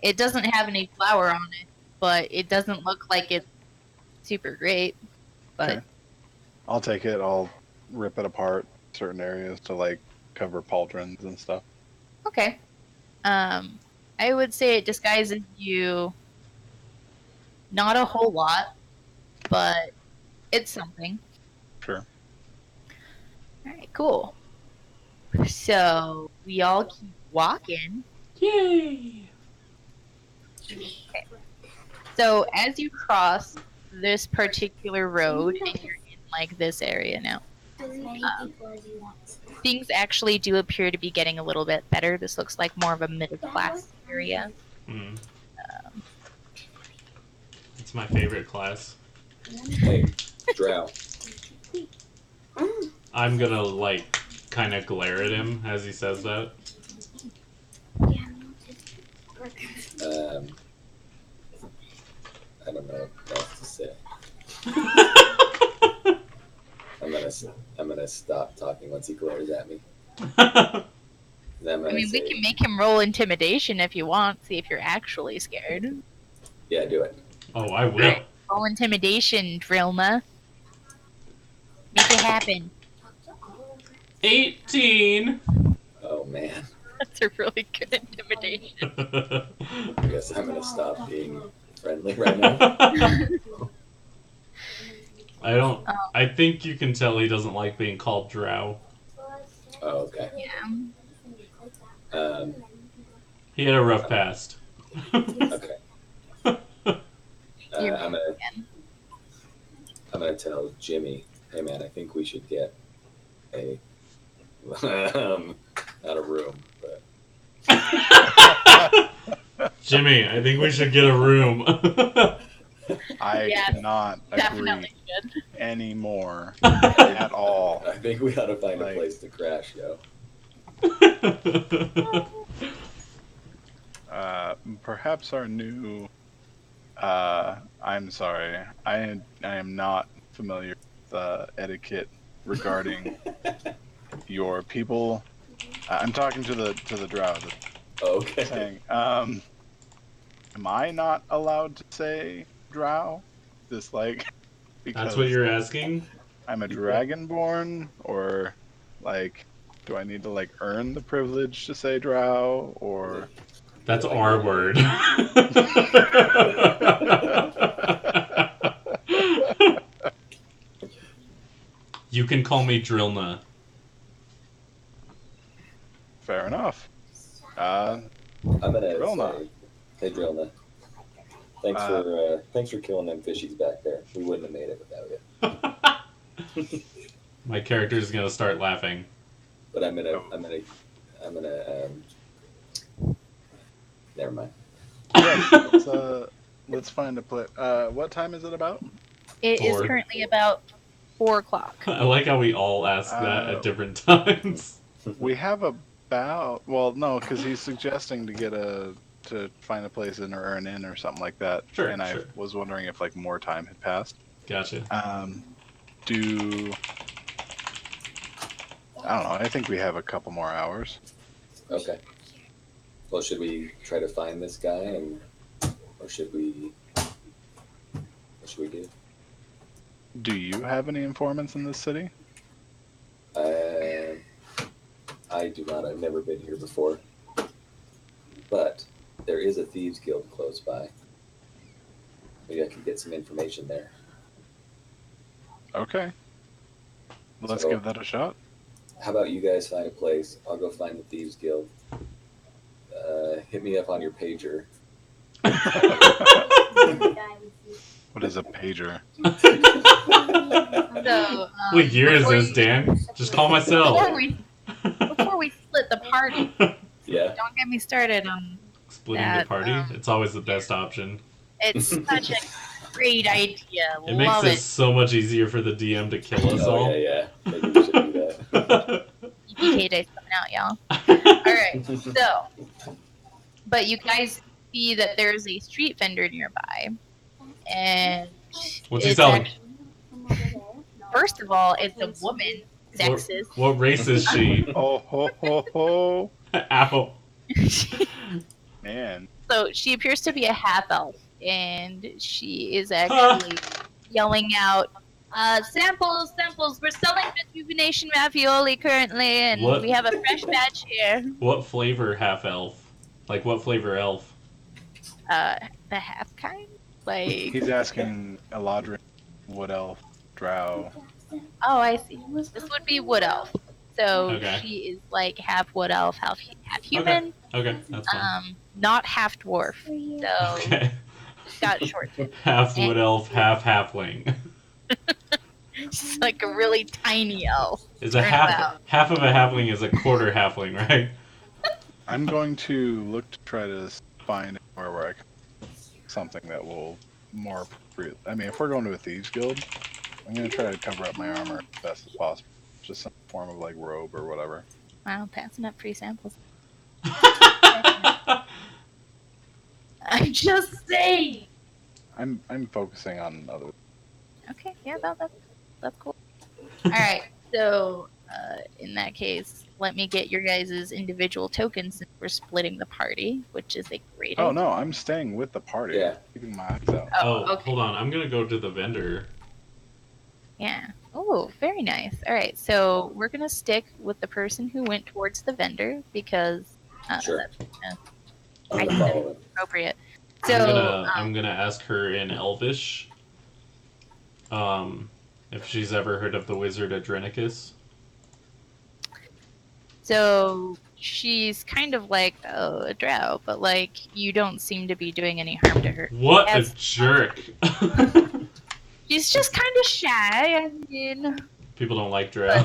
It doesn't have any flour on it, but it doesn't look like it's super great. But Okay. I'll take it. I'll rip it apart certain areas to like cover pauldrons and stuff. okay. I would say it disguises you not a whole lot, but it's something. Sure. Alright, cool. So we all keep walking. Yay! So as you cross this particular road and you're in like this area now, things actually do appear to be getting a little bit better. This looks like more of a middle class area. Hmm. It's my favorite class. Hey, Drow. I'm gonna like kind of glare at him as he says that. I don't know what else to say. gonna stop talking once he glares at me. Then I'm I gonna mean, we say, can make him roll intimidation if you want. See if you're actually scared. yeah, do it. Oh, I will. Roll intimidation, Drilma. Make it happen. 18. Oh man, That's a really good intimidation. I guess I'm gonna stop being friendly right now. I think you can tell he doesn't like being called drow. Oh, okay. Yeah. He had a rough past. Okay. You're I'm back again. gonna tell Jimmy, hey man, I think we should get a not a room, but Jimmy, I think we should get a room. I Yes, cannot agree Definitely good. anymore at all. I think we ought to find a Like- place to crash, yo. Perhaps our new. I'm sorry. I am not familiar with etiquette regarding your people. I'm talking to the drow. Okay. Saying, am I not allowed to say drow? This like because That's what you're asking? I'm a dragonborn, or like, do I need to like earn the privilege to say drow, or? That's our word. You can call me Drillna. Fair enough. I'm gonna Drillna. say, hey Drillna, thanks for killing them fishies back there. We wouldn't have made it without you. My character is gonna start laughing. But I'm gonna never mind. Yeah, let's find a place. What time is it about? It is 4. currently about 4 o'clock. I like how we all ask that at different times. We have about, well, no, because he's suggesting to find a place in or an inn or something like that. Sure, And I sure. was wondering if like more time had passed. Gotcha. I don't know. I think we have a couple more hours. Okay. Well, should we try to find this guy, or should we? What should we do? Do you have any informants in this city? I do not. I've never been here before. But there is a thieves guild close by. Maybe I can get some information there. Okay. Let's So- give that a shot. How about you guys find a place? I'll go find the thieves guild. Hit me up on your pager. What is a pager? So, What year is before this, you- Dan? Just call myself. Before we split the party, Yeah. don't get me started on. Splitting the That, party? It's always the best option. It's such a great idea. It makes Love it it. so much easier for the DM to kill us Oh all. yeah. Maybe we should do that. EPK Day's coming out, y'all. Alright, so. But you guys see that there's a street vendor nearby. And. What's he it's selling? First of all, it's a woman. Sexist. What race is she? Oh ho ho ho! Ow. Man, So she appears to be a half elf, and she is actually yelling out, samples, samples. We're selling rejuvenation ravioli currently, and What? we have a fresh batch here. What flavor half elf? Like what flavor elf? The half kind? Like, he's asking Eladrin, Wood Elf, Drow. oh, I see. This would be wood elf. So Okay. she is like half wood elf, half human. Okay, that's fine. Not half dwarf. So Okay. got short. Half wood elf, half halfling. She's like a really tiny elf. Is a Turns half out. half of a halfling is a quarter halfling, right? I'm going to look to try to find where I can something that will more appropriate. I mean, if we're going to a thieves guild, I'm going to try to cover up my armor as best as possible. Just some form of like robe or whatever. Wow, passing up free samples. I'm just saying. I'm focusing on other. Okay, yeah, that's cool. All right. So in that case, let me get your guys' individual tokens since we're splitting the party, which is a great Oh idea. no, I'm staying with the party. Yeah. Keeping my eyes out. Oh, okay. hold on. I'm gonna go to the vendor. Yeah. Oh, very nice. All right. So we're gonna stick with the person who went towards the vendor because Sure. that's I'm I gonna think follow him. appropriate. So I'm gonna ask her in Elvish, if she's ever heard of the wizard Adrenicus. So she's kind of like, oh, a drow, but like you don't seem to be doing any harm to her. What a Yes. jerk! She's just kind of shy. I mean, People don't like drow.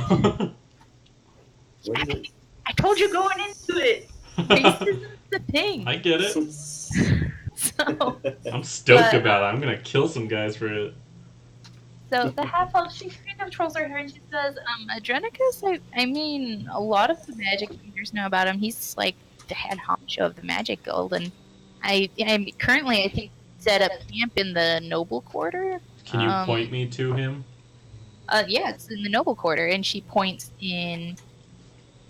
What is it? I told you going into it. Racism's the thing. I get it. So, I'm stoked But- about it. I'm gonna kill some guys for it. so the half elf, she kind of trolls her hair and she says, Adrenicus, I mean, a lot of the magic users know about him. He's like the head honcho of the Magic Guild, and I'm currently, I think, set up camp in the Noble Quarter. Can you point me to him? Yeah, it's in the Noble Quarter, and she points in.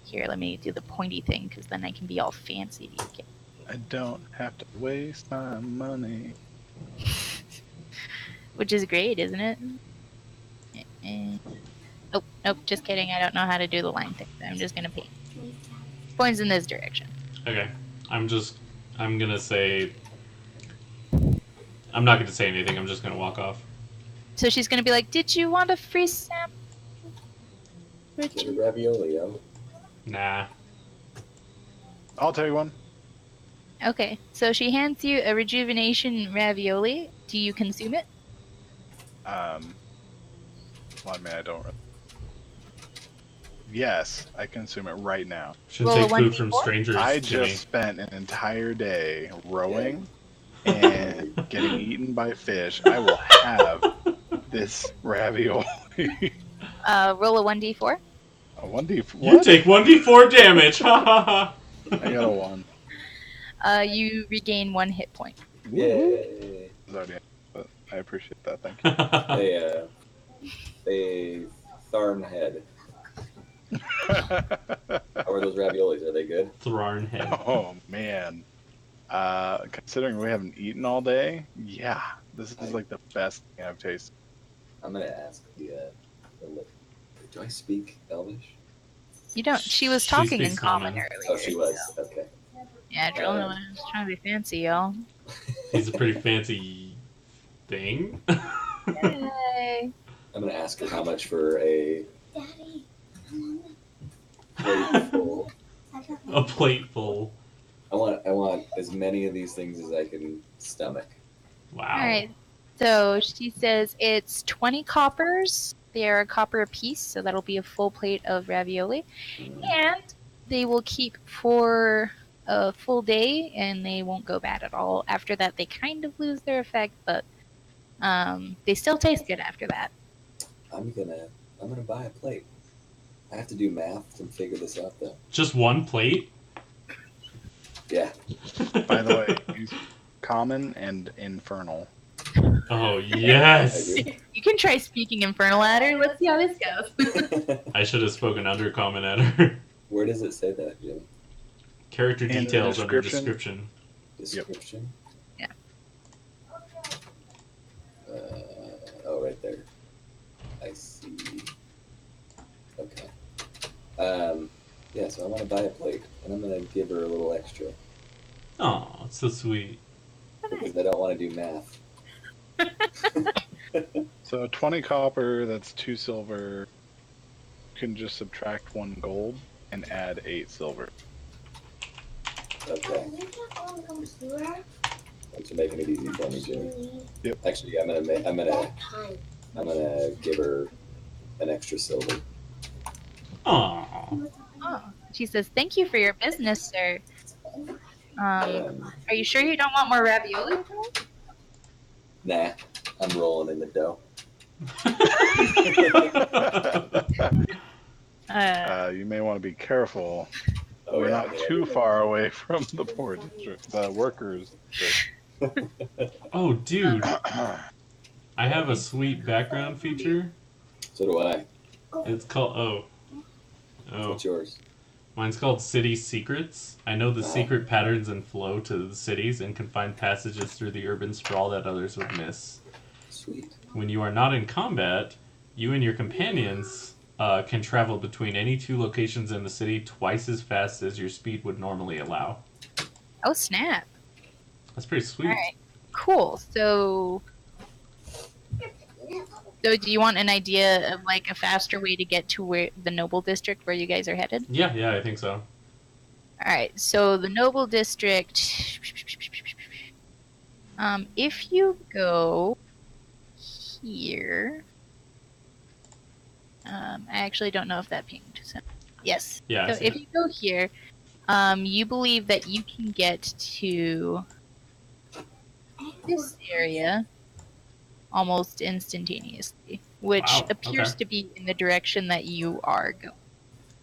Here, let me do the pointy thing, because then I can be all fancy. I don't have to waste my money. Which is great, isn't it? Oh, nope, just kidding. I don't know how to do the line thing. So I'm just gonna paint. Points in this direction. Okay. I'm gonna say. I'm not gonna say anything. I'm just gonna walk off. So she's gonna be like, "Did you want a free sample?" Get a ravioli, yo. Nah. I'll tell you one. Okay, so she hands you a rejuvenation ravioli. Do you consume it? Well, I mean, I don't. Yes, I consume it right now. Should Roll take a food from 1d4? strangers. I Jimmy. just spent an entire day rowing and getting eaten by fish. I will have this ravioli. Roll a 1d4. A 1D. You What? take 1d4 damage. Ha ha ha. I got a 1. You regain 1 hit point. Yay. Zodiac, but I appreciate that. Thank you. They Tharn head. How are those raviolis? Are they good? Thrarn head. Oh man. Considering we haven't eaten all day, yeah, this is like the best thing I've tasted. I'm gonna ask the do I speak Elvish? You don't. She was She talking in speaks common common. earlier. Oh, she was. so- Okay. Yeah, Drill was trying to be fancy, y'all. He's a pretty fancy thing. Yay. I'm gonna ask her how much for a Daddy, plate full. A plate full. I want as many of these things as I can stomach. Wow. All right. So she says it's 20 coppers. They are a copper apiece, so that'll be a full plate of ravioli. And they will keep for a full day, and they won't go bad at all. After that, they kind of lose their effect, but they still taste good after that. I'm gonna buy a plate. I have to do math to figure this out though. Just one plate? Yeah. By the way, use common and infernal. Oh, yes. You can try speaking Infernal at her. Let's see how this goes. I should have spoken undercommon at her. Where does it say that, Jim? Character In the details under description. description. Description? Yeah. Oh, right there. I see. Okay. Yeah, so I want to buy a plate, and I'm going to give her a little extra, Oh, it's so sweet. because I don't want to do math. So 20 copper, that's 2 silver. You can just subtract 1 gold and add 8 silver. Okay. Thanks for making it easy for me, Jimmy. Actually, I'm gonna give her an extra silver. Aw. Oh. She says, "Thank you for your business, sir. Are you sure you don't want more ravioli?" Nah, I'm rolling in the dough. You may want to be careful. Oh, We're yeah, not too far away from the poor district, the workers. Oh, dude. I have a sweet background feature. So do I. It's called What's yours? Mine's called City Secrets. I know the secret patterns and flow to the cities and can find passages through the urban sprawl that others would miss. Sweet. When you are not in combat, you and your companions can travel between any two locations in the city twice as fast as your speed would normally allow. Oh, snap. That's pretty sweet. All right. Cool. So do you want an idea of like a faster way to get to where the Noble District where you guys are headed? Yeah, I think so. All right. So the Noble District. If you go here, I actually don't know if that pinged. So, yes. Yeah. So if you go here, you believe that you can get to this area almost instantaneously, which appears to be in the direction that you are going.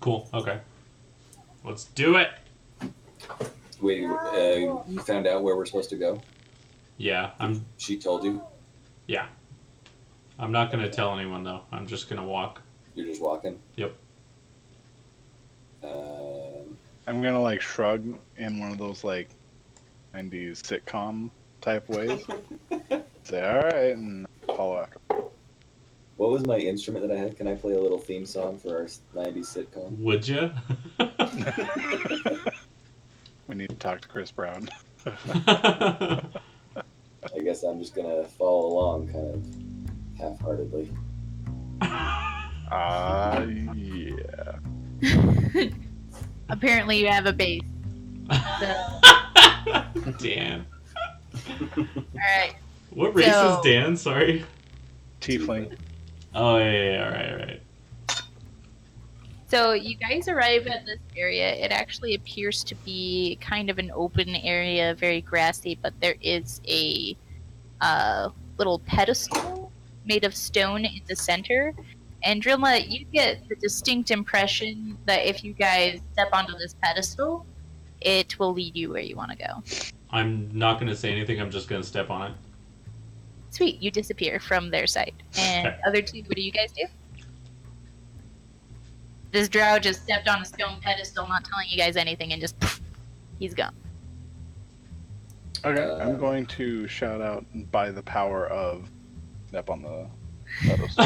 Cool. Okay. Let's do it. Wait, you found out where we're supposed to go? Yeah, She told you? Yeah. I'm not gonna tell anyone though. I'm just gonna walk. You're just walking? Yep. I'm gonna like shrug in one of those like 90s sitcom type ways. Say, all right, and follow after. What was my instrument that I had? Can I play a little theme song for our 90s sitcom? Would you? We need to talk to Chris Brown. I guess I'm just gonna follow along kind of half-heartedly. Yeah. Apparently, you have a base. So. Dan. Alright. What race is Dan? Sorry. Tiefling. Oh, yeah. Alright. So you guys arrive at this area. It actually appears to be kind of an open area, very grassy, but there is a little pedestal made of stone in the center. And Drilla, you get the distinct impression that if you guys step onto this pedestal, it will lead you where you want to go. I'm not going to say anything. I'm just going to step on it. Sweet, you disappear from their sight. And other two, what do you guys do? This drow just stepped on a stone pedestal, not telling you guys anything, and just poof, he's gone. Okay, I'm going to shout out by the power of step on the pedestal.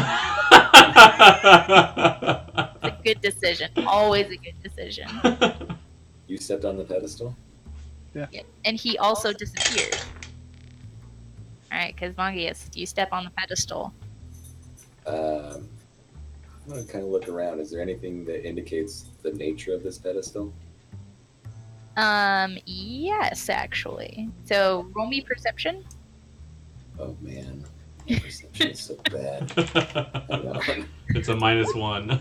It's a good decision. Always a good decision. You stepped on the pedestal? Yeah. And he also disappeared. Alright, because Mongius, you step on the pedestal. I'm going to kind of look around. Is there anything that indicates the nature of this pedestal? Yes, actually. So, roll me perception. Oh, man. My perception is so bad. Hang on. It's a -1.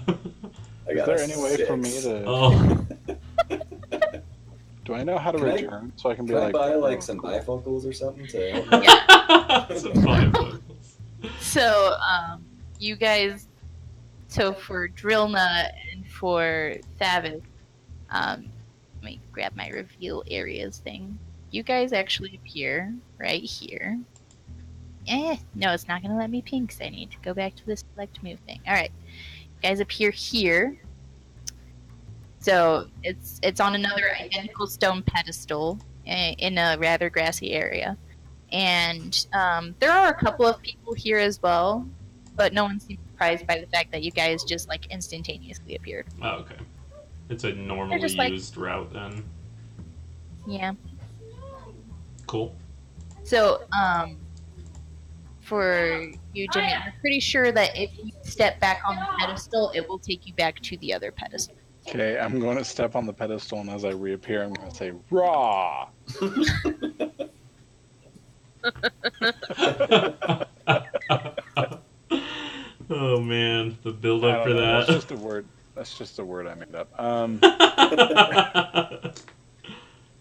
I Is got there a any way 6. for me to... Oh. Do I know how to return so I can be Can I like... buy like some bifocals or something to help me? Yeah. Some bifocals. So, you guys... So, for Drillna and for Thavis, let me grab my reveal areas thing. You guys actually appear right here. No, it's not going to let me ping because I need to go back to this select move thing. Alright. You guys appear here. So, it's on another identical stone pedestal in a rather grassy area. And there are a couple of people here as well, but no one seems surprised by the fact that you guys just like instantaneously appeared. Oh, okay. It's a normally used route then. Yeah. Cool. So, for you, Jimmy, I'm pretty sure that if you step back on the pedestal, it will take you back to the other pedestal. Okay, I'm going to step on the pedestal, and as I reappear, I'm going to say, "Raw!" Oh man, the build up for that. That's just a word. That's just a word I made up.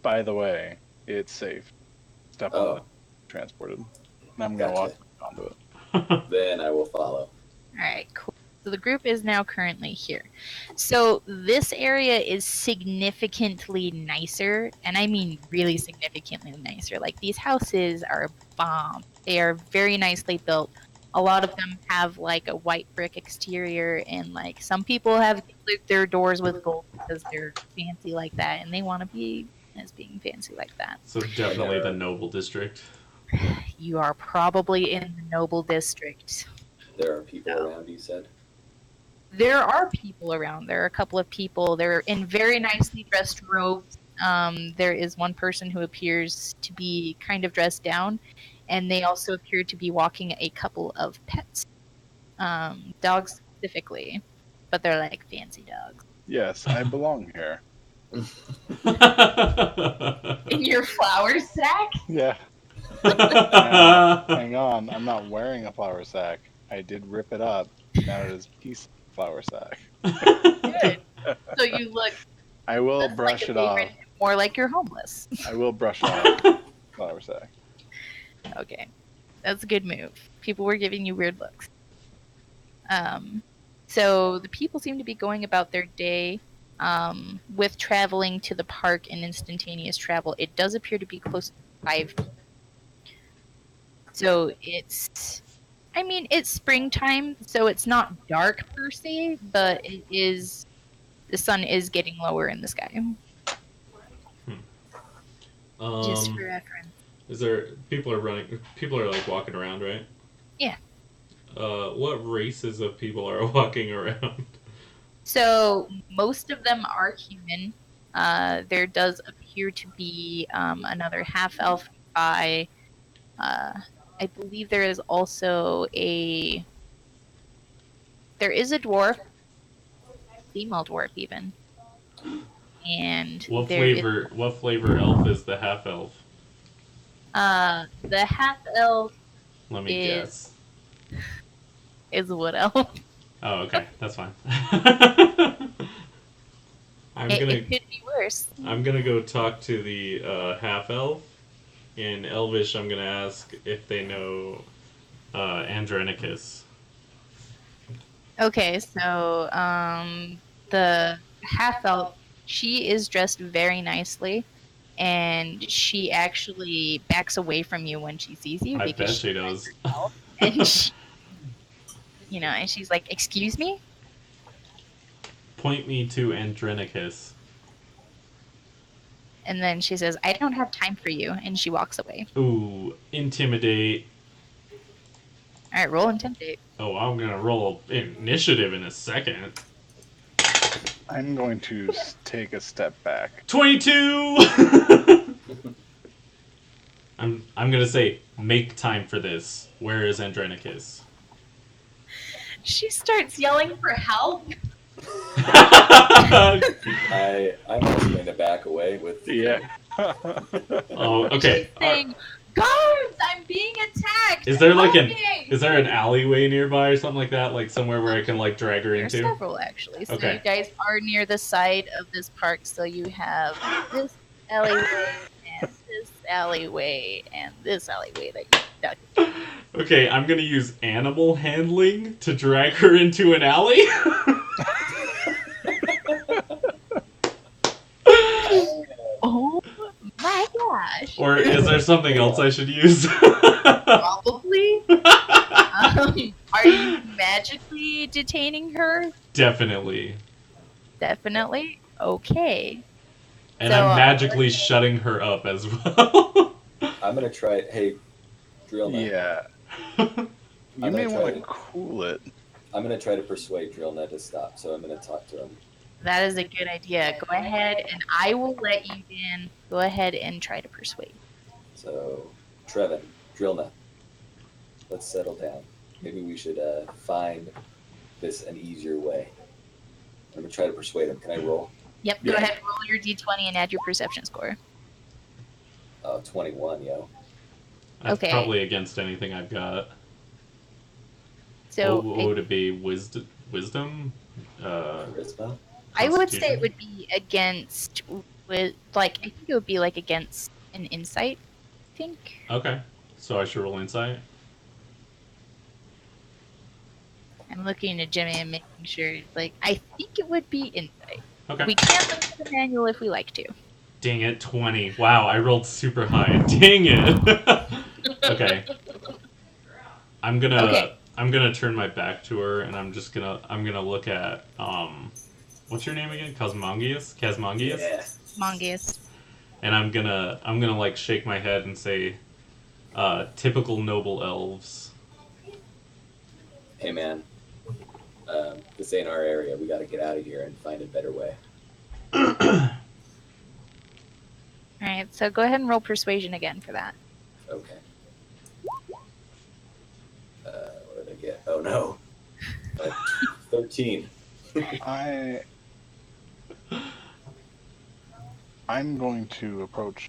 By the way, it's safe. Step on it. Transported. And I'm going to walk onto it. Then I will follow. Alright, cool. So the group is now currently here. So this area is significantly nicer, and I mean really significantly nicer. Like, these houses are bomb. They are very nicely built. A lot of them have like a white brick exterior, and like some people have their doors with gold because they're fancy like that, and they want to be as being fancy like that. So definitely the noble district. You are probably in the noble district. There are people around, you said? There are people around. There are a couple of people. They're in very nicely dressed robes. There is one person who appears to be kind of dressed down, and they also appear to be walking a couple of pets. Dogs specifically, but they're like fancy dogs. Yes, I belong here. In your flour sack? Yeah. Hang on, I'm not wearing a flour sack. I did rip it up. Now it is a piece of flour sack. Good. So you look. I will less brush like it off. More like you're homeless. I will brush off flour sack. Okay, that's a good move. People were giving you weird looks. So the people seem to be going about their day with traveling to the park and instantaneous travel. It does appear to be close to 5 p.m. So it's springtime, so it's not dark per se, but the sun is getting lower in the sky. Just for reference. Is there people are like walking around, right? Yeah. What races of people are walking around? So most of them are human. There does appear to be another half-elf by. I believe there is also there is a dwarf, female dwarf even. And what flavor elf is the half elf? The half-elf. Let me guess. Is a wood elf. Oh, okay, that's fine. It could be worse. I'm gonna go talk to the half elf. In Elvish, I'm gonna ask if they know Andronicus. Okay, so the half elf, she is dressed very nicely, and she actually backs away from you when she sees you. I bet she does. And she, and she's like, "Excuse me?" Point me to Andronicus. And then she says, "I don't have time for you," and she walks away. Ooh, intimidate. All right, roll intimidate. Oh, I'm gonna roll initiative in a second. I'm going to take a step back. 22. I'm gonna say, make time for this. Where is Andronicus? She starts yelling for help. I'm also going to back away with. Yeah. Oh, okay. She's saying, "Guards, I'm being attacked." Is there an alleyway nearby or something like that? Like somewhere where I can like drag her There's into? several actually. So Okay. you guys are near the side of this park. So you have this alleyway and this alleyway and this alleyway that you duck. Okay, I'm gonna use animal handling to drag her into an alley. Oh my gosh! Or is there something else I should use? Probably. Are you magically detaining her? Definitely. Definitely. Okay. And So, I'm magically shutting her up as well. I'm going to try. Hey, Drill Nut. Yeah. You may want to cool it. I'm going to try to persuade Drill Nut to stop, so I'm going to talk to him. That is a good idea. Go ahead, and I will let you in. Go ahead and try to persuade. So, Trevin, Drill Nut, let's settle down. Maybe we should find this an easier way. I'm going to try to persuade him. Can I roll? Yep. Go ahead, roll your d20 and add your perception score. 21, yo. That's Okay. probably against anything I've got. So what would it be? Wisdom? Charisma? I would say Constitution? it would be against I think it would be like against an insight. I think. Okay. So I should roll insight? I'm looking at Jimmy and making sure. I think it would be insight. Okay. We can look at the manual if we like to. Dang it, 20. Wow, I rolled super high. Dang it. Okay. I'm gonna I'm gonna turn my back to her, and I'm gonna look at what's your name again? Casmongius. Yeah. Mongoose. And I'm gonna like shake my head and say, typical noble elves. Hey man, this ain't our area. We got to get out of here and find a better way. All right, so go ahead and roll persuasion again for that. Okay. What did I get? Oh no. 13. I'm going to approach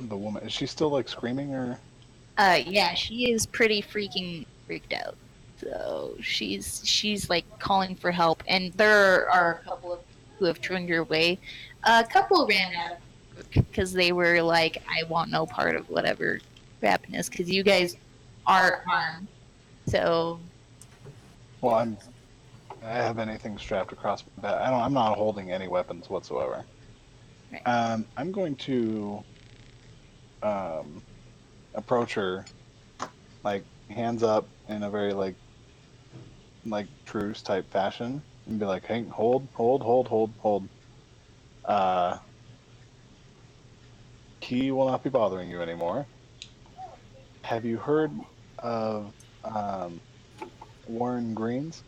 the woman. Is she still like screaming or? Yeah, she is pretty freaking freaked out. So she's like calling for help, and there are a couple of who have turned your way. A couple ran out because they were like, "I want no part of whatever crapness," because you guys are armed. So Well, I have anything strapped across my back. I'm not holding any weapons whatsoever. Right. I'm going to approach her, like hands up in a very like truce type fashion, and be like, "Hey, hold. He will not be bothering you anymore. Have you heard of Warren Greens?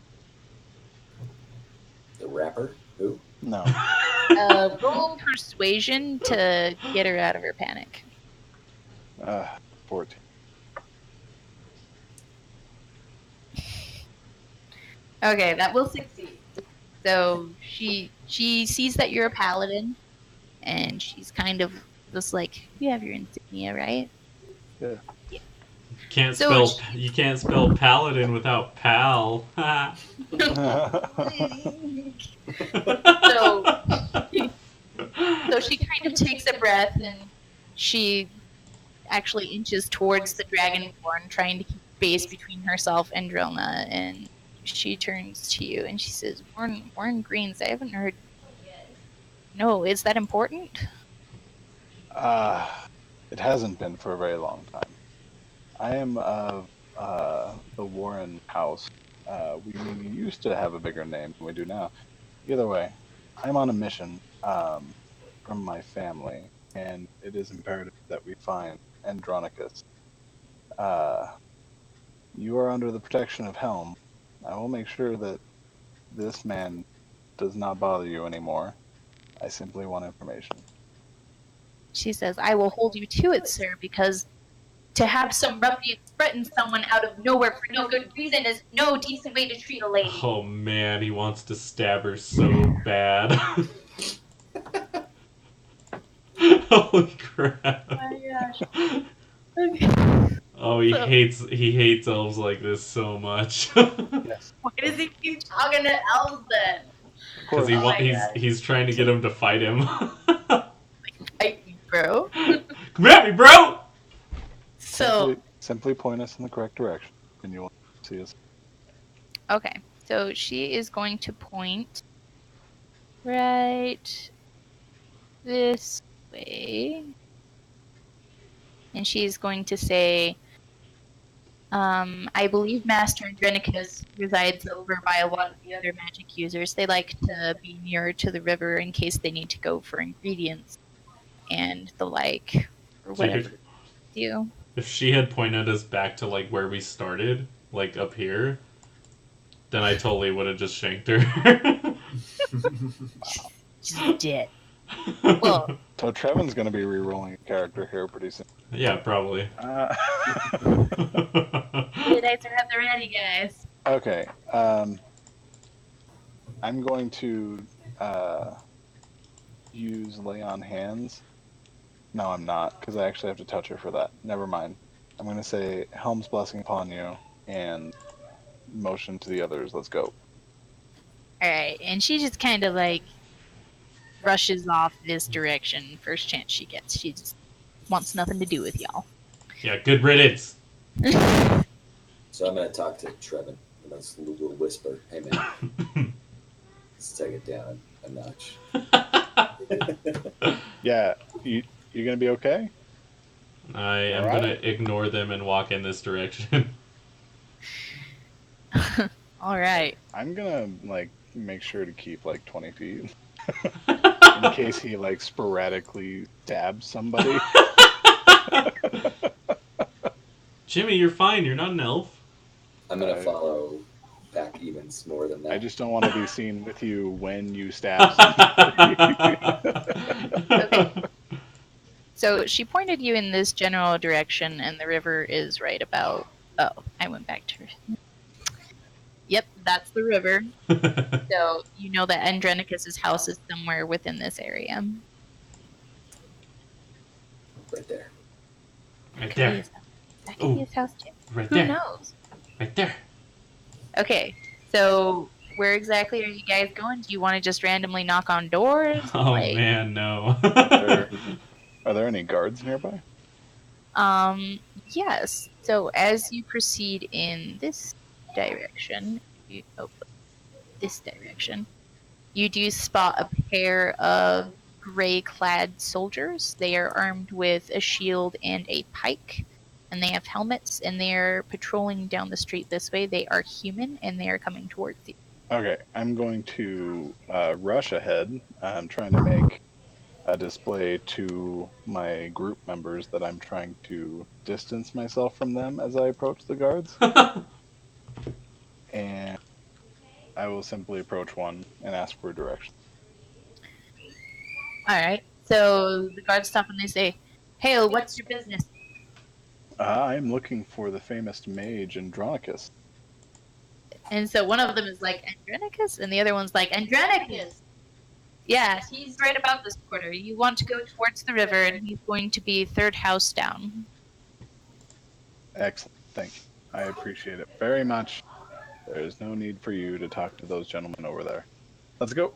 The rapper? Who? No. roll persuasion to get her out of her panic. 14. Okay, that will succeed. So she sees that you're a paladin, and she's kind of just like, "You have your insignia, right?" Yeah. You can't spell paladin without pal. So she kind of takes a breath, and she actually inches towards the dragonborn, trying to keep space between herself and Drilna, and she turns to you and she says, Warren Greens, I haven't heard yet. No, is that important? It hasn't been for a very long time. I am of the Warren house. We used to have a bigger name than we do now. Either way, I'm on a mission from my family, and it is imperative that we find Andronicus. You are under the protection of Helm. I will make sure that this man does not bother you anymore. I simply want information. She says, I will hold you to it, sir, because to have some ruffian threaten someone out of nowhere for no good reason is no decent way to treat a lady. Oh man, he wants to stab her so bad. Holy crap. Oh my gosh. Okay. Oh, he hates elves like this so much. Yes. Why does he keep talking to elves then? Because he's trying to get him to fight him. Fight me, bro. Come at me, bro! So Simply point us in the correct direction, and you will see us. okay, so she is going to point right this way, and she's going to say, I believe Master Andrenicus resides over by a lot of the other magic users. They like to be nearer to the river in case they need to go for ingredients and the like, or whatever. Dude, if she had pointed us back to like where we started, like up here, then I totally would have just shanked her. She's dead. Well, So Trevin's going to be re-rolling a character here pretty soon. Yeah, probably. the dice are at the ready, guys. Okay. I'm going to use lay on hands. No, I'm not, because I actually have to touch her for that. Never mind. I'm going to say Helm's blessing upon you and motion to the others. Let's go. Alright, and she just kind of like rushes off this direction first chance she gets. She just wants nothing to do with y'all. Yeah, good riddance. So I'm going to talk to Trevin, and we'll whisper, hey man, let's take it down a notch. Yeah, you're going to be okay? I am going to ignore them and walk in this direction. All right. I'm gonna like make sure to keep like 20 feet in case he like sporadically stabs somebody. Jimmy, you're fine. You're not an elf. I'm gonna I- follow back evens more than that. I just don't want to be seen with you when you stab somebody. Okay. So she pointed you in this general direction, and the river is right about. Oh, I went back to. Yep, that's the river. So you know that Andronicus's house is somewhere within this area. Right there. Right Could be there. his house. That could be his house too. Right Who there. knows? Right there. Okay, so where exactly are you guys going? Do you want to just randomly knock on doors? Oh Like, man, no. Are there any guards nearby? Yes. So as you proceed in this direction, this direction, you do spot a pair of gray-clad soldiers. They are armed with a shield and a pike, and they have helmets, and they are patrolling down the street this way. They are human, and they are coming towards you. Okay, I'm going to rush ahead. I'm trying to make a display to my group members that I'm trying to distance myself from them as I approach the guards. And I will simply approach one and ask for direction. All right. So the guards stop and they say, "Hail, what's your business?" I'm looking for the famous mage Andronicus. And so one of them is like, "Andronicus?" And the other one's like, "Andronicus! Yeah, he's right about this quarter. You want to go towards the river, and he's going to be third house down." Excellent, thank you. I appreciate it very much. There's no need for you to talk to those gentlemen over there. Let's go.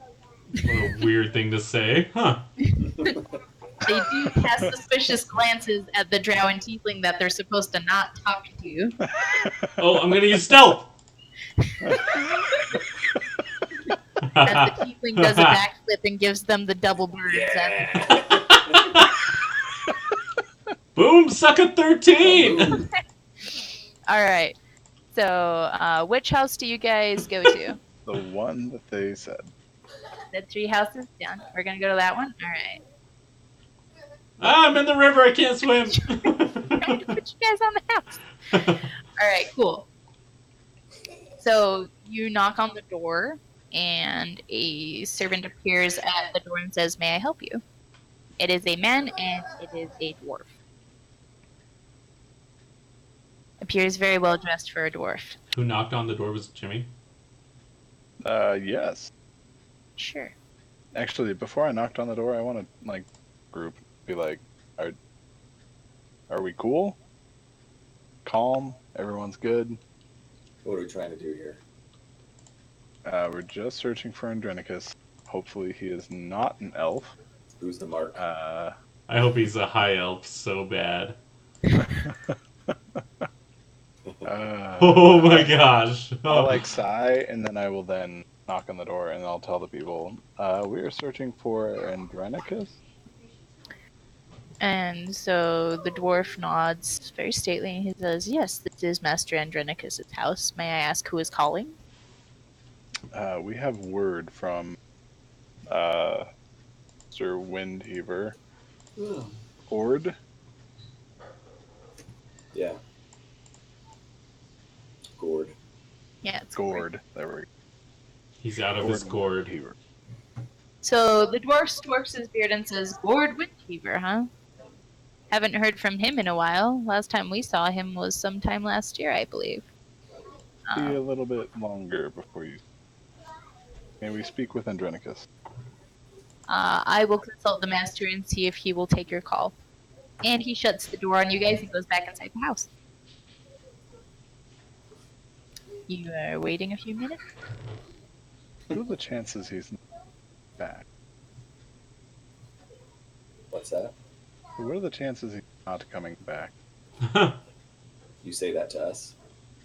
What a weird thing to say. Huh. They do cast suspicious glances at the drow and tiefling that they're supposed to not talk to. Oh, I'm gonna use stealth! As the tiefling does a backflip and gives them the double birds. Boom, suck a 13! All right. So, which house do you guys go to? The one that they said. The 3 houses down. We're gonna go to that one. All right. Ah, I'm in the river, I can't swim! Trying to put you guys on the house. All right, cool. So you knock on the door, and a servant appears at the door and says, "May I help you?" It is a man, and it is a dwarf. Appears very well dressed for a dwarf. Who knocked on the door was Jimmy? Yes. Sure. Actually, before I knocked on the door, I want to like group be like, are we cool? Calm. Everyone's good. What are we trying to do here? We're just searching for Andronicus. Hopefully, he is not an elf. Who's the mark? I hope he's a high elf so bad. Oh my gosh. I'll like sigh, and then I will then knock on the door, and I'll tell the people, we are searching for Andronicus. And so the dwarf nods very stately, and he says, "Yes, this is Master Andronicus' house. May I ask who is calling?" We have word from Sir Windheaver. Ord? Yeah. Gord. Yeah, it's Gord. There we go. He's out of his gourd. Windheaver. So the dwarf strokes his beard and says, "Gord Windheaver, huh? Haven't heard from him in a while. Last time we saw him was sometime last year, I believe." Be a little bit longer before you. May we speak with Andronicus? I will consult the master and see if he will take your call. And he shuts the door on you guys and goes back inside the house. You are waiting a few minutes? What are the chances he's not back? What's that? What are the chances he's not coming back? You say that to us?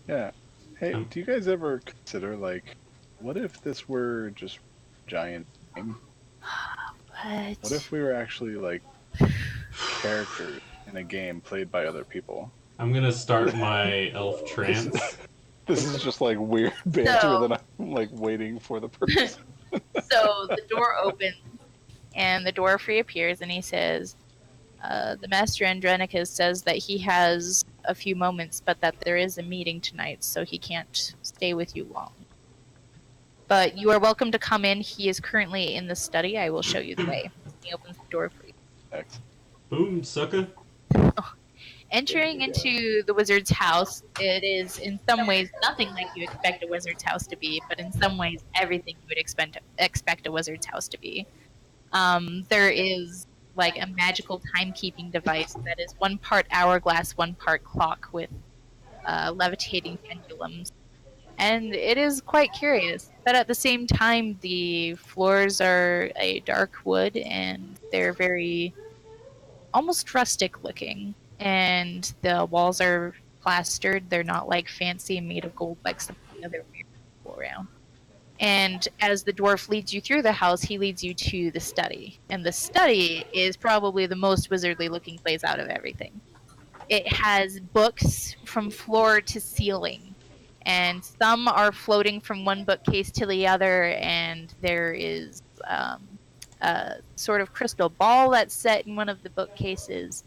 Yeah. Hey, do you guys ever consider, like, what if this were just giant game? What if we were actually, like, characters in a game played by other people? I'm gonna start my elf trance. This is just like weird banter that I'm like waiting for the person. So the door opens, and the dwarf reappears, and he says, the Master Andronicus says that he has a few moments, but that there is a meeting tonight, so he can't stay with you long. But you are welcome to come in. He is currently in the study. I will show you the way. He opens the door for you. Excellent. Boom, sucker. Entering into the wizard's house, it is in some ways nothing like you expect a wizard's house to be, but in some ways everything you would expect a wizard's house to be. There is like a magical timekeeping device that is 1 part hourglass, 1 part clock with levitating pendulums. And it is quite curious. But at the same time, the floors are a dark wood and they're very almost rustic looking. And the walls are plastered. They're not like fancy and made of gold like some of the other weird people around. And as the dwarf leads you through the house, he leads you to the study. And the study is probably the most wizardly looking place out of everything. It has books from floor to ceiling. And some are floating from one bookcase to the other, and there is a sort of crystal ball that's set in one of the bookcases.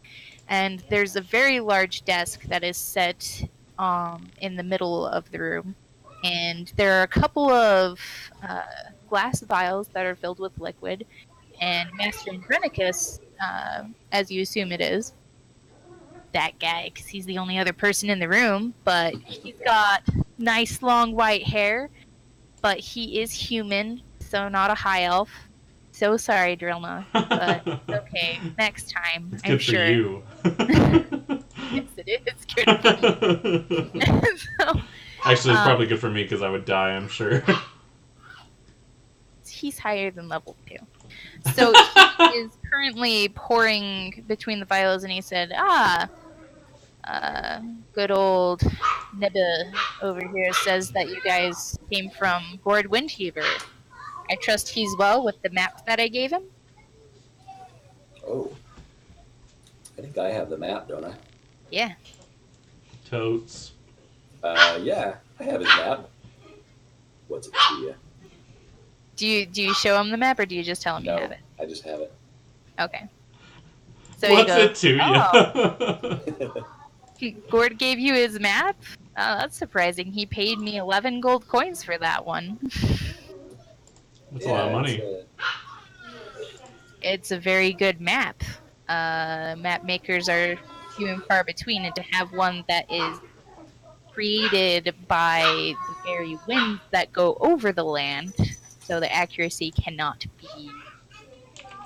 And there's a very large desk that is set in the middle of the room. And there are a couple of glass vials that are filled with liquid. And Master Andronicus, as you assume it is, that guy, because he's the only other person in the room, but he's got nice long white hair, but he is human, so not a high elf. So sorry, Drillna, but it's okay. Next time, It's I'm good sure. for you. Yes, it is good for me. So, Actually, it's probably good for me because I would die, I'm sure. he's higher than level 2. So he is currently pouring between the vials, and he said, good old Nibba over here says that you guys came from Gord Windheaver. I trust he's well with the map that I gave him? Oh. I think I have the map, don't I? Yeah. Totes. Yeah, I have his map. What's it to you? Do you show him the map, or do you just tell him you have it? I just have it. Okay. So What's he goes, it to oh, Gord gave you his map? Oh, that's surprising. He paid me 11 gold coins for that one. That's a lot of money. It's a very good map. Map makers are few and far between, and to have one that is created by the very winds that go over the land, so the accuracy cannot be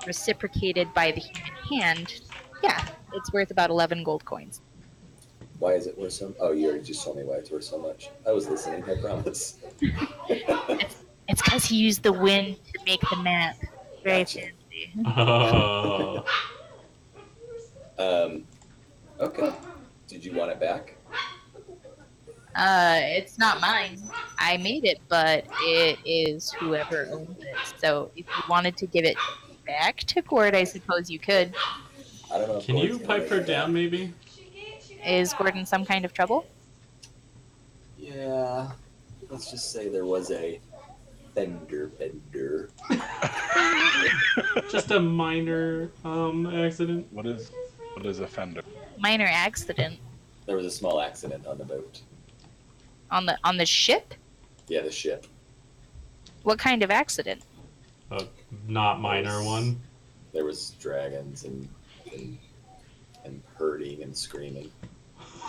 reciprocated by the human hand, yeah, it's worth about 11 gold coins. Why is it worth so much? Oh, you already just told me why it's worth so much. I was listening, I promise. It's because he used the wind to make the map. Very fancy. Oh. Okay. Did you want it back? It's not mine. I made it, but it is whoever owns it. So if you wanted to give it back to Gord, I suppose you could. I don't know. If Can Gord's you gonna pipe make her it down, back. maybe? Is Gord in some kind of trouble? Yeah. Let's just say there was a fender bender. Just a minor accident. What is a fender? Minor accident There was a small accident on the boat. on the ship? Yeah, the ship. What kind of accident? A not minor one. There was dragons and hurting and screaming.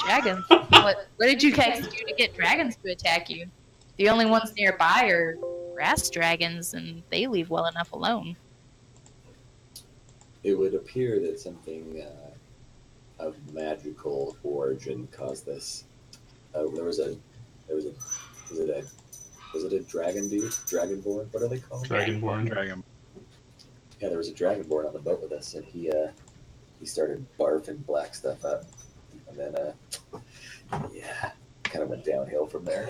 Dragons? What did you guys do to get dragons to attack you? The only ones nearby are grass dragons, and they leave well enough alone. It would appear that something of magical origin caused this. Was it a dragon dude? Dragonborn? What are they called? Dragonborn. Dragon. Yeah, there was a dragonborn on the boat with us, and he started barfing black stuff up, and then kind of went downhill from there.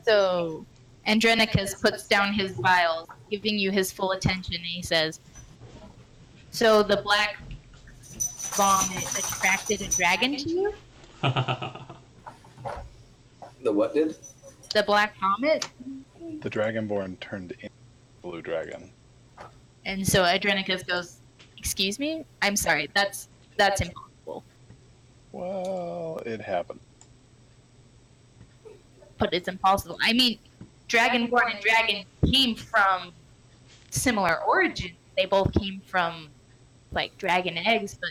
So Andronicus puts down his vials, giving you his full attention, and he says, so the black vomit attracted a dragon to you? The what did? The black comet. The Dragonborn turned into blue dragon. And so Adrenicus goes, "Excuse me? I'm sorry. That's impossible." Well, it happened. But it's impossible. I mean, Dragonborn and dragon came from similar origins. They both came from like dragon eggs, but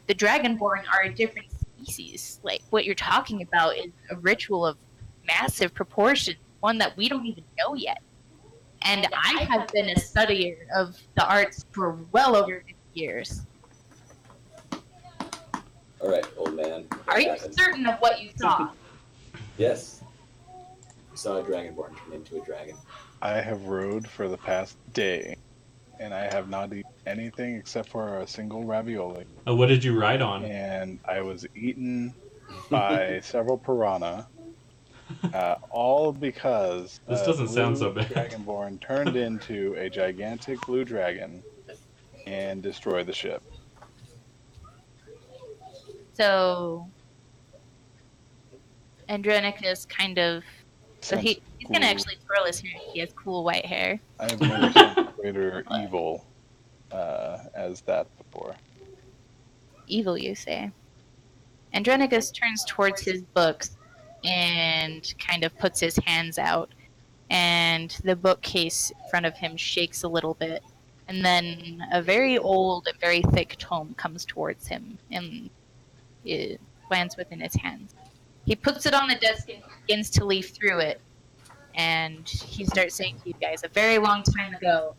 the Dragonborn are a different species. Like what you're talking about is a ritual of massive proportions, one that we don't even know yet. And I have been a studier of the arts for well over 50 years. All right, old man. Are you certain of what you saw? Yes. You saw a dragonborn turn into a dragon. I have rode for the past day, and I have not eaten anything except for a single ravioli. What did you ride on? And I was eaten by several piranha, all because This doesn't sound so bad. Dragonborn turned into a gigantic blue dragon and destroyed the ship. So Andronicus kind of... So he's going to actually twirl his hair. He has cool white hair. I have never seen greater evil as that before. Evil, you say? Andronicus turns towards his books and kind of puts his hands out, and the bookcase in front of him shakes a little bit, and then a very old and very thick tome comes towards him and it lands within his hands. He puts it on the desk and begins to leaf through it, and he starts saying to you guys, a very long time ago,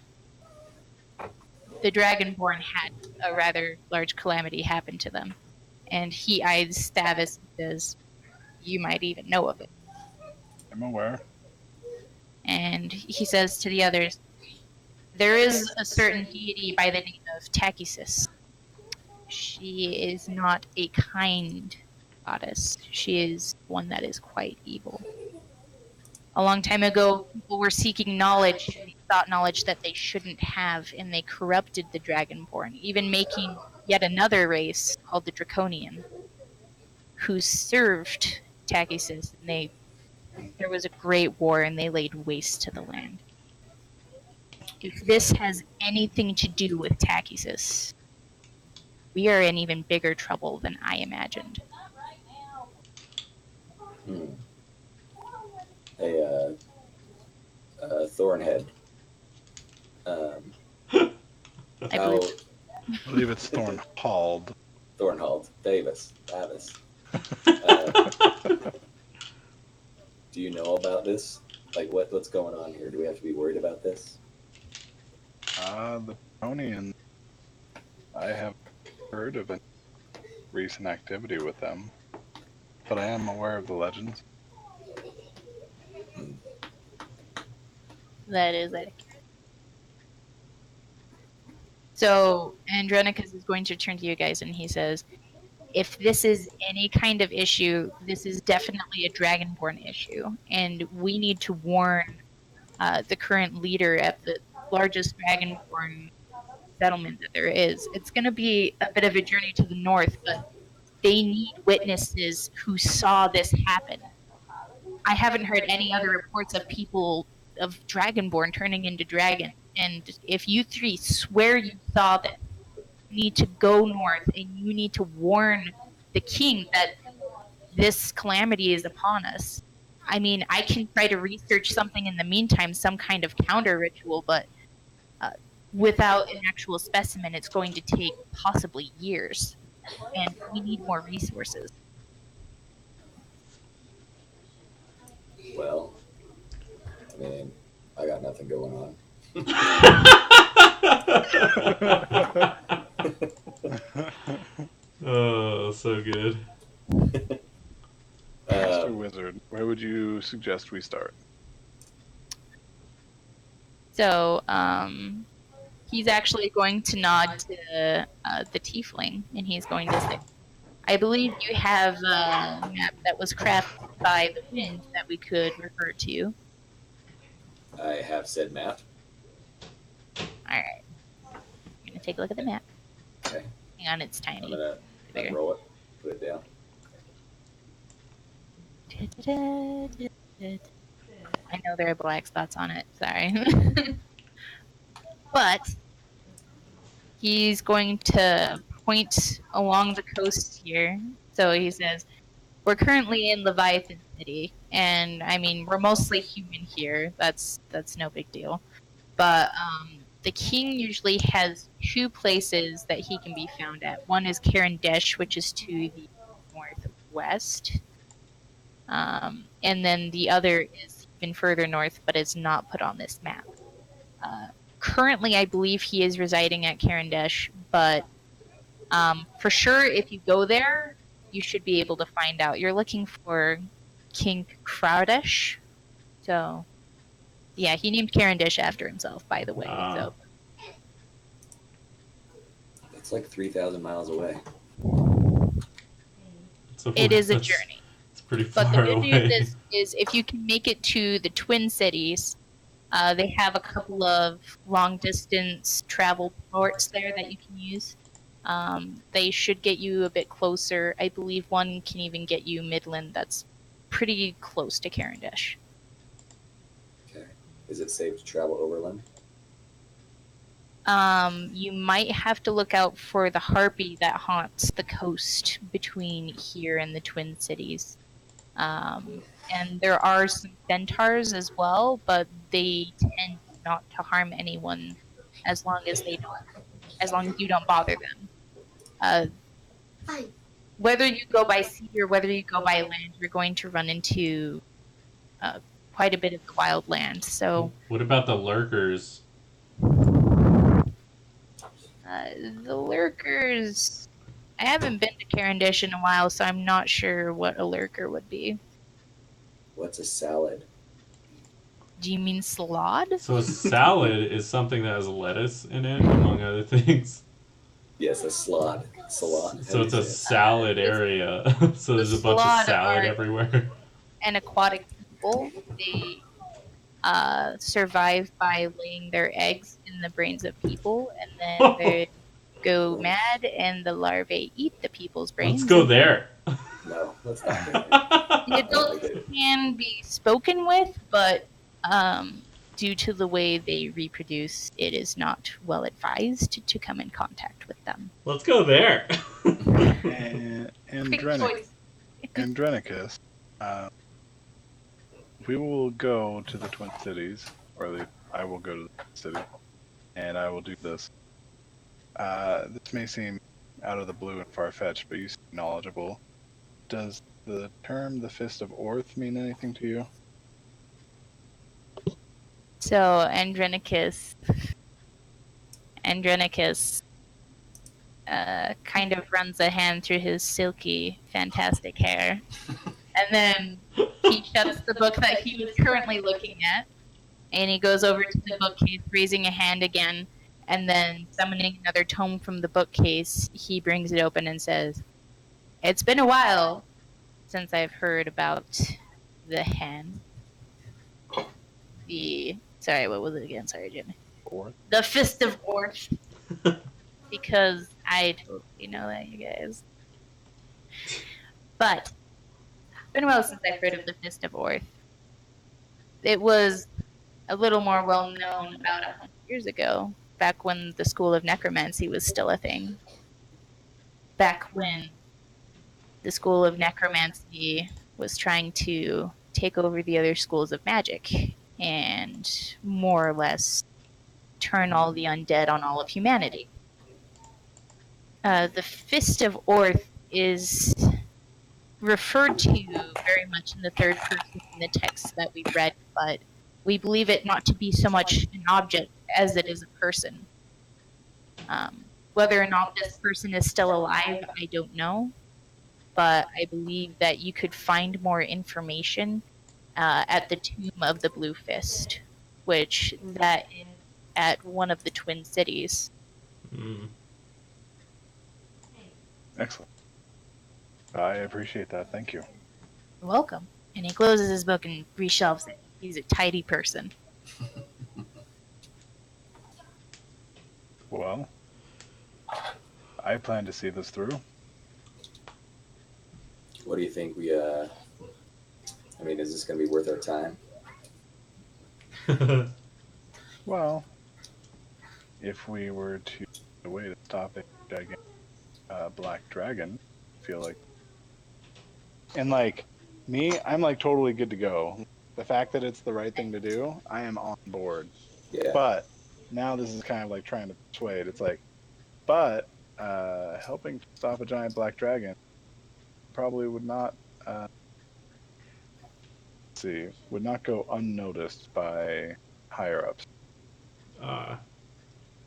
the Dragonborn had a rather large calamity happen to them. And he eyes Stavis and says, "You might even know of it." I'm aware. And he says to the others, "There is a certain deity by the name of Tachysis. She is not a kind goddess. She is one that is quite evil. A long time ago, people were seeking knowledge, and they sought knowledge that they shouldn't have, and they corrupted the Dragonborn, even making yet another race called the Draconian, who served Tachysis, and there was a great war, and they laid waste to the land. If this has anything to do with Tachysis, we are in even bigger trouble than I imagined." Hey, Thornhead. I believe. I believe it's Thornhald. Thornhald. Davis. Do you know about this? Like, what's going on here? Do we have to be worried about this? The Draconian. I have heard of a recent activity with them, but I am aware of the legends. That is it. So Andronicus is going to turn to you guys and he says, if this is any kind of issue, this is definitely a Dragonborn issue. And we need to warn the current leader at the largest Dragonborn settlement that there is. It's going to be a bit of a journey to the north, but they need witnesses who saw this happen. I haven't heard any other reports of people of Dragonborn turning into dragon. And if you three swear you saw this, you need to go north and you need to warn the king that this calamity is upon us. I mean, I can try to research something in the meantime, some kind of counter ritual, but without an actual specimen, it's going to take possibly years. And we need more resources. Well, I mean, I got nothing going on. Oh, so good. Master Wizard, where would you suggest we start? So, he's actually going to nod to the tiefling, and he's going to say, I believe you have a map that was crafted by the wind that we could refer to. I have said map. Alright. I'm going to take a look at the map. Okay. Hang on, it's I'm tiny. gonna Bigger. unroll it, put it down. I know there are black spots on it. Sorry. But he's going to point along the coast here. So he says, we're currently in Leviathan City, and I mean, we're mostly human here. That's no big deal. But the king usually has two places that he can be found at. One is Carandesh, which is to the northwest. And then the other is even further north, but it's not put on this map. Currently, I believe he is residing at Carandesh, but for sure, if you go there, you should be able to find out. You're looking for King Crowdish. So, yeah, he named Carandish after himself, by the way. So It's like 3,000 miles away. it is a journey. It's pretty far But the good away. news is if you can make it to the Twin Cities, they have a couple of long-distance travel ports there that you can use. They should get you a bit closer. I believe one can even get you Midland. That's pretty close to Carandish. Okay. Is it safe to travel overland? You might have to look out for the harpy that haunts the coast between here and the Twin Cities. And there are some centaurs as well, but they tend not to harm anyone as long as you don't bother them. Whether you go by sea or whether you go by land, you're going to run into quite a bit of the wild land. So what about the lurkers? the lurkers, I haven't been to Carandish in a while, so I'm not sure what a lurker would be. What's a salad? Do you mean salad? So a salad is something that has lettuce in it, among other things. Yes, a salad. Salad. So it's a salad area. So there's a bunch of salad everywhere. An aquatic people. They survive by laying their eggs in the brains of people, and then they go mad, and the larvae eat the people's brains. Let's go there. No, let's not go there. The adults can be spoken with, but due to the way they reproduce, it is not well advised to come in contact with them. Let's go there. Andrenicus, we will go to the Twin Cities, or at least I will go to the Twin City, and I will do this. This may seem out of the blue and far-fetched, but you seem knowledgeable. Does the term the Fist of Orth mean anything to you? So Andrenicus kind of runs a hand through his silky, fantastic hair. And then he shuts the book that he was currently looking at, and he goes over to the bookcase, raising a hand again, and then summoning another tome from the bookcase, he brings it open and says, "It's been a while since I've heard about the hen. Sorry, what was it again? Sorry, Jimmy. Orth? The Fist of Orth." Because I totally know that, you guys. But it's been a while since I've heard of the Fist of Orth. It was a little more well known about 100 years ago, back when the School of Necromancy was still a thing. Back when the School of Necromancy was trying to take over the other schools of magic and more or less turn all the undead on all of humanity. The Fist of Orth is referred to very much in the third person in the text that we read, but we believe it not to be so much an object as it is a person. Whether or not this person is still alive, I don't know, but I believe that you could find more information at the Tomb of the Blue Fist, which that is at one of the Twin Cities. Excellent. I appreciate that. Thank you. You're welcome. And he closes his book and reshelves it. He's a tidy person. Well, I plan to see this through. What do you think we I mean, is this going to be worth our time? Well, if we were to find a way to stop a gigantic black dragon, I feel like. And like me, I'm like totally good to go. The fact that it's the right thing to do, I am on board. Yeah. But now this is kind of like trying to persuade. It's like, but helping stop a giant black dragon probably would not would not go unnoticed by higher ups.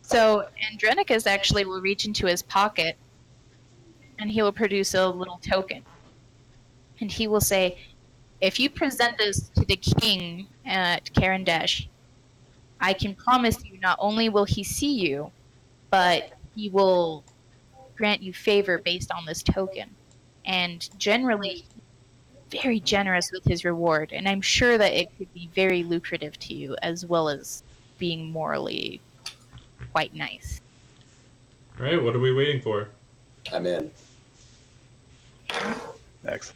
So Andronicus actually will reach into his pocket and he will produce a little token. And he will say, if you present this to the king at Karandesh, I can promise you not only will he see you, but he will grant you favor based on this token. And generally, very generous with his reward. And I'm sure that it could be very lucrative to you, as well as being morally quite nice. All right, what are we waiting for? I'm in. Next.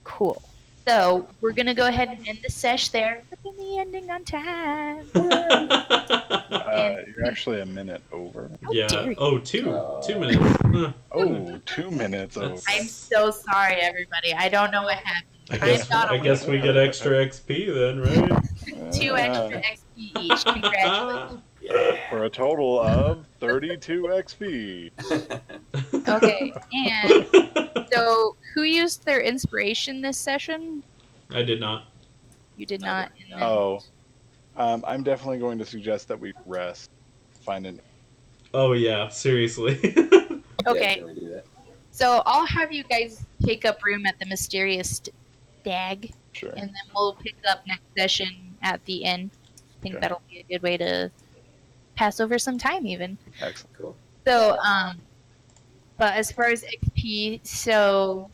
Cool. So we're gonna go ahead and end the sesh there. Look at me ending on time. You're actually a minute over. Yeah. dare you. Oh, 2 minutes. Huh. Oh, 2 minutes over. That's- I'm so sorry, everybody. I don't know what happened. I guess we get extra XP then, right? 2 extra XP each. Congratulations. For a total of 32 XP. Okay, and so who used their inspiration this session? I did not. You did not. And then- Oh. I'm definitely going to suggest that we rest. Find an. Oh yeah, seriously. Okay, Yeah, can we do that? so I'll have you guys take up room at the mysterious stag, Sure. and then we'll pick up next session at the end. I think Okay. that'll be a good way to pass over some time, even. Excellent. Cool. So, but as far as XP, so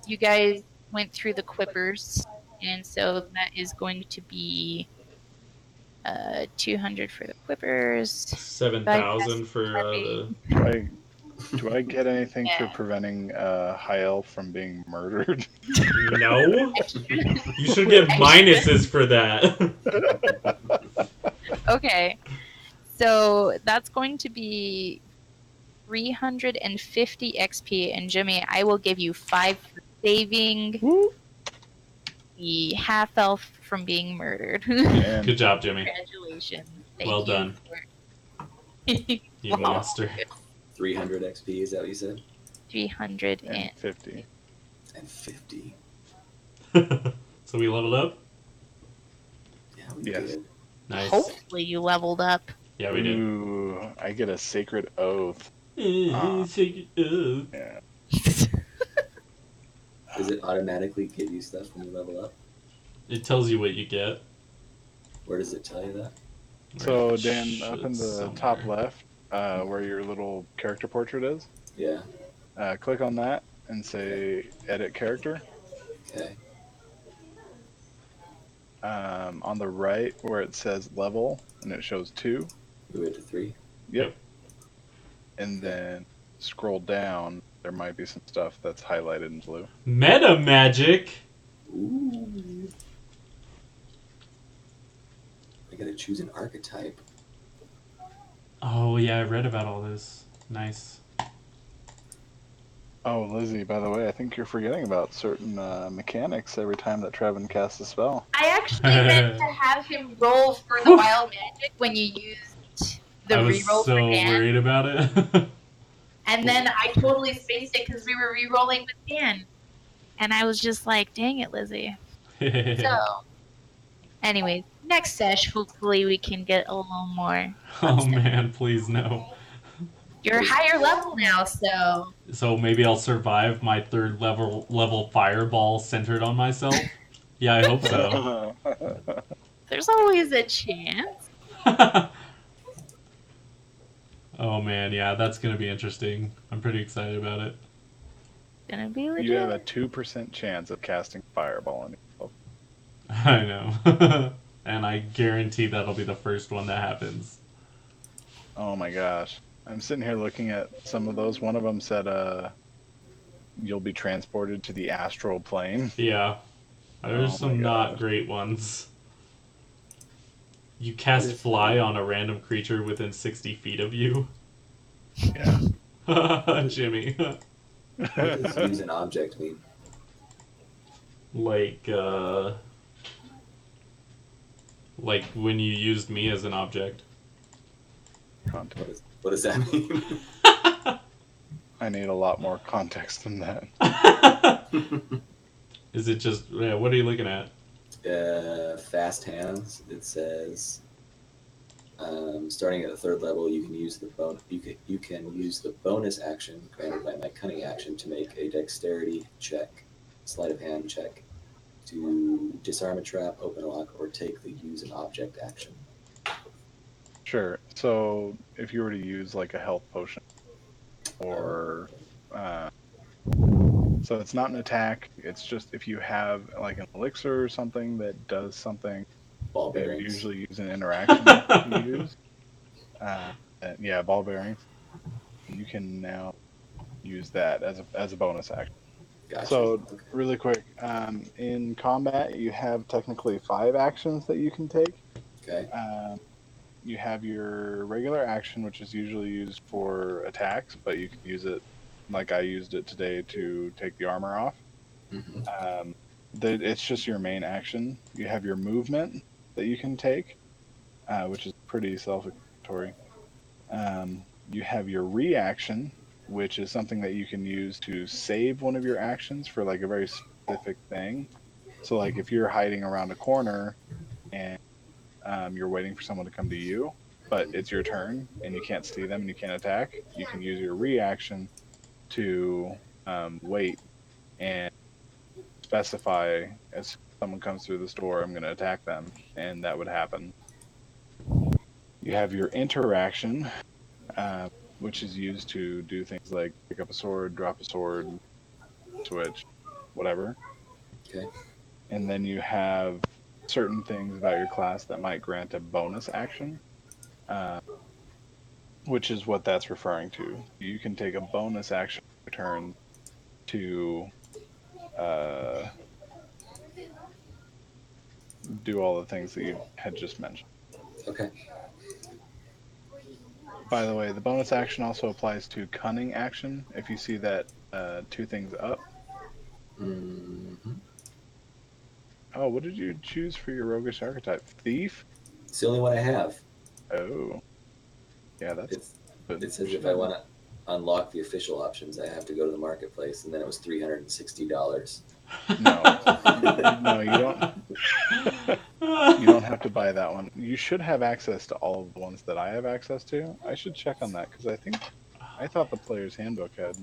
you guys went through the quippers, and so that is going to be 200 for the quippers. 7,000 for the. Do I get anything for Yeah. preventing High Elf from being murdered? No. You should get minuses for that. Okay, so that's going to be 350 XP, and Jimmy, I will give you 5 for saving the half elf from being murdered. And Good job, Jimmy. Congratulations. Thank Well you done. for- You monster. 300 XP, is that what you said? 300 and and 50. And 50. So we leveled up? Yeah, we Yes. did. Nice. hopefully you leveled up. Yeah, we did. Ooh, I get a sacred oath. Shake it up. Yeah. Does it automatically give you stuff when you level up? It tells you what you get. Where does it tell you that? So, Right, Dan, should up in the somewhere. top left, where your little character portrait is, Yeah. click on that and say edit character. Okay. On the right, where it says level, and it shows 2. Move it to 3. Yep. And then scroll down. There might be some stuff that's highlighted in blue. Meta magic. Ooh. I gotta choose an archetype. Oh yeah, I read about all this. Nice. Oh, Lizzie, by the way, I think you're forgetting about certain mechanics every time that Trevin casts a spell. I actually meant to have him roll for the wild magic when you used the I was reroll so for Dan. worried about it. And then I totally spaced it because we were rerolling with Dan. And I was just like, dang it, Lizzie. So, anyways, next sesh, hopefully we can get a little more. Oh man, please no. You're higher level now, so So maybe I'll survive my 3rd level fireball centered on myself? Yeah, I hope so. there's always a chance. Oh man, yeah, that's gonna be interesting. I'm pretty excited about it. Gonna be legit. You have a 2% chance of casting fireball on yourself. I know. And I guarantee that'll be the first one that happens. Oh my gosh. I'm sitting here looking at some of those. One of them said you'll be transported to the astral plane. Yeah. There's Oh some my not gosh. great ones. You cast fly on a random creature within 60 feet of you. Yeah. Jimmy. What does use an object mean? Like when you used me as an object. Context. What does that mean? I need a lot more context than that. Is it just, yeah, what are you looking at? Fast hands. It says, starting at the 3rd level, you can use the use the bonus action granted by my cunning action to make a dexterity check, sleight of hand check, to disarm a trap, open a lock, or take the use an object action. Sure. So if you were to use like a health potion, or so it's not an attack. It's just if you have like an elixir or something that does something Ball that you bearings. usually use an interaction to use. Yeah, ball bearings. You can now use that as a bonus action. Gotcha. So Okay. really quick, in combat you have technically 5 actions that you can take. Okay. You have your regular action, which is usually used for attacks, but you can use it like I used it today to take the armor off. Mm-hmm. It's just your main action. You have your movement that you can take, which is pretty self-explanatory. You have your reaction, which is something that you can use to save one of your actions for like a very specific thing. So like if you're hiding around a corner and you're waiting for someone to come to you, but it's your turn and you can't see them and you can't attack, you can use your reaction to wait and specify as someone comes through this door, I'm going to attack them, and that would happen. You have your interaction, which is used to do things like pick up a sword, drop a sword, switch, whatever. Okay. And then you have certain things about your class that might grant a bonus action, which is what that's referring to. You can take a bonus action turn to do all the things that you had just mentioned. Okay. By the way, the bonus action also applies to cunning action. If you see that 2 things up. Mm-hmm. Oh, what did you choose for your roguish archetype? Thief? It's the only one I have. Oh. Yeah, that's good. It says if I want to unlock the official options, I have to go to the marketplace, and then it was $360. No, you don't. You don't have to buy that one. You should have access to all of the ones that I have access to. I should check on that because I thought the player's handbook had.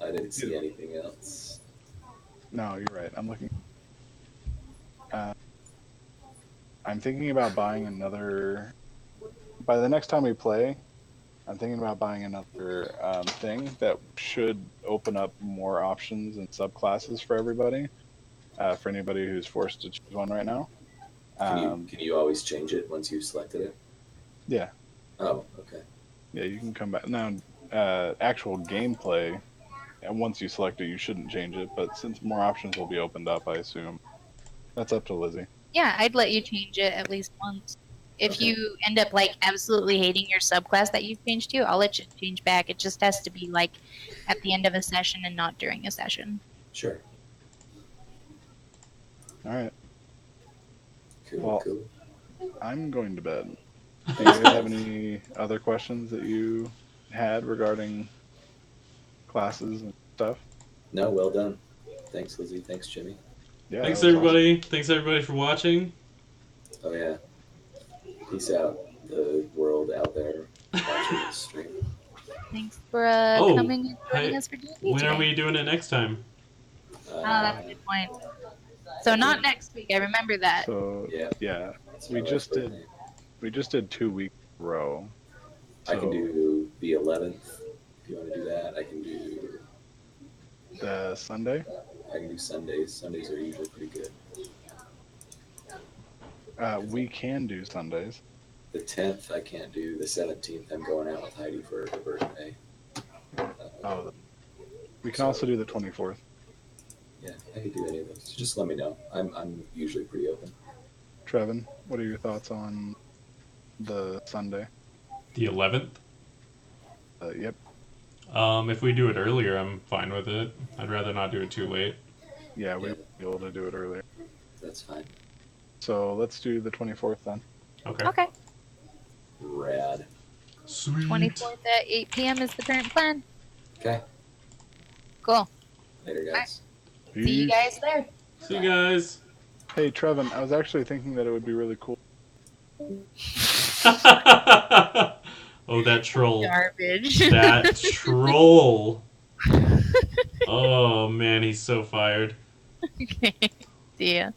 I didn't see anything else. No, you're right. I'm looking. I'm thinking about buying another. By the next time we play, I'm thinking about buying another thing that should open up more options and subclasses for everybody. For anybody who's forced to choose one right now. Can you always change it once you've selected it? Yeah. Oh, okay. Yeah, you can come back now. Actual gameplay, and once you select it, you shouldn't change it. But since more options will be opened up, I assume that's up to Lizzie. Yeah, I'd let you change it at least once. If Okay. you end up like absolutely hating your subclass that you've changed to, I'll let you change back. It just has to be like at the end of a session and not during a session. Sure. All right. Cool. Well, Cool. I'm going to bed. Do you guys have any other questions that you had regarding classes and stuff? No, well done. Thanks, Lizzie. Thanks, Jimmy. Yeah. Thanks that was everybody. Awesome. Thanks everybody for watching. Oh yeah. Peace out, the world out there watching this stream. Thanks for coming and joining us for D&D when today. are we doing it next time? That's a good point. So not next week. I remember that. So yeah. It's We my just wife's did. birthday. We just did 2 weeks in a row. I can do the 11th if you want to do that. I can do the Sunday. I can do Sundays. Sundays are usually pretty good. We can do Sundays. The 10th I can't do. The 17th I'm going out with Heidi for her birthday. We can also do the 24th. Yeah, I could do any of those. Just let me know. I'm usually pretty open. Trevin, what are your thoughts on the Sunday? The 11th. Yep. If we do it earlier, I'm fine with it. I'd rather not do it too late. Yeah, we'll Yeah. be able to do it earlier. That's fine. So let's do the 24th then. Okay. Okay. Rad. Sweet. 24th at 8 p.m. is the current plan. Okay. Cool. Later, guys. See you Peace. guys there. See you guys. Hey, Trevin, I was actually thinking that it would be really cool. Oh, that troll. Garbage. That troll. Oh man, he's so fired. Okay. See ya.